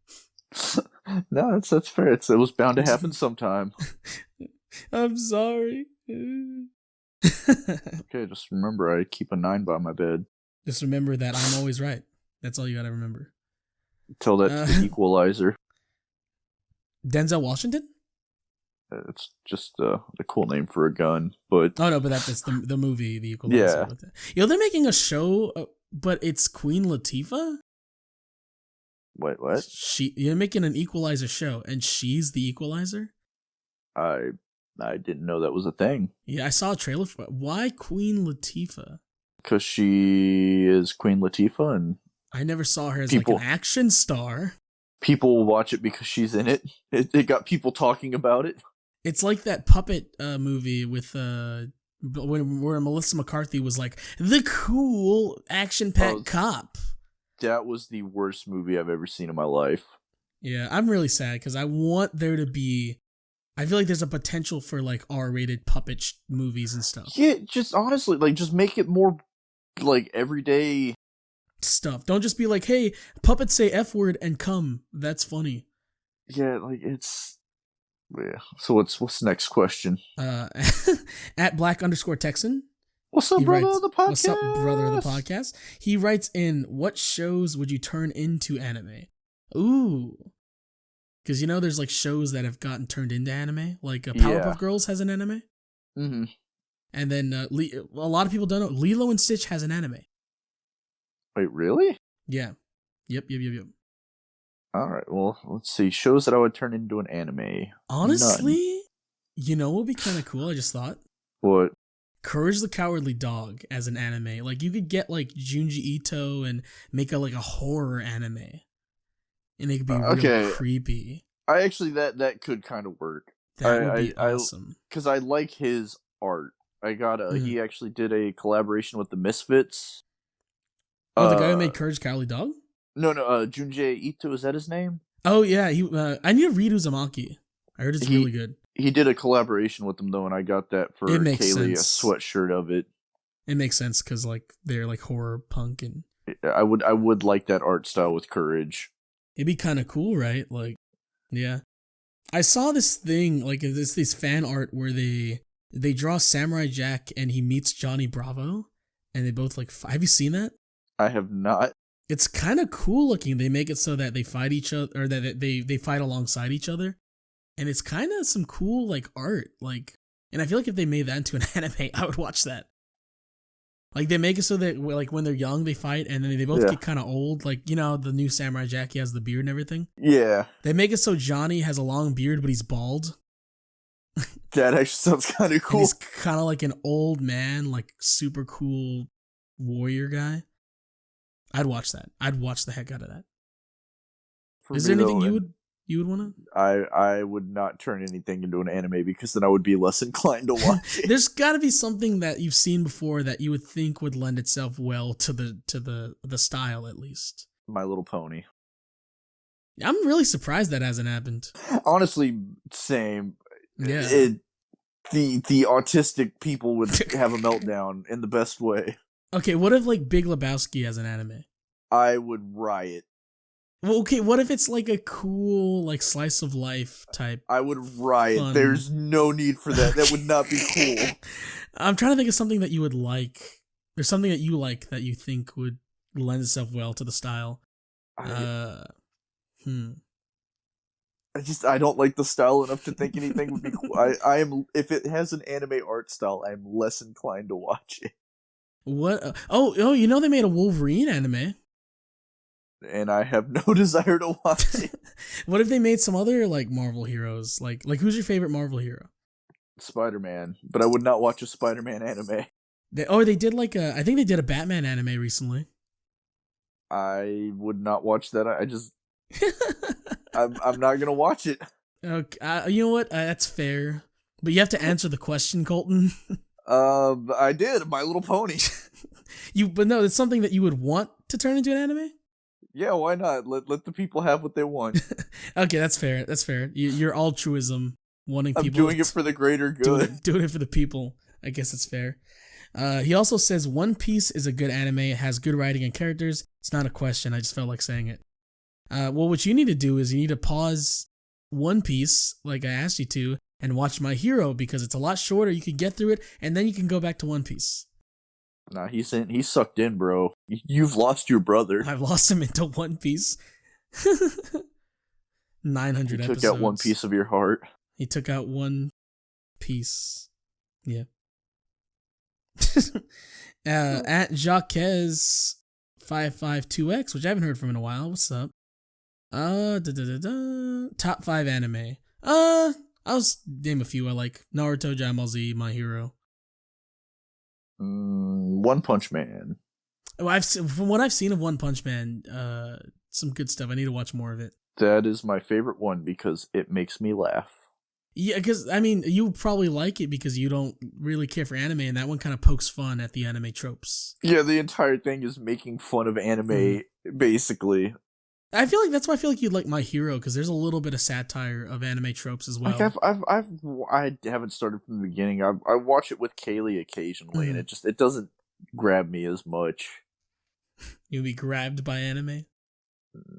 No, that's fair. It was bound to happen sometime. I'm sorry. Okay, just remember I keep a 9 by my bed. Just remember that I'm always right. That's all you gotta remember. Tell that to the Equalizer. Denzel Washington? It's just a cool name for a gun, but oh no, but that's the movie, the Equalizer. Yeah. You know, they're making a show, but it's Queen Latifah. What? You're making an Equalizer show, and she's the Equalizer. I didn't know that was a thing. Yeah, I saw a trailer for it. Why Queen Latifah? Because she is Queen Latifah, and I never saw her as like an action star. People will watch it because she's in it. It got people talking about it. It's like that puppet movie with where Melissa McCarthy was like the cool action-packed cop. That was the worst movie I've ever seen in my life. Yeah, I'm really sad because I want there to be. I feel like there's a potential for like R-rated puppet movies and stuff. Yeah, just honestly, like just make it more like everyday stuff. Don't just be like, hey, puppets say F word and come. That's funny. Yeah, like it's. Yeah. So what's the next question? At Black_Texan. What's up, brother of the podcast? What's up, brother of the podcast? He writes in, what shows would you turn into anime? Ooh. Because, you know, there's like shows that have gotten turned into anime. Like Powerpuff Girls has an anime. Mm-hmm. And then a lot of people don't know. Lilo and Stitch has an anime. Wait, really? Yeah. Yep. Alright, well, let's see. Shows that I would turn into an anime. Honestly, you know what would be kind of cool? I just thought. What? Courage the Cowardly Dog as an anime. Like, you could get, like, Junji Ito and make a horror anime. And it could be really creepy. I actually, that could kind of work. That would be awesome. Because I like his art. I got he actually did a collaboration with the Misfits. Oh, the guy who made Courage the Cowardly Dog? No, Junji Ito, is that his name? Oh, yeah, I need to read Uzumaki. I heard it's really good. He did a collaboration with them, though, and I got that for Kaylee, a sweatshirt of it. It makes sense, because, like, they're, like, horror punk, and... I would like that art style with Courage. It'd be kind of cool, right? Like, yeah. I saw this thing, like, this fan art where they draw Samurai Jack, and he meets Johnny Bravo, and they both, like, have you seen that? I have not. It's kind of cool looking. They make it so that they fight each other, or that they fight alongside each other. And it's kind of some cool, like, art. Like, and I feel like if they made that into an anime, I would watch that. Like, they make it so that, like, when they're young, they fight, and then they both get kind of old. Like, you know, the new Samurai Jack, he has the beard and everything. Yeah. They make it so Johnny has a long beard, but he's bald. That actually sounds kind of cool. And he's kind of like an old man, like, super cool warrior guy. I'd watch that. I'd watch the heck out of that. Is there anything you would want to? I would not turn anything into an anime because then I would be less inclined to watch it. There's got to be something that you've seen before that you would think would lend itself well to the style, at least. My Little Pony. I'm really surprised that hasn't happened. Honestly, same. Yeah. The autistic people would have a meltdown in the best way. Okay, what if like Big Lebowski has an anime? I would riot. Well, okay, what if it's like a cool like slice of life type? I would riot. Fun. There's no need for that. That would not be cool. I'm trying to think of something that you would like. There's something that you like that you think would lend itself well to the style. I don't like the style enough to think anything would be cool. I am, if it has an anime art style, I'm less inclined to watch it. What? Oh, you know they made a Wolverine anime. And I have no desire to watch it. What if they made some other like Marvel heroes? Like who's your favorite Marvel hero? Spider-Man, but I would not watch a Spider-Man anime. They did like I think they did a Batman anime recently. I would not watch that. I'm not gonna watch it. Okay, you know what? That's fair, but you have to answer the question, Colton. I did My Little Pony. But no, it's something that you would want to turn into an anime. Yeah, why not? Let the people have what they want. Okay, that's fair. That's fair. Your altruism, wanting people. I'm doing it for the greater good. Doing it for the people. I guess it's fair. He also says One Piece is a good anime. It has good writing and characters. It's not a question. I just felt like saying it. Well, what you need to do is you need to pause One Piece, like I asked you to, and watch My Hero because it's a lot shorter. You can get through it, and then you can go back to One Piece. Nah, he's sucked in, bro. You've lost your brother. I've lost him into One Piece. 900 episodes. He took out one piece of your heart. He took out one piece. Yeah. At Jaquez552X, which I haven't heard from in a while. What's up? Top 5 anime. I'll name a few I like. Naruto, Dragon Ball Z, My Hero. One Punch Man. From what I've seen of One Punch Man, some good stuff. I need to watch more of it. That is my favorite one because it makes me laugh. Yeah, because, I mean, you probably like it because you don't really care for anime, and that one kind of pokes fun at the anime tropes. Yeah, the entire thing is making fun of anime, basically. I feel like that's why I feel like you'd like My Hero, because there's a little bit of satire of anime tropes as well. Like I haven't started from the beginning. I watch it with Kaylee occasionally, and it doesn't grab me as much. You'll be grabbed by anime?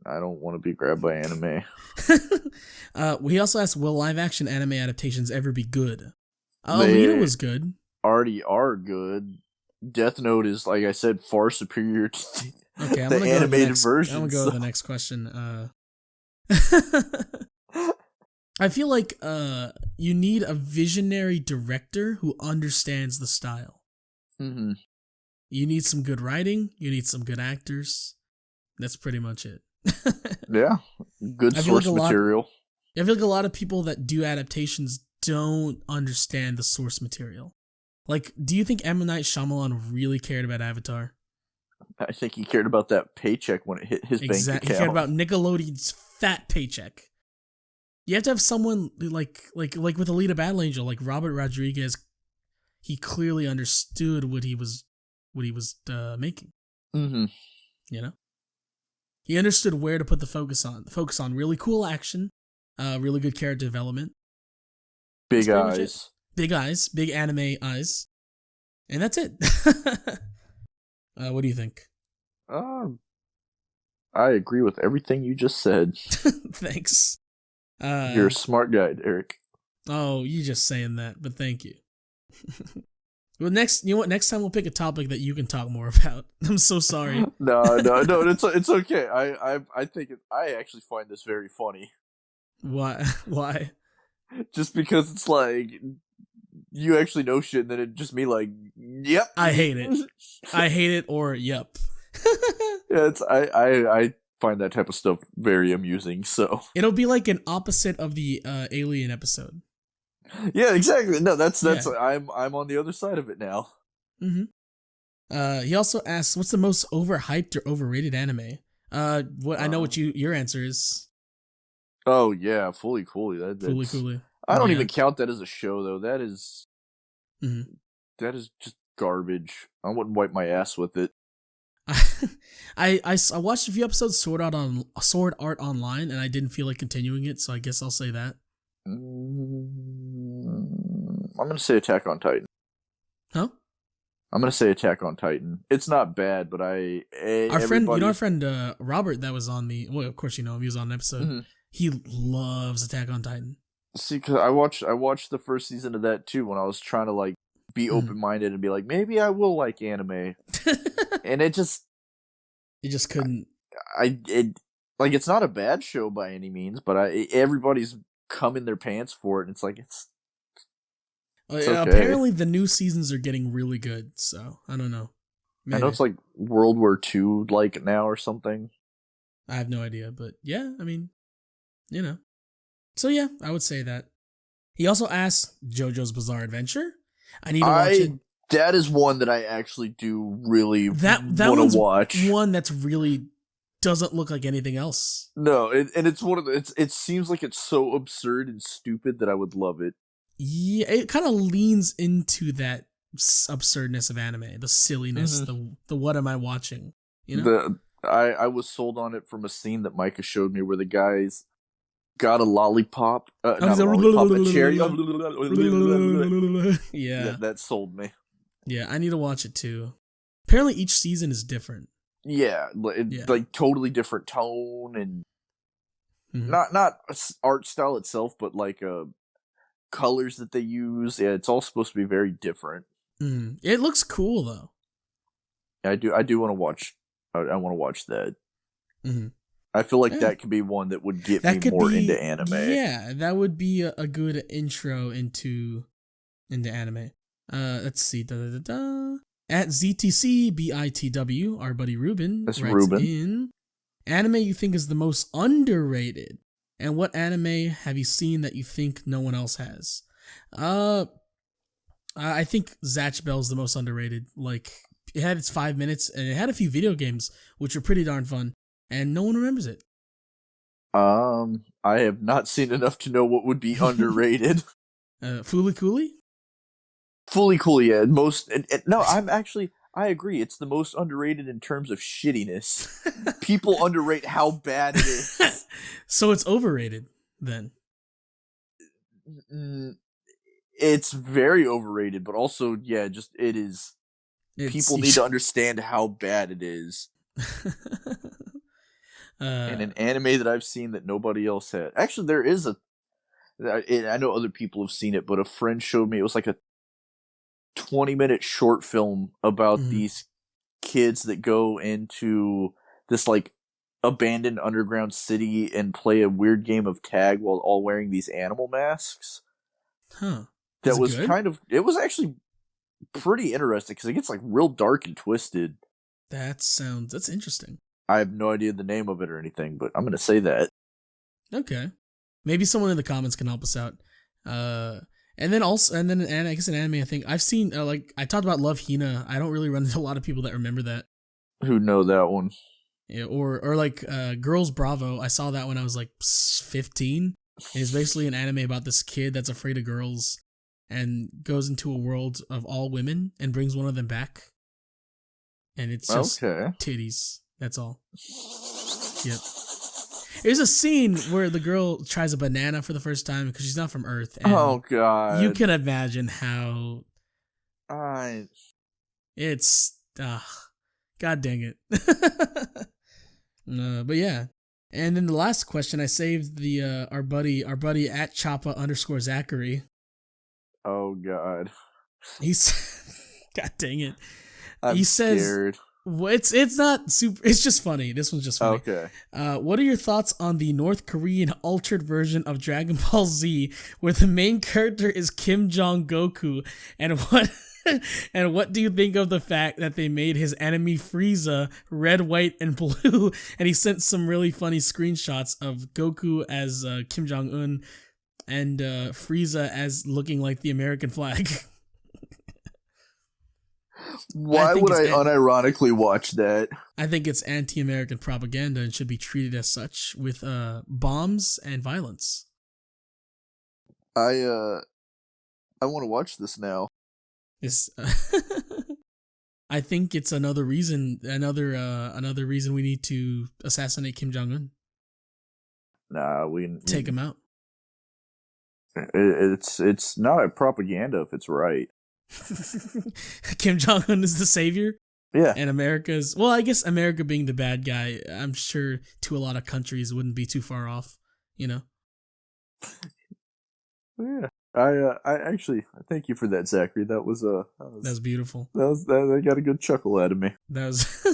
I don't want to be grabbed by anime. We also asked, will live-action anime adaptations ever be good? Alita was good. Already are good. Death Note is, like I said, far superior to the animated version. I'm going to go to the next question. I feel like you need a visionary director who understands the style. Mm-hmm. You need some good writing. You need some good actors. That's pretty much it. Yeah. Good source material. I feel like a lot of people that do adaptations don't understand the source material. Like, do you think M. Night Shyamalan really cared about Avatar? I think he cared about that paycheck when it hit his bank account. He cared about Nickelodeon's fat paycheck. You have to have someone like with Alita Battle Angel, like Robert Rodriguez. He clearly understood what he was making. Mm-hmm. You know, he understood where to put the focus on. Focus on really cool action, really good character development, big eyes, big anime eyes, and that's it. What do you think? I agree with everything you just said. Thanks. You're a smart guy, Derek. Oh, you just saying that, but thank you. Well, next time we'll pick a topic that you can talk more about. I'm so sorry. No, it's okay. I think I actually find this very funny. Why? Just because it's like you actually know shit, and then it just me like, yep. I hate it. I hate it or yep. Yeah, I find that type of stuff very amusing. So it'll be like an opposite of the Alien episode. Yeah, exactly. No, that's I'm on the other side of it now. Mm-hmm. He also asks, "What's the most overhyped or overrated anime?" I know what your answer is. Oh yeah, Fully Cooley. Fully Cooley. I don't even count that as a show though. That is mm-hmm. that is just garbage. I wouldn't wipe my ass with it. I watched a few episodes of Sword Art Online, and I didn't feel like continuing it, so I guess I'll say that. I'm gonna say Attack on Titan. Huh? I'm gonna say Attack on Titan. It's not bad, but our friend Robert that was on well, of course you know him. He was on an episode. Mm-hmm. He loves Attack on Titan. See, because I watched the first season of that too when I was trying to like be open-minded and be like, maybe I will like anime, and it just couldn't. It's not a bad show by any means, but everybody's come in their pants for it, and it's like it's okay. Apparently the new seasons are getting really good, so I don't know. Maybe. I know it's like World War II like now or something. I have no idea, but yeah, I mean, you know. So yeah, I would say that. He also asked JoJo's Bizarre Adventure. I need to watch it. That is one that I actually do really want to watch. One that's really doesn't look like anything else. No, and it's one of the. It seems like it's so absurd and stupid that I would love it. Yeah, it kind of leans into that absurdness of anime, the silliness, the what am I watching? You know, I was sold on it from a scene that Micah showed me where the guy's got a lollipop, not a lollipop, a cherry. Yeah, that sold me. Yeah, I need to watch it too. Apparently, each season is different. Yeah, like totally different tone and not art style itself, but like colors that they use. Yeah, it's all supposed to be very different. It looks cool though. I do want to watch. I want to watch that. Mm-hmm. I feel like that could be one that would get me more into anime. Yeah, that would be a good intro into anime. Let's see. At ZTC BITW, our buddy Ruben writes in, anime you think is the most underrated, and what anime have you seen that you think no one else has? I think Zatch Bell's the most underrated. Like, it had its 5 minutes, and it had a few video games, which were pretty darn fun, and no one remembers it. I have not seen enough to know what would be underrated. Fully Cooley? Fully Cooley, yeah. No, I agree. It's the most underrated in terms of shittiness. People underrate how bad it is. So it's overrated, then? It's very overrated, but also, yeah, just it is. People need to understand how bad it is. And an anime that I've seen that nobody else had. Actually, there is I know other people have seen it, but a friend showed me. It was like a 20-minute short film about these kids that go into this like abandoned underground city and play a weird game of tag while all wearing these animal masks. Huh. That was good? It was actually pretty interesting because it gets like real dark and twisted. That's interesting. I have no idea the name of it or anything, but I'm going to say that. Okay. Maybe someone in the comments can help us out. And then I guess an anime I think I've seen, like I talked about Love Hina. I don't really run into a lot of people that remember that. Who know that one? Yeah, or like Girls Bravo. I saw that when I was like 15. And it's basically an anime about this kid that's afraid of girls and goes into a world of all women and brings one of them back. And it's just titties. That's all. Yep. There's a scene where the girl tries a banana for the first time because she's not from Earth. And oh, God. You can imagine how... It's... God dang it. But yeah. And then the last question, I saved the our buddy at Choppa_Zachary. Oh, God. He's... God dang it. I'm scared. It's not super. It's just funny. This one's just funny. Okay. What are your thoughts on the North Korean altered version of Dragon Ball Z, where the main character is Kim Jong Goku, and what? And what do you think of the fact that they made his enemy Frieza red, white, and blue? And he sent some really funny screenshots of Goku as Kim Jong Un and Frieza as looking like the American flag. Why would I unironically watch that? I think it's anti-American propaganda and should be treated as such, with bombs and violence. I want to watch this now. I think it's another reason we need to assassinate Kim Jong Un. Nah, we take him out. It's not a propaganda if it's right. Kim Jong Un is the savior. Yeah, and America's, well, I guess America being the bad guy, I'm sure to a lot of countries wouldn't be too far off. You know. Yeah. I actually thank you for that, Zachary. That was beautiful. That got a good chuckle out of me. That was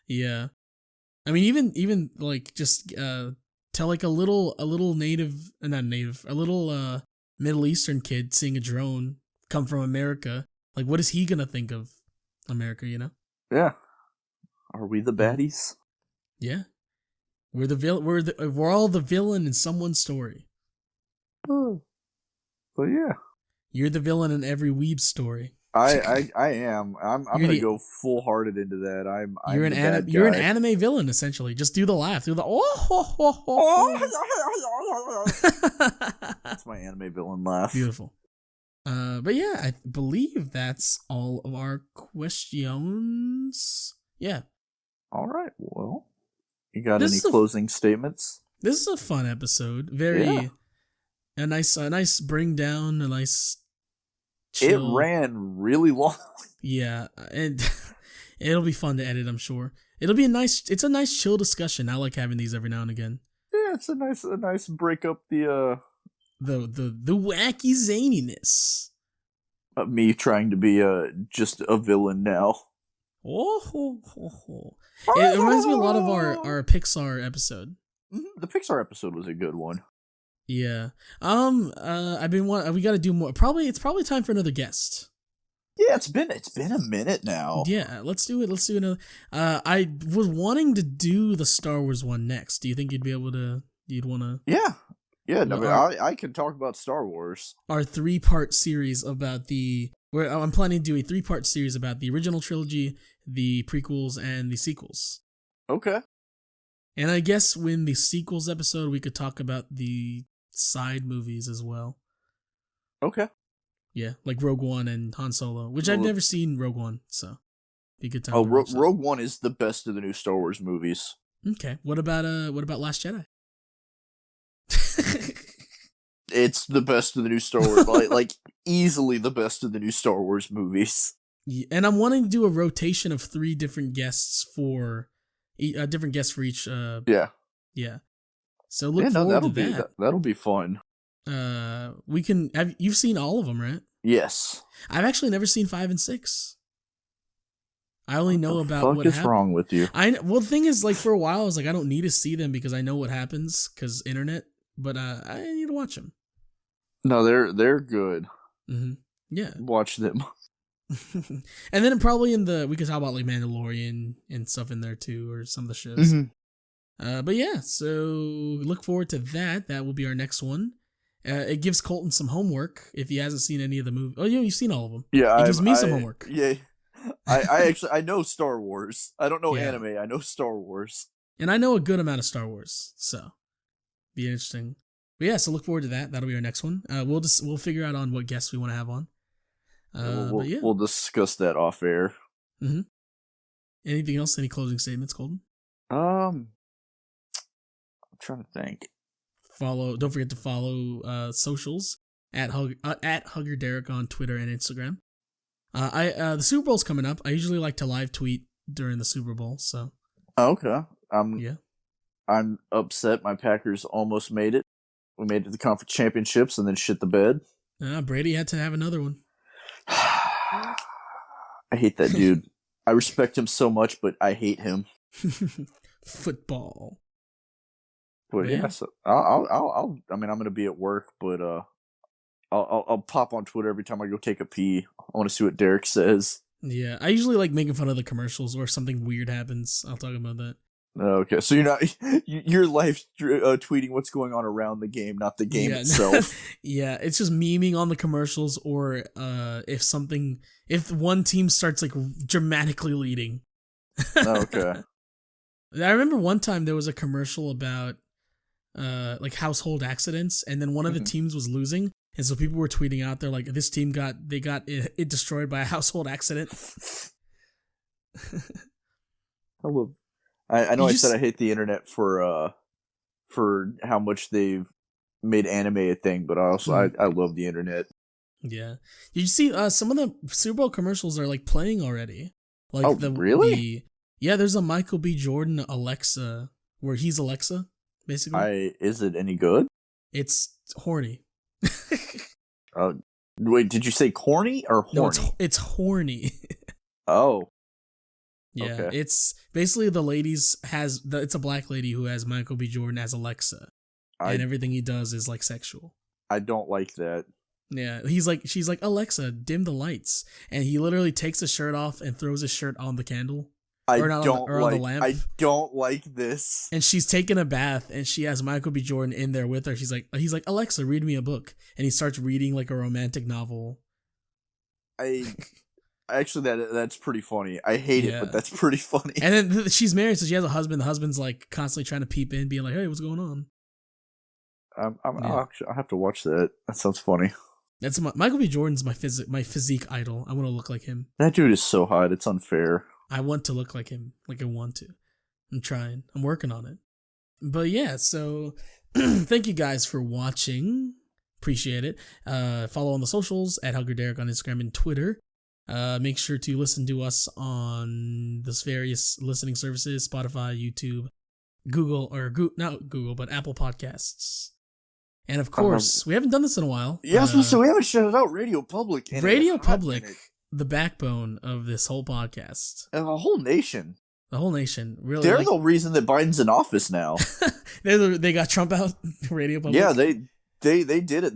yeah. I mean, even like just tell like a little Middle Eastern kid seeing a drone come from America. Like, what is he gonna think of America? You know? Yeah. Are we the baddies? Yeah. We're all the villain in someone's story. Oh. But yeah, you're the villain in every Weeb story. I am. I'm gonna go full hearted into that. You're an anime villain essentially. Just do the laugh. Do the That's my anime villain laugh. Beautiful. But yeah, I believe that's all of our questions. Yeah. All right. Well, you got any closing statements? This is a fun episode. A nice bring down, a nice chill. It ran really long. Yeah, and it'll be fun to edit, I'm sure. It's a nice chill discussion. I like having these every now and again. Yeah, it's a nice break up the wacky zaniness. Me trying to be just a villain now. It reminds me a lot of our Pixar episode. Mm-hmm. The Pixar episode was a good one. Yeah. We got to do more. It's probably time for another guest. Yeah, it's been a minute now. Yeah, let's do it. Let's do another. I was wanting to do the Star Wars one next. Do you think you'd want to? Yeah. No, I can talk about Star Wars. Our 3-part series about I'm planning to do a 3-part series about the original trilogy, the prequels, and the sequels. Okay. And I guess when the sequels episode, we could talk about the side movies as well. Okay. Yeah, like Rogue One and Han Solo, which I've never seen Rogue One, so be a good time. Rogue One is the best of the new Star Wars movies. Okay. What about Last Jedi? It's the best of the new Star Wars, like easily the best of the new Star Wars movies. Yeah, and I'm wanting to do a rotation of 3 different guests for each. Yeah. So look forward to that. That'll be fun. You've seen all of them, right? Yes. I've actually never seen 5 and 6. I only know about what happened. What is wrong with you? Well, the thing is, like, for a while, I was like, I don't need to see them because I know what happens because internet. But I need to watch them. No, they're good. Mm-hmm. Yeah, watch them. And then probably we could talk about like Mandalorian and stuff in there too, or some of the shows. Mm-hmm. But yeah, so look forward to that. That will be our next one. It gives Colton some homework if he hasn't seen any of the movies. Oh, you've seen all of them. Yeah, it gives me some homework. Yeah, I know Star Wars. I don't know anime. I know Star Wars, and I know a good amount of Star Wars. So be interesting. But yeah, so look forward to that. That'll be our next one. We'll figure out on what guests we want to have on. We'll discuss that off air. Mm-hmm. Anything else? Any closing statements, Colton? I'm trying to think. Don't forget to follow socials at HuggerDerek on Twitter and Instagram. The Super Bowl's coming up. I usually like to live tweet during the Super Bowl, so. Okay. Yeah. I'm upset my Packers almost made it. We made it to the conference championships and then shit the bed. Brady had to have another one. I hate that dude. I respect him so much, but I hate him. Football. But yeah, so I'll I mean, I'm gonna be at work, but I'll pop on Twitter every time I go take a pee. I want to see what Derek says. Yeah, I usually like making fun of the commercials, or if something weird happens, I'll talk about that. Okay, so you're live tweeting what's going on around the game, not the game itself. Yeah, it's just memeing on the commercials, or if one team starts like dramatically leading. Okay. I remember one time there was a commercial about like household accidents, and then one of the teams was losing, and so people were tweeting out there like, this team got it destroyed by a household accident. I know I said I hate the internet for how much they've made anime a thing, but I love the internet. Yeah. Did you see some of the Super Bowl commercials are like playing already? Like really? Yeah, there's a Michael B. Jordan Alexa where he's Alexa, basically. Is it any good? It's horny. Wait, did you say corny or horny? No, it's horny. Oh. Yeah, okay. It's basically it's a black lady who has Michael B. Jordan as Alexa, and everything he does is like sexual. I don't like that. Yeah, she's like, Alexa, dim the lights, and he literally takes his shirt off and throws his shirt on the candle. On the lamp. I don't like this. And she's taking a bath, and she has Michael B. Jordan in there with her. He's like, Alexa, read me a book, and he starts reading like a romantic novel. Actually, that's pretty funny. I hate it, but that's pretty funny. And then she's married, so she has a husband. The husband's like constantly trying to peep in, being like, "Hey, what's going on?" I'll have to watch that. That sounds funny. That's Michael B. Jordan's my physique idol. I want to look like him. That dude is so hot. It's unfair. I want to look like him. Like I want to. I'm trying. I'm working on it. But yeah, so thank you guys for watching. Appreciate it. Follow on the socials at HuggerDerek on Instagram and Twitter. Make sure to listen to us on the various listening services: Spotify, YouTube, not Google, but Apple Podcasts. And of course, we haven't done this in a while. Yeah, so we haven't shouted out Radio Public. Radio Public, the backbone of this whole podcast. And the whole nation. The whole nation, really. They're the reason that Biden's in office now. They got Trump out. Radio Public. Yeah, they did it.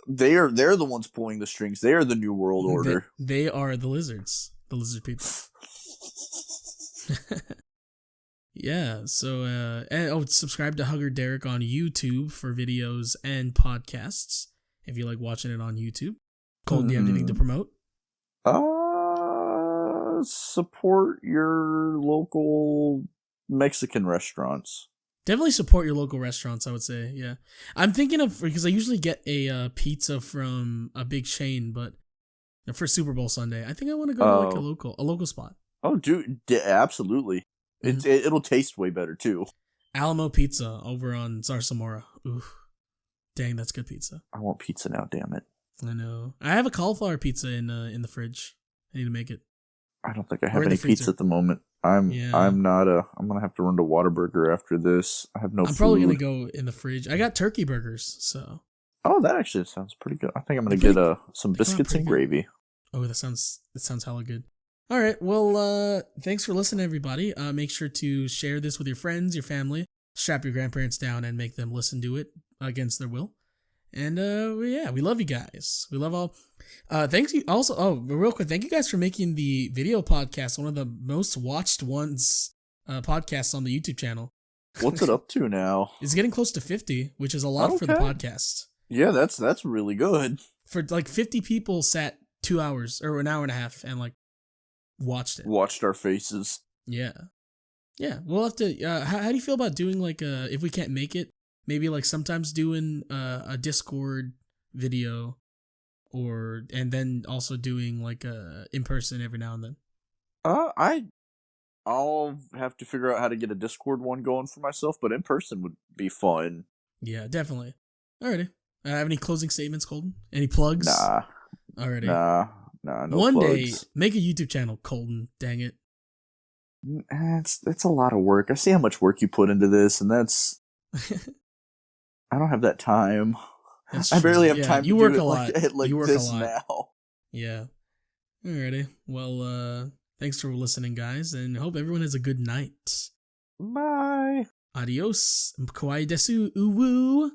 They're the ones pulling the strings. They are the new world order. They are the lizards, the lizard people. Yeah. So and subscribe to Hugger Derek on YouTube for videos and podcasts if you like watching it on YouTube. Colton, do you have anything to promote? Support your local Mexican restaurants. Definitely support your local restaurants, I would say. Yeah. I'm thinking of, because I usually get a pizza from a big chain, but for Super Bowl Sunday, I think I want to go to like a local spot. Oh, dude, absolutely. Mm-hmm. It'll taste way better too. Alamo Pizza over on Zarsamora. Ooh. Dang, that's good pizza. I want pizza now, damn it. I know. I have a cauliflower pizza in the fridge. I need to make it. I don't think I have any pizza at the moment. I'm gonna have to run to Whataburger after this. I have no food. I'm probably gonna go in the fridge. I got turkey burgers, so. Oh, that actually sounds pretty good. I think I'm gonna get some biscuits and gravy. Oh, that sounds hella good. All right, well, thanks for listening, everybody. Make sure to share this with your friends, your family. Strap your grandparents down and make them listen to it against their will. And yeah, we love you guys. We love all. Thanks you also. Oh, real quick, thank you guys for making the video podcast one of the most watched ones podcasts on the YouTube channel. What's it up to now? It's getting close to 50, which is a lot for the podcast. Yeah, that's really good. For like 50 people sat 2 hours or an hour and a half and like watched it. Watched our faces. Yeah. Yeah, we'll have to. How do you feel about doing like if we can't make it? Maybe like sometimes doing a Discord video, and then also doing like in person every now and then. I'll have to figure out how to get a Discord one going for myself, but in person would be fun. Yeah, definitely. Alrighty. Have any closing statements, Colton? Any plugs? Nah. Alrighty. Nah. No One plugs. day, make a YouTube channel, Colton. Dang it. It's a lot of work. I see how much work you put into this, and that's. I don't have that time. I barely have time. You to work do a lot. Like you work this a lot now. Yeah. Alrighty. Well, Thanks for listening, guys, and hope everyone has a good night. Bye. Adios. Kawaii desu. Uwu.